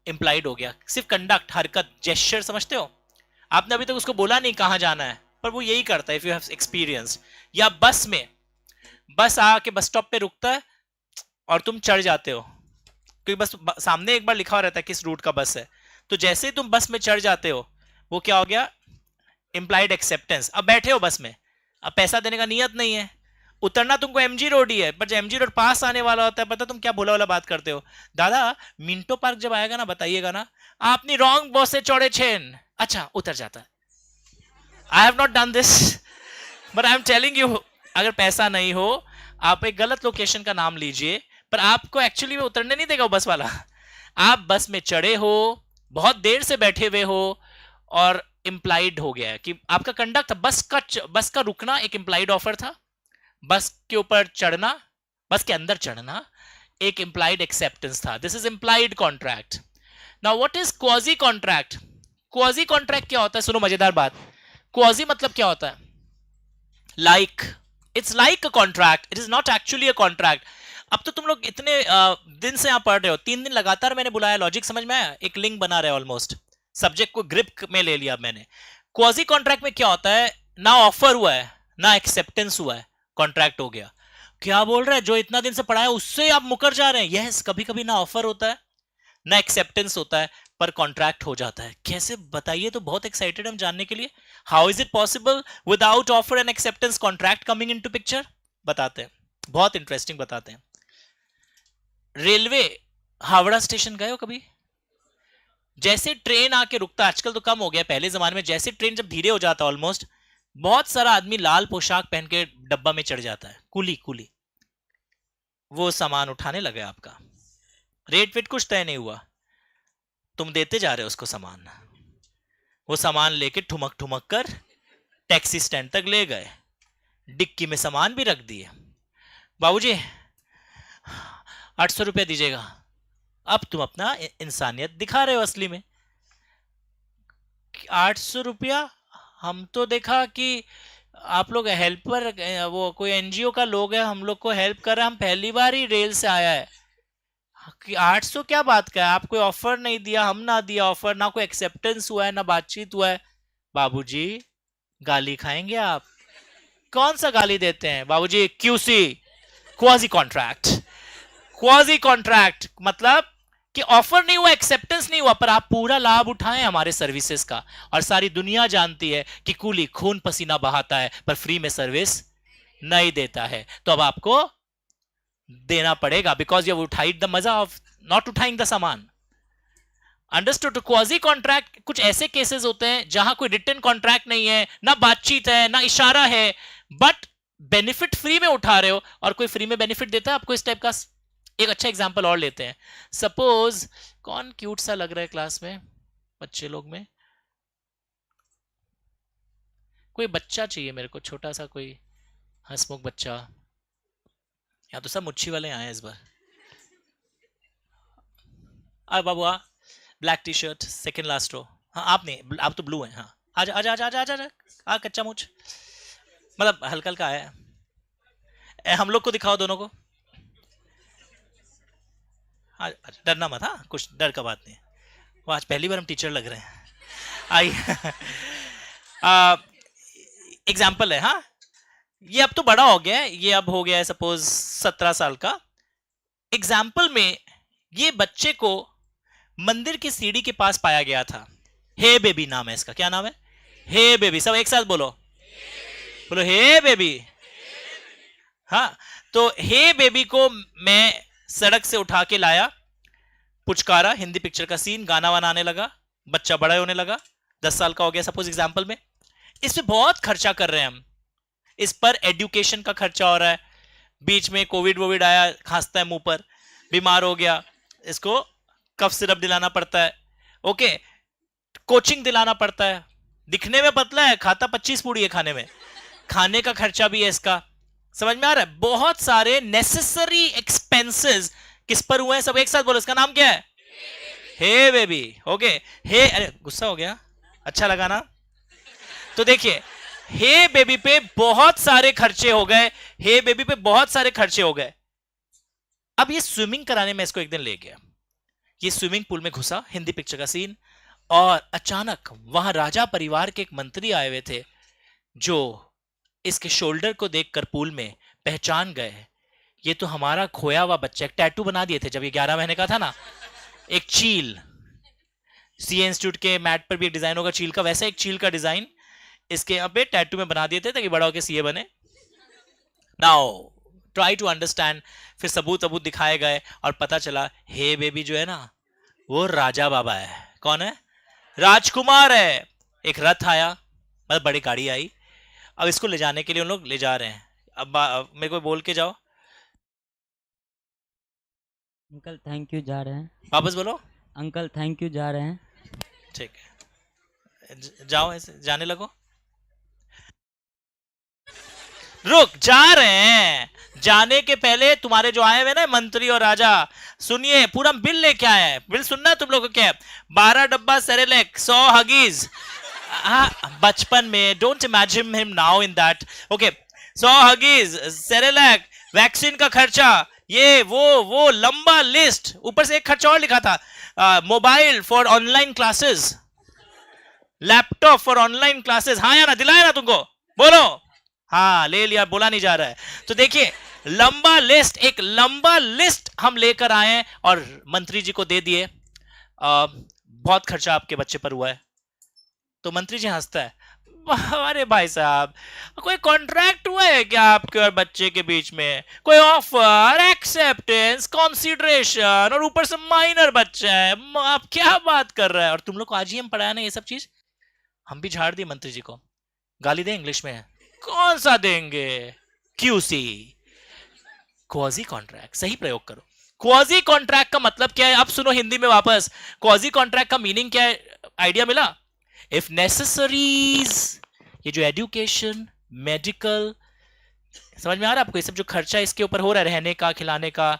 इंप्लाइड हो गया. सिर्फ कंडक्ट, हरकत, जेस्चर, समझते हो? आपने अभी तक उसको बोला नहीं कहां जाना है, पर वो यही करता है. If you have experience. या बस में, बस आके बस स्टॉप पे रुकता है और तुम चढ़ जाते हो, क्योंकि बस सामने एक बार लिखा हुआ रहता है किस रूट का बस है, तो जैसे ही तुम बस में चढ़ जाते हो, वो क्या हो गया? Implied acceptance. अब बैठे हो बस में, अब पैसा देने का नियत नहीं है, उतरना तुमको एमजी रोड ही है, पर जब एमजी रोड पास आने वाला होता है, पता तुम क्या भोला वाला बात करते हो, दादा मिंटो पार्क जब आएगा ना बताइएगा ना, आपने रॉन्ग बस से चौड़े छेन, अच्छा उतर जाता है। I have not done this but I am telling you, अगर पैसा नहीं हो आप एक गलत लोकेशन का नाम लीजिए, पर आपको एक्चुअली वो उतरने नहीं देगा वो बस वाला। आप बस में चढ़े हो, बहुत देर से बैठे हुए हो, और इंप्लाइड हो गया है कि आपका कंडक्ट, बस का रुकना एक इंप्लाइड ऑफर था, बस के ऊपर चढ़ना, बस के अंदर चढ़ना एक इंप्लाइड एक्सेप्टेंस था। This is implied contract. Now what is quasi contract? Quasi contract क्या होता है? सुनो मजेदार बात, क्वाजी मतलब क्या होता है? Like, it's like a contract, it is not actually a contract. अब तो तुम लोग इतने दिन से यहां पढ़ रहे हो, 3 दिन लगातार मैंने बुलाया, लॉजिक समझ में आया? एक लिंक बना रहे हो ऑलमोस्ट, सब्जेक्ट को ग्रिप में ले लिया मैंने। क्वाजी कॉन्ट्रैक्ट में क्या होता है? ना ऑफर हुआ है ना एक्सेप्टेंस हुआ है, कॉन्ट्रैक्ट हो गया। क्या बोल रहे हैं? जो इतना दिन से पढ़ा है उससे आप मुकर जा रहे हैं? यस, कभी कभी ना ऑफर होता है ना एक्सेप्टेंस होता है, पर कॉन्ट्रैक्ट हो जाता है। कैसे बताइए? तो बहुत एक्साइटेड हम जानने के लिए। How is it possible without offer and acceptance contract coming into picture? बताते हैं, बहुत इंटरेस्टिंग बताते हैं। रेलवे, हावड़ा स्टेशन गए हो कभी? जैसे ट्रेन आके रुकता, आजकल तो कम हो गया, पहले जमाने में जैसे ट्रेन जब धीरे हो जाता ऑलमोस्ट, बहुत सारा आदमी लाल पोशाक पहन के डब्बा में चढ़ जाता है, कुली कुली, वो सामान उठाने लगे आपका, रेट वेट कुछ तय नहीं हुआ, तुम देते जा रहे हो उसको सामान, वो सामान लेके ठुमक ठुमक कर टैक्सी स्टैंड तक ले गए, डिक्की में सामान भी रख दिए। बाबूजी 800 रुपया दीजिएगा। अब तुम अपना इंसानियत दिखा रहे हो असली में। 800 रुपया? हम तो देखा कि आप लोग हेल्पर, वो कोई एनजीओ का लोग है, हम लोग को हेल्प कर रहा है, हम पहली बार ही रेल से आया है कि 800 क्या बात का है? आप कोई ऑफर नहीं दिया, हम ना दिया ऑफर, ना कोई एक्सेप्टेंस हुआ है, ना बातचीत हुआ है। बाबूजी गाली खाएंगे आप। कौन सा गाली देते हैं बाबूजी? QC, quasi contract. Quasi contract मतलब कि ऑफर नहीं हुआ, एक्सेप्टेंस नहीं हुआ, पर आप पूरा लाभ उठाएं हमारे सर्विसेज का, और सारी दुनिया जानती है कि कूली खून पसीना बहाता है पर फ्री में सर्विस नहीं देता है, तो अब आपको देना पड़ेगा, बिकॉज यू उठाइड द मजा ऑफ नॉट उठाइंग द सामान। अंडरस्टूड? क्वाजी कॉन्ट्रैक्ट कुछ ऐसे केसेस होते हैं जहां कोई रिटन कॉन्ट्रैक्ट नहीं है, ना बातचीत है, ना इशारा है, बट बेनिफिट फ्री में उठा रहे हो, और कोई फ्री में बेनिफिट देता है आपको इस टाइप का। एक अच्छा एग्जांपल और लेते हैं। सपोज, कौन क्यूट सा लग रहा है क्लास में, बच्चे लोग में? कोई बच्चा चाहिए मेरे को, छोटा सा कोई हंसमुख बच्चा। या तो सब मुच्छी वाले आए इस बार। आ बाबू आ, black T shirt, second last row. हाँ आप नहीं, आप तो ब्लू हैं। हाँ आजा आजा आजा आजा आजा, आ कच्चा मुछ, मतलब हल्का हल्का आया। हम लोग को दिखाओ दोनों को। डरना मत, हाँ कुछ डर का बात नहीं। वो आज पहली बार हम टीचर लग रहे हैं। आइए, एग्जाम्पल है। हाँ ये अब तो बड़ा हो गया है, ये अब हो गया है सपोज 17 साल का। एग्जाम्पल में ये बच्चे को मंदिर की सीढ़ी के पास पाया गया था। हे बेबी नाम है इसका। क्या नाम है? हे बेबी। सब एक साथ बोलो, बोलो हे बेबी। हाँ तो हे बेबी को मैं सड़क से उठा के लाया, पुचकारा, हिंदी पिक्चर का सीन, गाना वाना आने लगा, बच्चा बड़ा होने लगा, 10 साल का हो गया सपोज एग्जाम्पल में। इस पे बहुत खर्चा कर रहे हैं हम, इस पर एजुकेशन का खर्चा हो रहा है, बीच में कोविड वोविड आया, खांसता है मुंह पर, बीमार हो गया, इसको कफ सिरप दिलाना पड़ता है, ओके, कोचिंग दिलाना पड़ता है, दिखने में पतला है, खाता 25 पूड़ी है खाने में, खाने का खर्चा भी है इसका। समझ में आ रहा है? बहुत सारे नेसेसरी एक्सपेंसेस किस पर हुए हैं? सब एक साथ बोलो, इसका नाम क्या है? हे बेबी। ओके, हे, अरे गुस्सा हो गया, अच्छा लगा ना? तो देखिए, हे बेबी पे बहुत सारे खर्चे हो गए, हे बेबी पे बहुत सारे खर्चे हो गए। अब ये स्विमिंग कराने में इसको एक दिन ले गया, ये स्विमिंग पूल में घुसा, हिंदी पिक्चर का सीन, और अचानक वहां राजा परिवार के एक मंत्री आए हुए थे, जो इसके शोल्डर को देखकर पूल में पहचान गए, ये तो हमारा खोया हुआ बच्चा। एक टैटू बना दिए थे जब ये 11 महीने का था ना, एक चील, सीए इंस्टीट्यूट के मैट पर भी एक डिजाइन होगा चील का, वैसा एक चील का डिजाइन इसके यहाँ पे टैटू में बना दिए थे ताकि बड़ा होकर सीए बने। Now try to understand. फिर सबूत दिखाए गए और पता चला हे बेबी जो है ना वो राजा बाबा है। कौन है? राजकुमार है। एक रथ आया, मतलब बड़ी गाड़ी आई, अब इसको ले जाने के लिए उन लोग ले जा रहे हैं। अब मेरे को बोल के जाओ, अंकल थैंक यू जा रहे हैं। वापस बोलो। अंकल थैंक यू जा रहे हैं। ठीक है, जाओ, ऐसे जाने लगो। रुक, जा रहे हैं। जाने के पहले तुम्हारे जो आए हुए ना मंत्री और राजा, सुनिए, पूरा बिल लेके आए हैं। बिल सुनना है तुम लोगों को? क्या है? 12 डब्बा सेरेलेक, 100 हगीज। बचपन में, don't imagine him now in that. Okay, 100 Huggies, Cerelac, vaccine का खर्चा, ये वो लंबा लिस्ट। ऊपर से एक खर्चा और लिखा था, mobile for online classes, laptop for online classes. हाँ या ना? दिलाया ना तुमको? बोलो। हाँ, ले लिया, बोला नहीं जा रहा है। तो देखिए, लंबा लिस्ट, एक लंबा लिस्ट हम लेकर आए हैं और मंत्री जी को दे दिए। बहुत खर्चा आपके बच्चे पर हुआ है। तो मंत्री जी हंसता है, अरे भाई साहब, कोई कॉन्ट्रैक्ट हुआ है क्या आपके और बच्चे के बीच में? कोई ऑफर, एक्सेप्टेंस, कंसीडरेशन, और ऊपर से माइनर बच्चा है, आप क्या बात कर रहे हैं? और तुम लोग को आज ही हम पढ़ाया ना ये सब चीज। हम भी झाड़ दिए मंत्री जी को। गाली दें इंग्लिश में? कौन सा देंगे? QC, quasi contract. सही प्रयोग करो। क्वाजी कॉन्ट्रैक्ट का मतलब क्या है? अब सुनो हिंदी में वापस। क्वाजी कॉन्ट्रैक्ट का मीनिंग क्या है? आइडिया मिला? इफ नेसेसरीज, ये जो एजुकेशन, मेडिकल, समझ में आ रहा है आपको? ये सब जो खर्चा इसके ऊपर हो रहा है, रहने का, खिलाने का,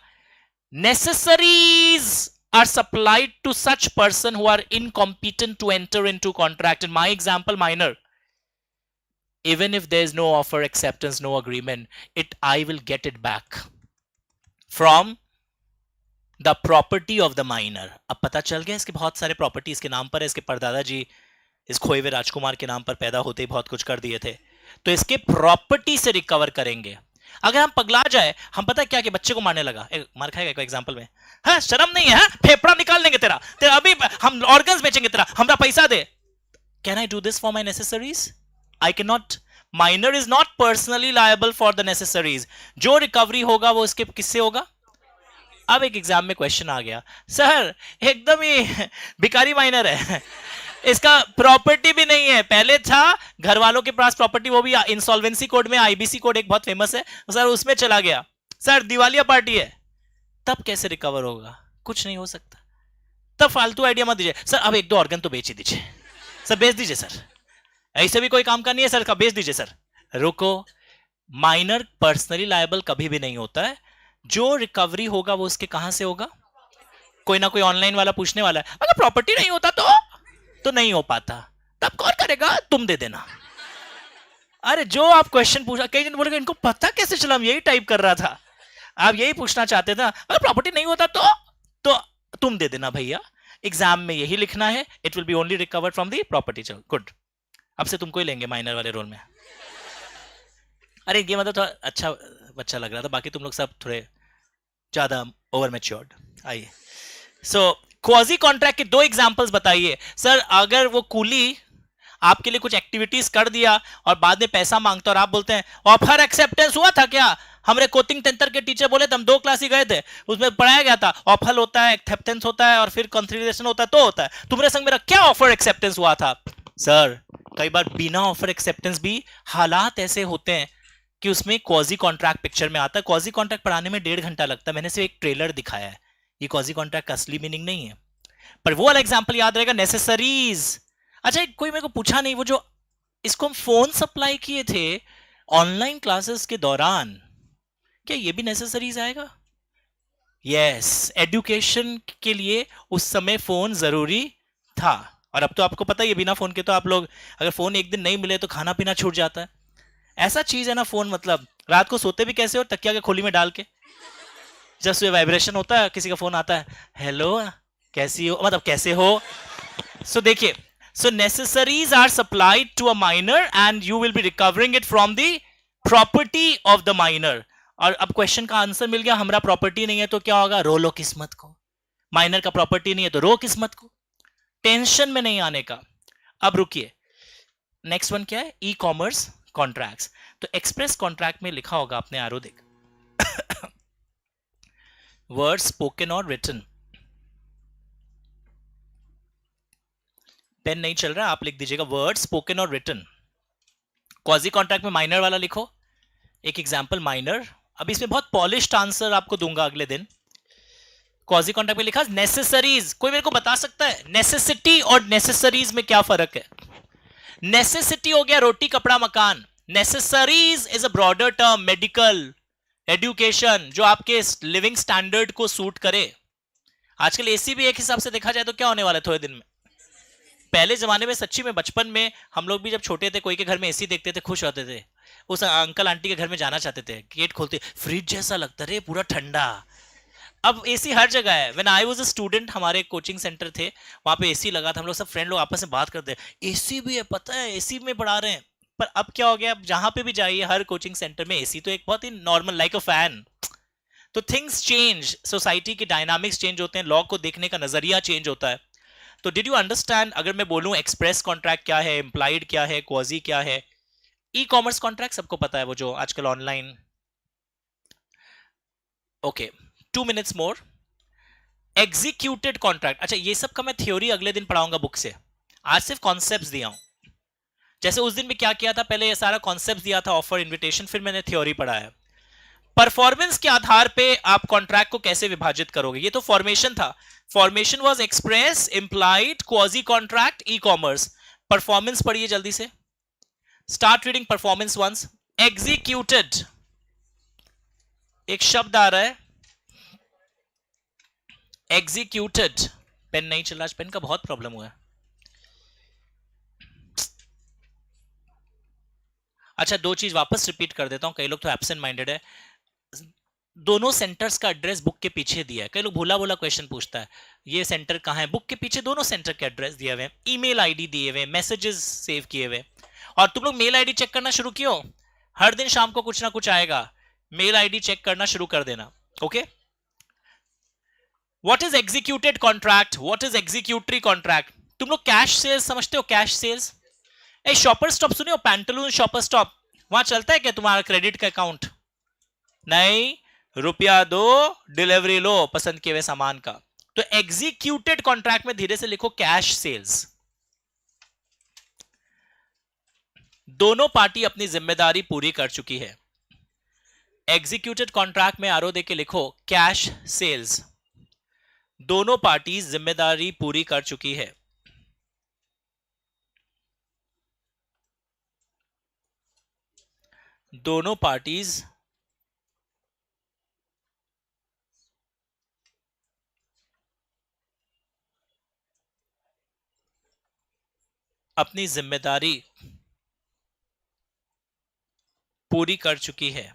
necessaries are supplied to such person who are incompetent to enter into contract. In my example, minor, even if there is no offer, acceptance, no agreement, I will get it back from the property of the minor. अब पता चल गया इसके बहुत सारे property इसके नाम पर है। इसके परदादा जी इस खोए हुए राजकुमार के नाम पर पैदा होते ही बहुत कुछ कर दिए थे। तो इसके प्रॉपर्टी से रिकवर करेंगे। अगर हम पगला जाए, हम पता है क्या कि बच्चे को मारने लगा, मार खाएगा कोई एग्जांपल में, हाँ शर्म नहीं है, फेफड़ा निकाल देंगे तेरा अभी हम ऑर्गन्स बेचेंगे तेरा, हमरा पैसा दे। Can I do this for my necessaries? I can not. Minor is not personally liable for the necessaries. जो रिकवरी होगा वो इसके किससे होगा? अब एक एग्जाम में क्वेश्चन आ गया, सर एकदम ही भिखारी माइनर है, इसका प्रॉपर्टी भी नहीं है, पहले था घर वालों के पास प्रॉपर्टी, वो भी इंसॉल्वेंसी कोड में, आईबीसी कोड एक बहुत फेमस है सर, उसमें चला गया, सर दिवालिया पार्टी है, तब कैसे रिकवर होगा? कुछ नहीं हो सकता। तब फालतू आइडिया मत दीजिए, सर अब 1-2 ऑर्गन तो बेच ही दीजिए, सर बेच दीजिए सर, ऐसे भी कोई काम का नहीं है सर, का बेच दीजिए सर। रुको, माइनर पर्सनली लायबल कभी भी नहीं होता है। जो रिकवरी होगा वो उसके कहां से होगा? कोई ना कोई ऑनलाइन वाला पूछने वाला है, अगर प्रॉपर्टी नहीं होता तो नहीं हो पाता, तब कौन करेगा? तुम दे देना। अरे जो आप क्वेश्चन पूछा, कई जन बोलेगा इनको पता कैसे चला, हम यही टाइप कर रहा था, आप यही पूछना चाहते थे, अगर प्रॉपर्टी नहीं होता तो तुम दे देना भैया, एग्जाम में यही लिखना है, it will be only recovered from the property. चलो गुड, अब से तुमको ही लेंगे माइनर वाले रोल में। अरे ये मतलब थोड़ा अच्छा बच्चा लग रहा था, बाकी तुम लोग सब थोड़े ज्यादा ओवर मैच्योर्ड। आइए, सो क्वाजी कॉन्ट्रैक्ट के 2 एग्जांपल्स बताइए। सर अगर वो कूली आपके लिए कुछ एक्टिविटीज कर दिया और बाद में पैसा मांगता और आप बोलते हैं ऑफर एक्सेप्टेंस हुआ था क्या? हमरे कोचिंग सेंटर के टीचर बोले थे, हम 2 क्लास ही गए थे, उसमें पढ़ाया गया था ऑफर होता है, एक्सेप्टेंस होता है और फिर कंसिडरेशन होता है, तो होता है। तुम्हारे संग मेरा क्या ऑफर एक्सेप्टेंस हुआ था? सर कई बार बिना ऑफर एक्सेप्टेंस भी हालात ऐसे होते हैं कि उसमें क्वाजी कॉन्ट्रैक्ट पिक्चर में आता है। क्वाजी कॉन्ट्रैक्ट पढ़ाने में 1.5 घंटा लगता है, मैंने सिर्फ एक ट्रेलर दिखाया है, ये क्वाजी कॉन्ट्रैक्ट का असली मीनिंग नहीं है, पर वो वाला एग्जांपल याद रहेगा, नेसेसरीज। अच्छा, कोई मेरे को पूछा नहीं, वो जो इसको हम फोन सप्लाई किए थे ऑनलाइन क्लासेस के दौरान, क्या ये भी नेसेसरीज आएगा? यस, एजुकेशन के लिए उस समय फोन जरूरी था, और अब तो आपको पता ही है बिना फोन के तो आप लोग, अगर फोन एक दिन नहीं मिले तो खाना पीना छूट जाता है। ऐसा चीज है ना फोन, मतलब रात को सोते भी कैसे हो? तकिया के खोली में डाल के, जब सुबह वाइब्रेशन होता है, किसी का फोन आता है, हेलो कैसी हो, मतलब कैसे हो। सो देखिए, so necessaries are supplied to a minor and you will be recovering it from the property of the minor. और अब क्वेश्चन का आंसर मिल गया, हमारा प्रॉपर्टी नहीं है तो क्या होगा? रो लो किस्मत को। माइनर का प्रॉपर्टी नहीं है तो रो किस्मत को, टेंशन में नहीं आने का। अब रुकिए, नेक्स्ट वन क्या है? E commerce contracts. तो एक्सप्रेस कॉन्ट्रैक्ट में लिखा होगा, आपने आरो देख, वर्ड स्पोकन और रिटन। पेन नहीं चल रहा, आप लिख दीजिएगा वर्ड स्पोकन और रिटन। क्वाजी कॉन्ट्रैक्ट में माइनर वाला लिखो, एक एग्जांपल माइनर। अब इसमें बहुत पॉलिश्ड आंसर आपको दूंगा अगले दिन। क्वाजी कॉन्ट्रैक्ट में लिखा नेसेसरीज। कोई मेरे को बता सकता है नेसेसिटी और नेसेसरीज में क्या फर्क है? नेसेसिटी हो गया रोटी कपड़ा मकान, necessaries is a broader term, medical, education, जो आपके लिविंग स्टैंडर्ड को सूट करे। आजकल एसी भी एक हिसाब से देखा जाए तो क्या होने वाला है थोड़े दिन में। पहले जमाने में सच्ची में बचपन में हम लोग भी जब छोटे थे, कोई के घर में एसी देखते थे खुश होते थे, उस अंकल आंटी के घर में जाना चाहते थे, गेट खोलते फ्रिज जैसा लगता रे पूरा ठंडा। अब एसी हर जगह है। When I was a student, हमारे कोचिंग सेंटर थे, वहां पे एसी लगा था, हम लोग सब फ्रेंड लोग आपस में बात करते एसी भी है, पता है एसी में पढ़ा रहे हैं। पर अब क्या हो गया, अब जहां पे भी जाइए हर कोचिंग सेंटर में एसी तो एक बहुत ही नॉर्मल, लाइक अ फैन। तो थिंग्स चेंज, सोसाइटी के डायनामिक्स चेंज होते हैं, लॉ को देखने का नजरिया चेंज होता है। तो डिड यू अंडरस्टैंड? अगर मैं बोलूं एक्सप्रेस कॉन्ट्रैक्ट क्या है, इंप्लाइड क्या है, क्वाजी क्या है, ई कॉमर्स कॉन्ट्रैक्ट सबको पता है, वो जो आजकल online. Okay, 2 minutes more. Executed contract, अच्छा ये सब का मैं थ्योरी अगले दिन पढ़ाऊंगा बुक से, आज सिर्फ कॉन्सेप्ट्स दिया हूं। जैसे उस दिन भी क्या किया था, पहले ये सारा कॉन्सेप्ट दिया था, ऑफर, इन्विटेशन, फिर मैंने थ्योरी पढ़ाया। परफॉर्मेंस के आधार पे आप कॉन्ट्रैक्ट को कैसे विभाजित करोगे, ये तो फॉर्मेशन था। Formation was express, implied, quasi contract, e-commerce. Performance पढ़िए जल्दी से, start reading performance once. Executed, एक शब्द आ रहा है एग्जीक्यूटेड। पेन नहीं चल रहा, पेन का बहुत प्रॉब्लम हुआ है। अच्छा, दो चीज वापस रिपीट कर देता हूं, कई लोग तो एब्सेंट माइंडेड है। दोनों सेंटर्स का एड्रेस बुक के पीछे दिया है। कई लोग भूला भूला क्वेश्चन पूछता है, ये सेंटर कहां है, बुक के पीछे दोनों सेंटर के एड्रेस दिए हुए हैं, ईमेल आईडी दिए हुए, मैसेजेस सेव किए हुए। और तुम लोग मेल आईडी चेक करना शुरू कियो, हर दिन शाम को कुछ ना कुछ आएगा, मेल आईडी चेक करना शुरू कर देना। Okay, what is executed contract, what is executory contract? तुम लोग कैश सेल्स समझते हो? कैश सेल्स, ए शॉपर स्टॉप सुने हो, पैंटलून शॉपर स्टॉप, वहां चलता है क्या तुम्हारा क्रेडिट का अकाउंट? नहीं, रुपया दो डिलीवरी लो पसंद किए हुए सामान का। तो एग्जीक्यूटेड कॉन्ट्रैक्ट में धीरे से लिखो कैश सेल्स। दोनों पार्टी अपनी जिम्मेदारी पूरी कर चुकी है। एग्जीक्यूटेड कॉन्ट्रैक्ट में आरो दे के लिखो कैश सेल्स, दोनों पार्टी जिम्मेदारी पूरी कर चुकी है। दोनों पार्टीज अपनी जिम्मेदारी पूरी कर चुकी है।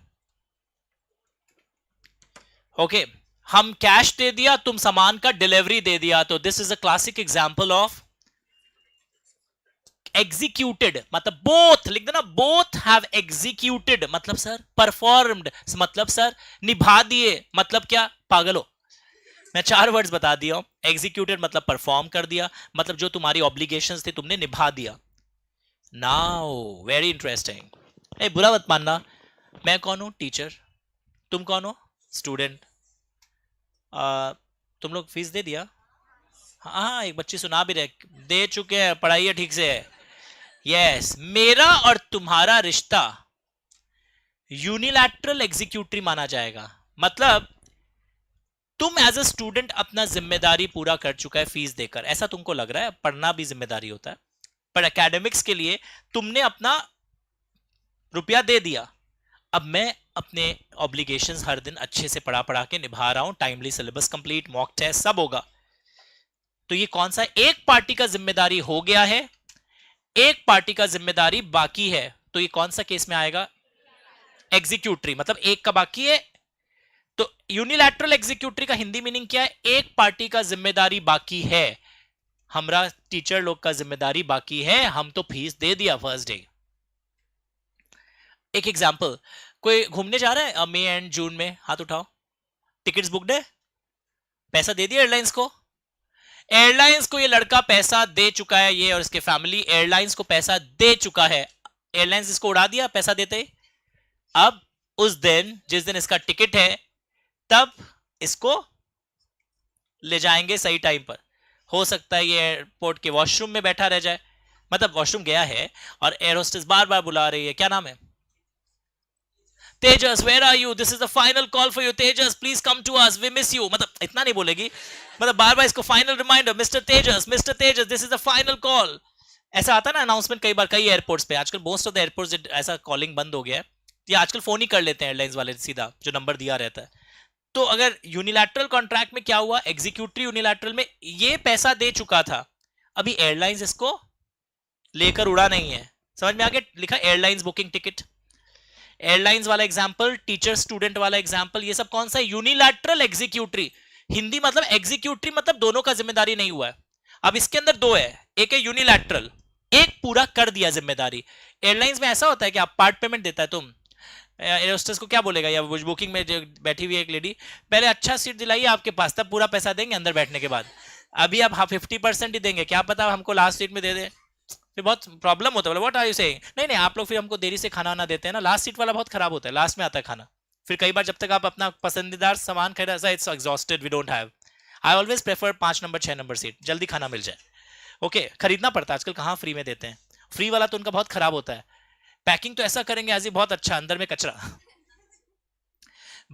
ओके, हम कैश दे दिया, तुम सामान का डिलीवरी दे दिया, तो this is a classic example of executed. मतलब बोथ लिख देना, बोथ हैव एग्जीक्यूटेड मतलब सर परफॉर्म्ड, मतलब सर निभा दिए, मतलब क्या पागल हो, मैं 4 वर्ड्स बता दिया हूं। एग्जीक्यूटेड मतलब परफॉर्म कर दिया, मतलब जो तुम्हारी ऑब्लिगेशंस थे तुमने निभा दिया। नाउ वेरी इंटरेस्टिंग, ए बुरा मत मानना, मैं कौन हूं? टीचर। तुम कौन हो? स्टूडेंट। तुम लोग फीस दे दिया? हाँ, एक बच्ची सुना भी रहे, दे चुके हैं, पढ़ाइए ठीक से। यस, मेरा और तुम्हारा रिश्ता यूनिलैटरल एग्जीक्यूटरी माना जाएगा। मतलब तुम एज अ स्टूडेंट अपना जिम्मेदारी पूरा कर चुका है फीस देकर, ऐसा तुमको लग रहा है, पढ़ना भी जिम्मेदारी होता है, पर एकेडमिक्स के लिए तुमने अपना रुपया दे दिया। अब मैं अपने ऑब्लिगेशंस हर दिन अच्छे से पढ़ा पढ़ा के निभा रहा हूं, timely syllabus complete, mock test सब होगा। तो ये कौन सा, एक पार्टी का जिम्मेदारी हो गया है, एक पार्टी का जिम्मेदारी बाकी है, तो ये कौन सा केस में आएगा? एग्जीक्यूटरी, मतलब एक का बाकी है। तो यूनिलैटरल एग्जीक्यूटरी का हिंदी मीनिंग क्या है? एक पार्टी का जिम्मेदारी बाकी है। हमरा टीचर लोग का जिम्मेदारी बाकी है, हम तो फीस दे दिया फर्स्ट डे। एक एग्जांपल, कोई घूमने जा रहा है मई एंड जून में, हाथ उठाओ। टिकट्स बुक्ड है? पैसा दे दिया एयरलाइंस को? एयरलाइंस को ये लड़का पैसा दे चुका है, ये और इसके फैमिली एयरलाइंस को पैसा दे चुका है। एयरलाइंस इसको उड़ा दिया पैसा देते ही। अब उस दिन जिस दिन इसका टिकट है तब इसको ले जाएंगे सही टाइम पर। हो सकता है ये एयरपोर्ट के वॉशरूम में बैठा रह जाए, मतलब वॉशरूम गया है और एयर होस्टेस बार बार बुला रही है, क्या नाम है, Tejas where are you, this is the final call for you Tejas, please come to us, we miss you. मतलब इतना नहीं बोलेगी, मतलब बार बार इसको final reminder, mister Tejas this is the final call. ऐसा आता है ना अनाउंसमेंट कई बार कई एयरपोर्ट्स पे। आजकल मोस्ट ऑफ द एयरपोर्ट्स ऐसा कॉलिंग बंद हो गया है, ये आजकल फोन ही कर लेते हैं एयरलाइंस वाले सीधा, जो नंबर दिया रहता है। तो अगर यूनिलैटरल कॉन्ट्रैक्ट में क्या हुआ, एग्जीक्यूटिव यूनिलैटरल में ये पैसा दे चुका था, अभी एयरलाइंस इसको लेकर उड़ा नहीं है। समझ में आ गया, लिखा एयरलाइंस बुकिंग टिकट। एयरलाइंस वाला एग्जांपल, टीचर स्टूडेंट वाला एग्जांपल, ये सब कौन सा है, यूनिलैटरल एग्जीक्यूटरी। हिंदी मतलब एग्जीक्यूटरी मतलब दोनों का जिम्मेदारी नहीं हुआ है। अब इसके अंदर दो है, एक है यूनिलैटरल, एक पूरा कर दिया जिम्मेदारी। एयरलाइंस में ऐसा होता है कि आप पार्ट पेमेंट देता है, तुम एयर होस्टेस को क्या बोलेगा, या बुकिंग में जो बैठी हुई एक लेडी, पहले अच्छा सीट दिलाइए आपके पास, तब पूरा पैसा देंगे अंदर बैठने के बाद। अभी आप 50% ही देंगे, क्या पता हमको लास्ट सीट में दे दे, फिर बहुत प्रॉब्लम होता है। व्हाट आर यू सेइंग, नहीं नहीं आप लोग फिर हमको देरी से खाना ना देते हैं ना, लास्ट सीट वाला बहुत खराब होता है, लास्ट में आता है खाना। फिर कई बार जब तक आप अपना पसंदीदार सामान खरीदा, it's exhausted, we don't have, I always prefer 5 number 6 number seat, जल्दी खाना मिल जाए। ओके खरीदना पड़ता है आजकल, कहाँ फ्री में देते हैं, फ्री वाला तो उनका बहुत खराब होता है, पैकिंग तो ऐसा करेंगे आज ही बहुत अच्छा, अंदर में कचरा।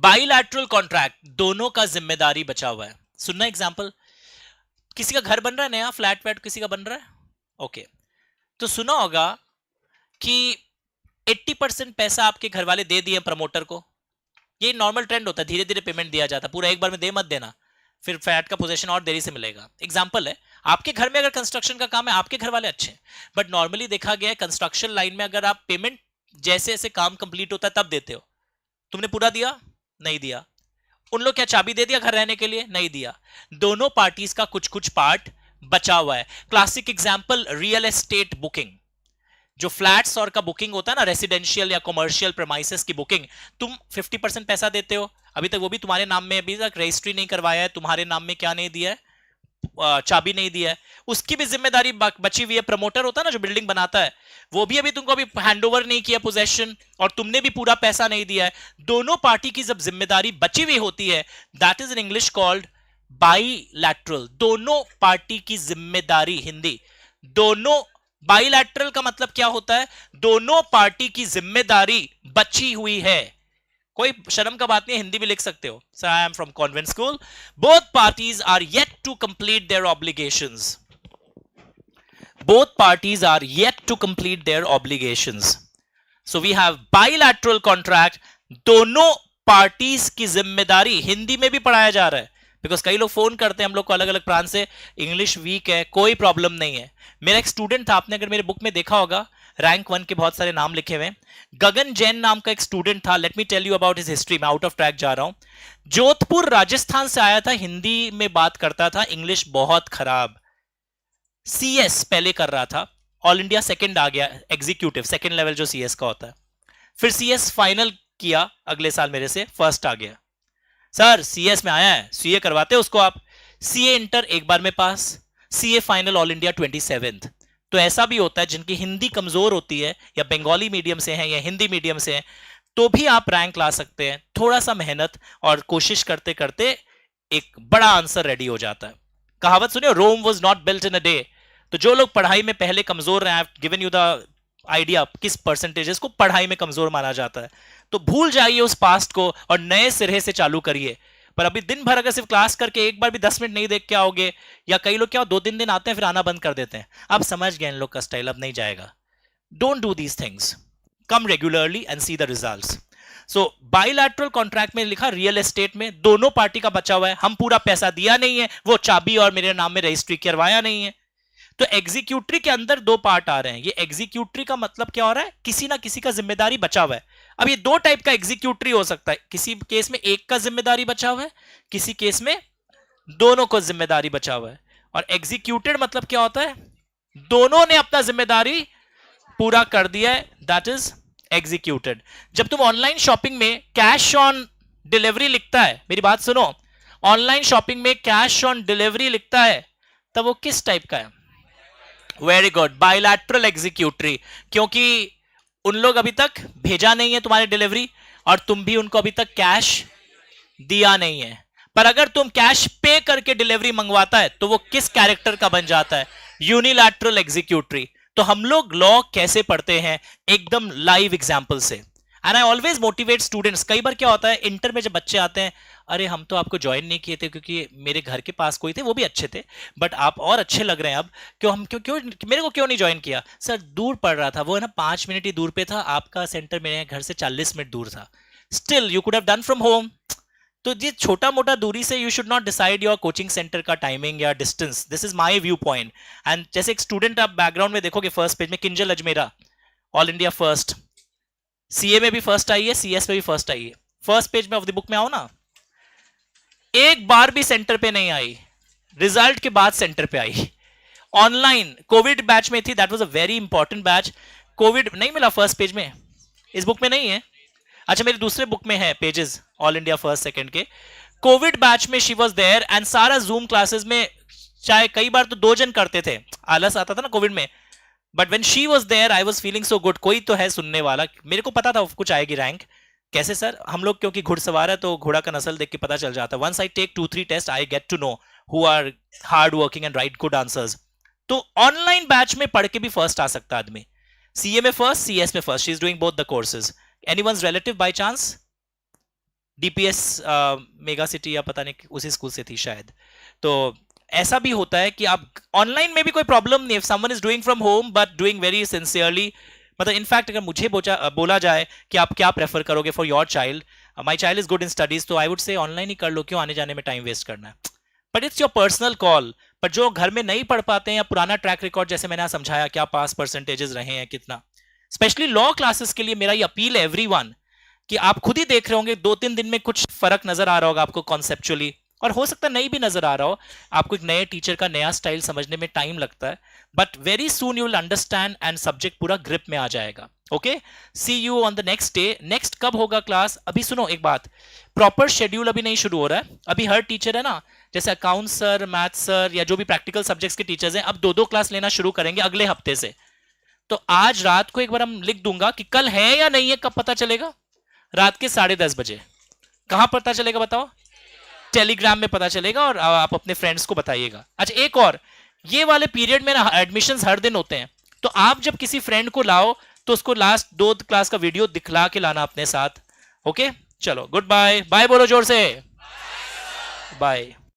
बाइलैटरल कॉन्ट्रैक्ट, दोनों का जिम्मेदारी बचा हुआ है। सुनना एग्जांपल, किसी का घर बन रहा है नया, फ्लैट वैट किसी का बन रहा है, ओके तो सुना होगा कि 80% पैसा आपके घर वाले दे दिए प्रमोटर को। ये नॉर्मल ट्रेंड होता है, धीरे धीरे पेमेंट दिया जाता है, पूरा एक बार में दे मत देना, फिर फ्लैट का पोजीशन और देरी से मिलेगा। एग्जांपल है, आपके घर में अगर कंस्ट्रक्शन का काम है, आपके घर वाले अच्छे हैं, बट नॉर्मली देखा गया है कंस्ट्रक्शन लाइन में अगर आप पेमेंट जैसे जैसे काम कंप्लीट होता है तब देते हो। तुमने पूरा दिया, नहीं दिया। उन लोग क्या चाबी दे दिया घर रहने के लिए, नहीं दिया। दोनों पार्टीज का कुछ कुछ पार्ट बचा हुआ है। Classic example real estate booking, जो फ्लैट्स और का बुकिंग होता है ना, रेसिडेंशियल या कमर्शियल प्रेमाइसेस की बुकिंग, तुम 50% पैसा देते हो, अभी तक वो भी तुम्हारे नाम में, अभी तक रजिस्ट्री नहीं करवाया है, तुम्हारे नाम में क्या नहीं दिया है, चाबी नहीं दिया है, उसकी भी जिम्मेदारी बची हुई है। प्रमोटर होता है ना जो बिल्डिंग बनाता है, वो भी अभी तुमको अभी हैंडओवर नहीं किया पोजेशन, और तुमने भी पूरा पैसा नहीं दिया है। दोनों पार्टी की जब जिम्मेदारी बची हुई होती है, that is in English called bilateral. दोनों पार्टी की जिम्मेदारी, हिंदी दोनों, बाइलैटरल का मतलब क्या होता है, दोनों पार्टी की जिम्मेदारी बची हुई है। कोई शर्म का बात नहीं है, हिंदी भी लिख सकते हो। Sir I am from convent school, both parties are yet to complete their obligations, both parties are yet to complete their obligations, so we have bilateral contract, दोनों पार्टीज की जिम्मेदारी। हिंदी में भी पढ़ाया जा रहा है, बिकॉज कई लोग फोन करते हैं हम लोग को अलग अलग प्रांत से, इंग्लिश वीक है, कोई प्रॉब्लम नहीं है। मेरा एक स्टूडेंट था, आपने अगर मेरे बुक में देखा होगा, रैंक 1 के बहुत सारे नाम लिखे हुए, गगन जैन नाम का एक स्टूडेंट था। Let me tell you about his history, मैं आउट ऑफ ट्रैक जा रहा हूं। जोधपुर राजस्थान से आया था, हिंदी में बात करता था, इंग्लिश बहुत खराब, सीएस पहले कर रहा था, ऑल इंडिया सेकंड आ गया, एग्जीक्यूटिव सेकंड लेवल जो सीएस का होता है, फिर सीएस फाइनल किया अगले साल मेरे से, फर्स्ट आ गया। सर सीएस में आया है, सीए करवाते उसको आप, सीए इंटर एक बार में pass, CA final all India 27th। तो ऐसा भी होता है जिनकी हिंदी कमजोर होती है, या बंगाली मीडियम से हैं या हिंदी मीडियम से हैं, तो भी आप रैंक ला सकते हैं। थोड़ा सा मेहनत और कोशिश करते करते एक बड़ा आंसर रेडी हो जाता है। कहावत सुनिए, Rome was not built in a day. तो जो लोग पढ़ाई में पहले कमजोर रहे, I have given you the idea किस परसेंटेजेस को पढ़ाई में कमजोर माना जाता है, तो भूल जाइए उस पास्ट को और नए सिरे से चालू करिए। पर अभी दिन भर अगर सिर्फ क्लास करके एक बार भी 10 मिनट नहीं देख के आओगे, या कई लोग क्या 2-3 दिन आते हैं फिर आना बंद कर देते हैं, अब समझ गए इन लोग का स्टाइल, अब नहीं जाएगा। Don't do these things, come regularly and see the results. So bilateral contract में लिखा, रियल एस्टेट में दोनों पार्टी का बचा हुआ है, हम पूरा पैसा दिया नहीं है, वो चाबी और मेरे नाम में रजिस्ट्री करवाया नहीं है। तो एग्जीक्यूटरी के अंदर दो पार्ट आ रहे हैं। ये एग्जीक्यूटरी का मतलब क्या हो रहा है, किसी ना किसी का जिम्मेदारी बचा हुआ है। अब ये दो टाइप का एग्जीक्यूटरी हो सकता है, किसी केस में एक का जिम्मेदारी बचा हुआ है, किसी केस में दोनों को जिम्मेदारी बचा हुआ है। और एग्जीक्यूटेड मतलब क्या होता है, दोनों ने अपना जिम्मेदारी पूरा कर दिया है, दैट इज एग्जीक्यूटेड। जब तुम ऑनलाइन शॉपिंग में कैश ऑन डिलीवरी लिखता है, मेरी बात सुनो, ऑनलाइन शॉपिंग में कैश ऑन डिलीवरी लिखता है, तब वो किस टाइप का है? वेरी गुड, बायलैटरल एग्जीक्यूटरी, क्योंकि उन लोग अभी तक भेजा नहीं है तुम्हारी डिलीवरी और तुम भी उनको अभी तक कैश दिया नहीं है। पर अगर तुम कैश पे करके डिलीवरी मंगवाता है तो वो किस कैरेक्टर का बन जाता है? Unilateral executory. तो हम लोग लॉ कैसे पढ़ते हैं? एकदम लाइव एग्जांपल से। And I always motivate students. कई बार क्या होता है इंटर में जब बच्चे आते हैं, अरे हम तो आपको ज्वाइन नहीं किए थे क्योंकि मेरे घर के पास कोई थे, वो भी अच्छे थे, बट आप और अच्छे लग रहे हैं अब, क्यों मेरे को क्यों नहीं ज्वाइन किया? सर दूर पड़ रहा था, वो है ना 5 मिनट ही दूर पे था, आपका सेंटर मेरे घर से 40 मिनट दूर था। Still you could have done from home. तो ये छोटा मोटा दूरी से you should not decide your coaching centre का टाइमिंग या distance. This is my view point. And जैसे एक स्टूडेंट आप बैकग्राउंड में देखोगे फर्स्ट पेज में, Kinjal Ajmera, all India first, CA में भी फर्स्ट आई है, सीएस में भी फर्स्ट आई है। फर्स्ट पेज में ऑफ द बुक में आओ ना, एक बार भी सेंटर पे नहीं आई, रिजल्ट के बाद सेंटर पे आई। ऑनलाइन कोविड बैच में थी, that was a very important batch. Covid नहीं मिला फर्स्ट पेज में, इस बुक में नहीं है। अच्छा मेरी दूसरे बुक में है pages, all India first second के। कोविड बैच में शी वाज देयर एंड सारा जूम क्लासेस में, चाहे कई बार तो 2 जन करते थे, आलस आता था ना कोविड में, but when she was there I was feeling so good. कोई तो है सुनने वाला, मेरे को पता था कुछ आएगी रैंक। कैसे सर? हम लोग क्योंकि घुड़सवार है तो घोड़ा का नस्ल देख के पता चल जाता है। Once I take 2-3 test I get to know who are hard working and right good answers. तो ऑनलाइन बैच में पढ़ के भी फर्स्ट आ सकता आदमी। सीए में फर्स्ट, सीएस में first, she is doing both the courses. Anyone's relative by chance? DPS mega city या पता नहीं उसी स्कूल से थी शायद। तो ऐसा भी होता है कि आप ऑनलाइन में भी कोई प्रॉब्लम नहीं, if someone is doing from home but doing very sincerely. मतलब इनफैक्ट अगर मुझे बोला जाए कि आप क्या प्रेफर करोगे for your child, my child is good in studies, तो आई वुड से ऑनलाइन ही कर लो, क्यों आने जाने में टाइम वेस्ट करना है। But it's your personal call. पर जो घर में नहीं पढ़ पाते हैं या पुराना ट्रैक रिकॉर्ड, जैसे मैंने समझाया क्या पास परसेंटेजेस रहे हैं कितना, स्पेशली लॉ क्लासेस के लिए मेरा ये अपील है एवरीवन कि आप खुद ही देख रहे होंगे 2-3 दिन में कुछ फर्क नजर आ रहा होगा आपको कॉन्सेप्चुअली, और हो सकता है नहीं भी नजर आ रहा हो आपको। एक नए टीचर का नया स्टाइल समझने में टाइम लगता है, but very soon you will understand and subject पूरा ग्रिप में आ जाएगा। Okay, see you on the next day. Next कब होगा क्लास? अभी सुनो एक बात, प्रॉपर शेड्यूल अभी नहीं शुरू हो रहा है। अभी हर टीचर है ना, जैसे अकाउंट सर, मैथ सर या जो भी प्रैक्टिकल सब्जेक्ट्स के टीचर्स हैं, अब 2-2 क्लास लेना शुरू करेंगे अगले हफ्ते से। तो आज रात को एक बार हम लिख दूंगा कि कल है या नहीं है, कब पता चलेगा? रात के 10:30 बजे। कहां पता चलेगा बताओ? टेलीग्राम में पता चलेगा और आप अपने फ्रेंड्स को बताइएगा। अच्छा एक और, ये वाले पीरियड में ना एडमिशंस हर दिन होते हैं, तो आप जब किसी फ्रेंड को लाओ तो उसको लास्ट 2 क्लास का वीडियो दिखला के लाना अपने साथ। ओके चलो, गुड बाय। बाय बोलो जोर से, बाय।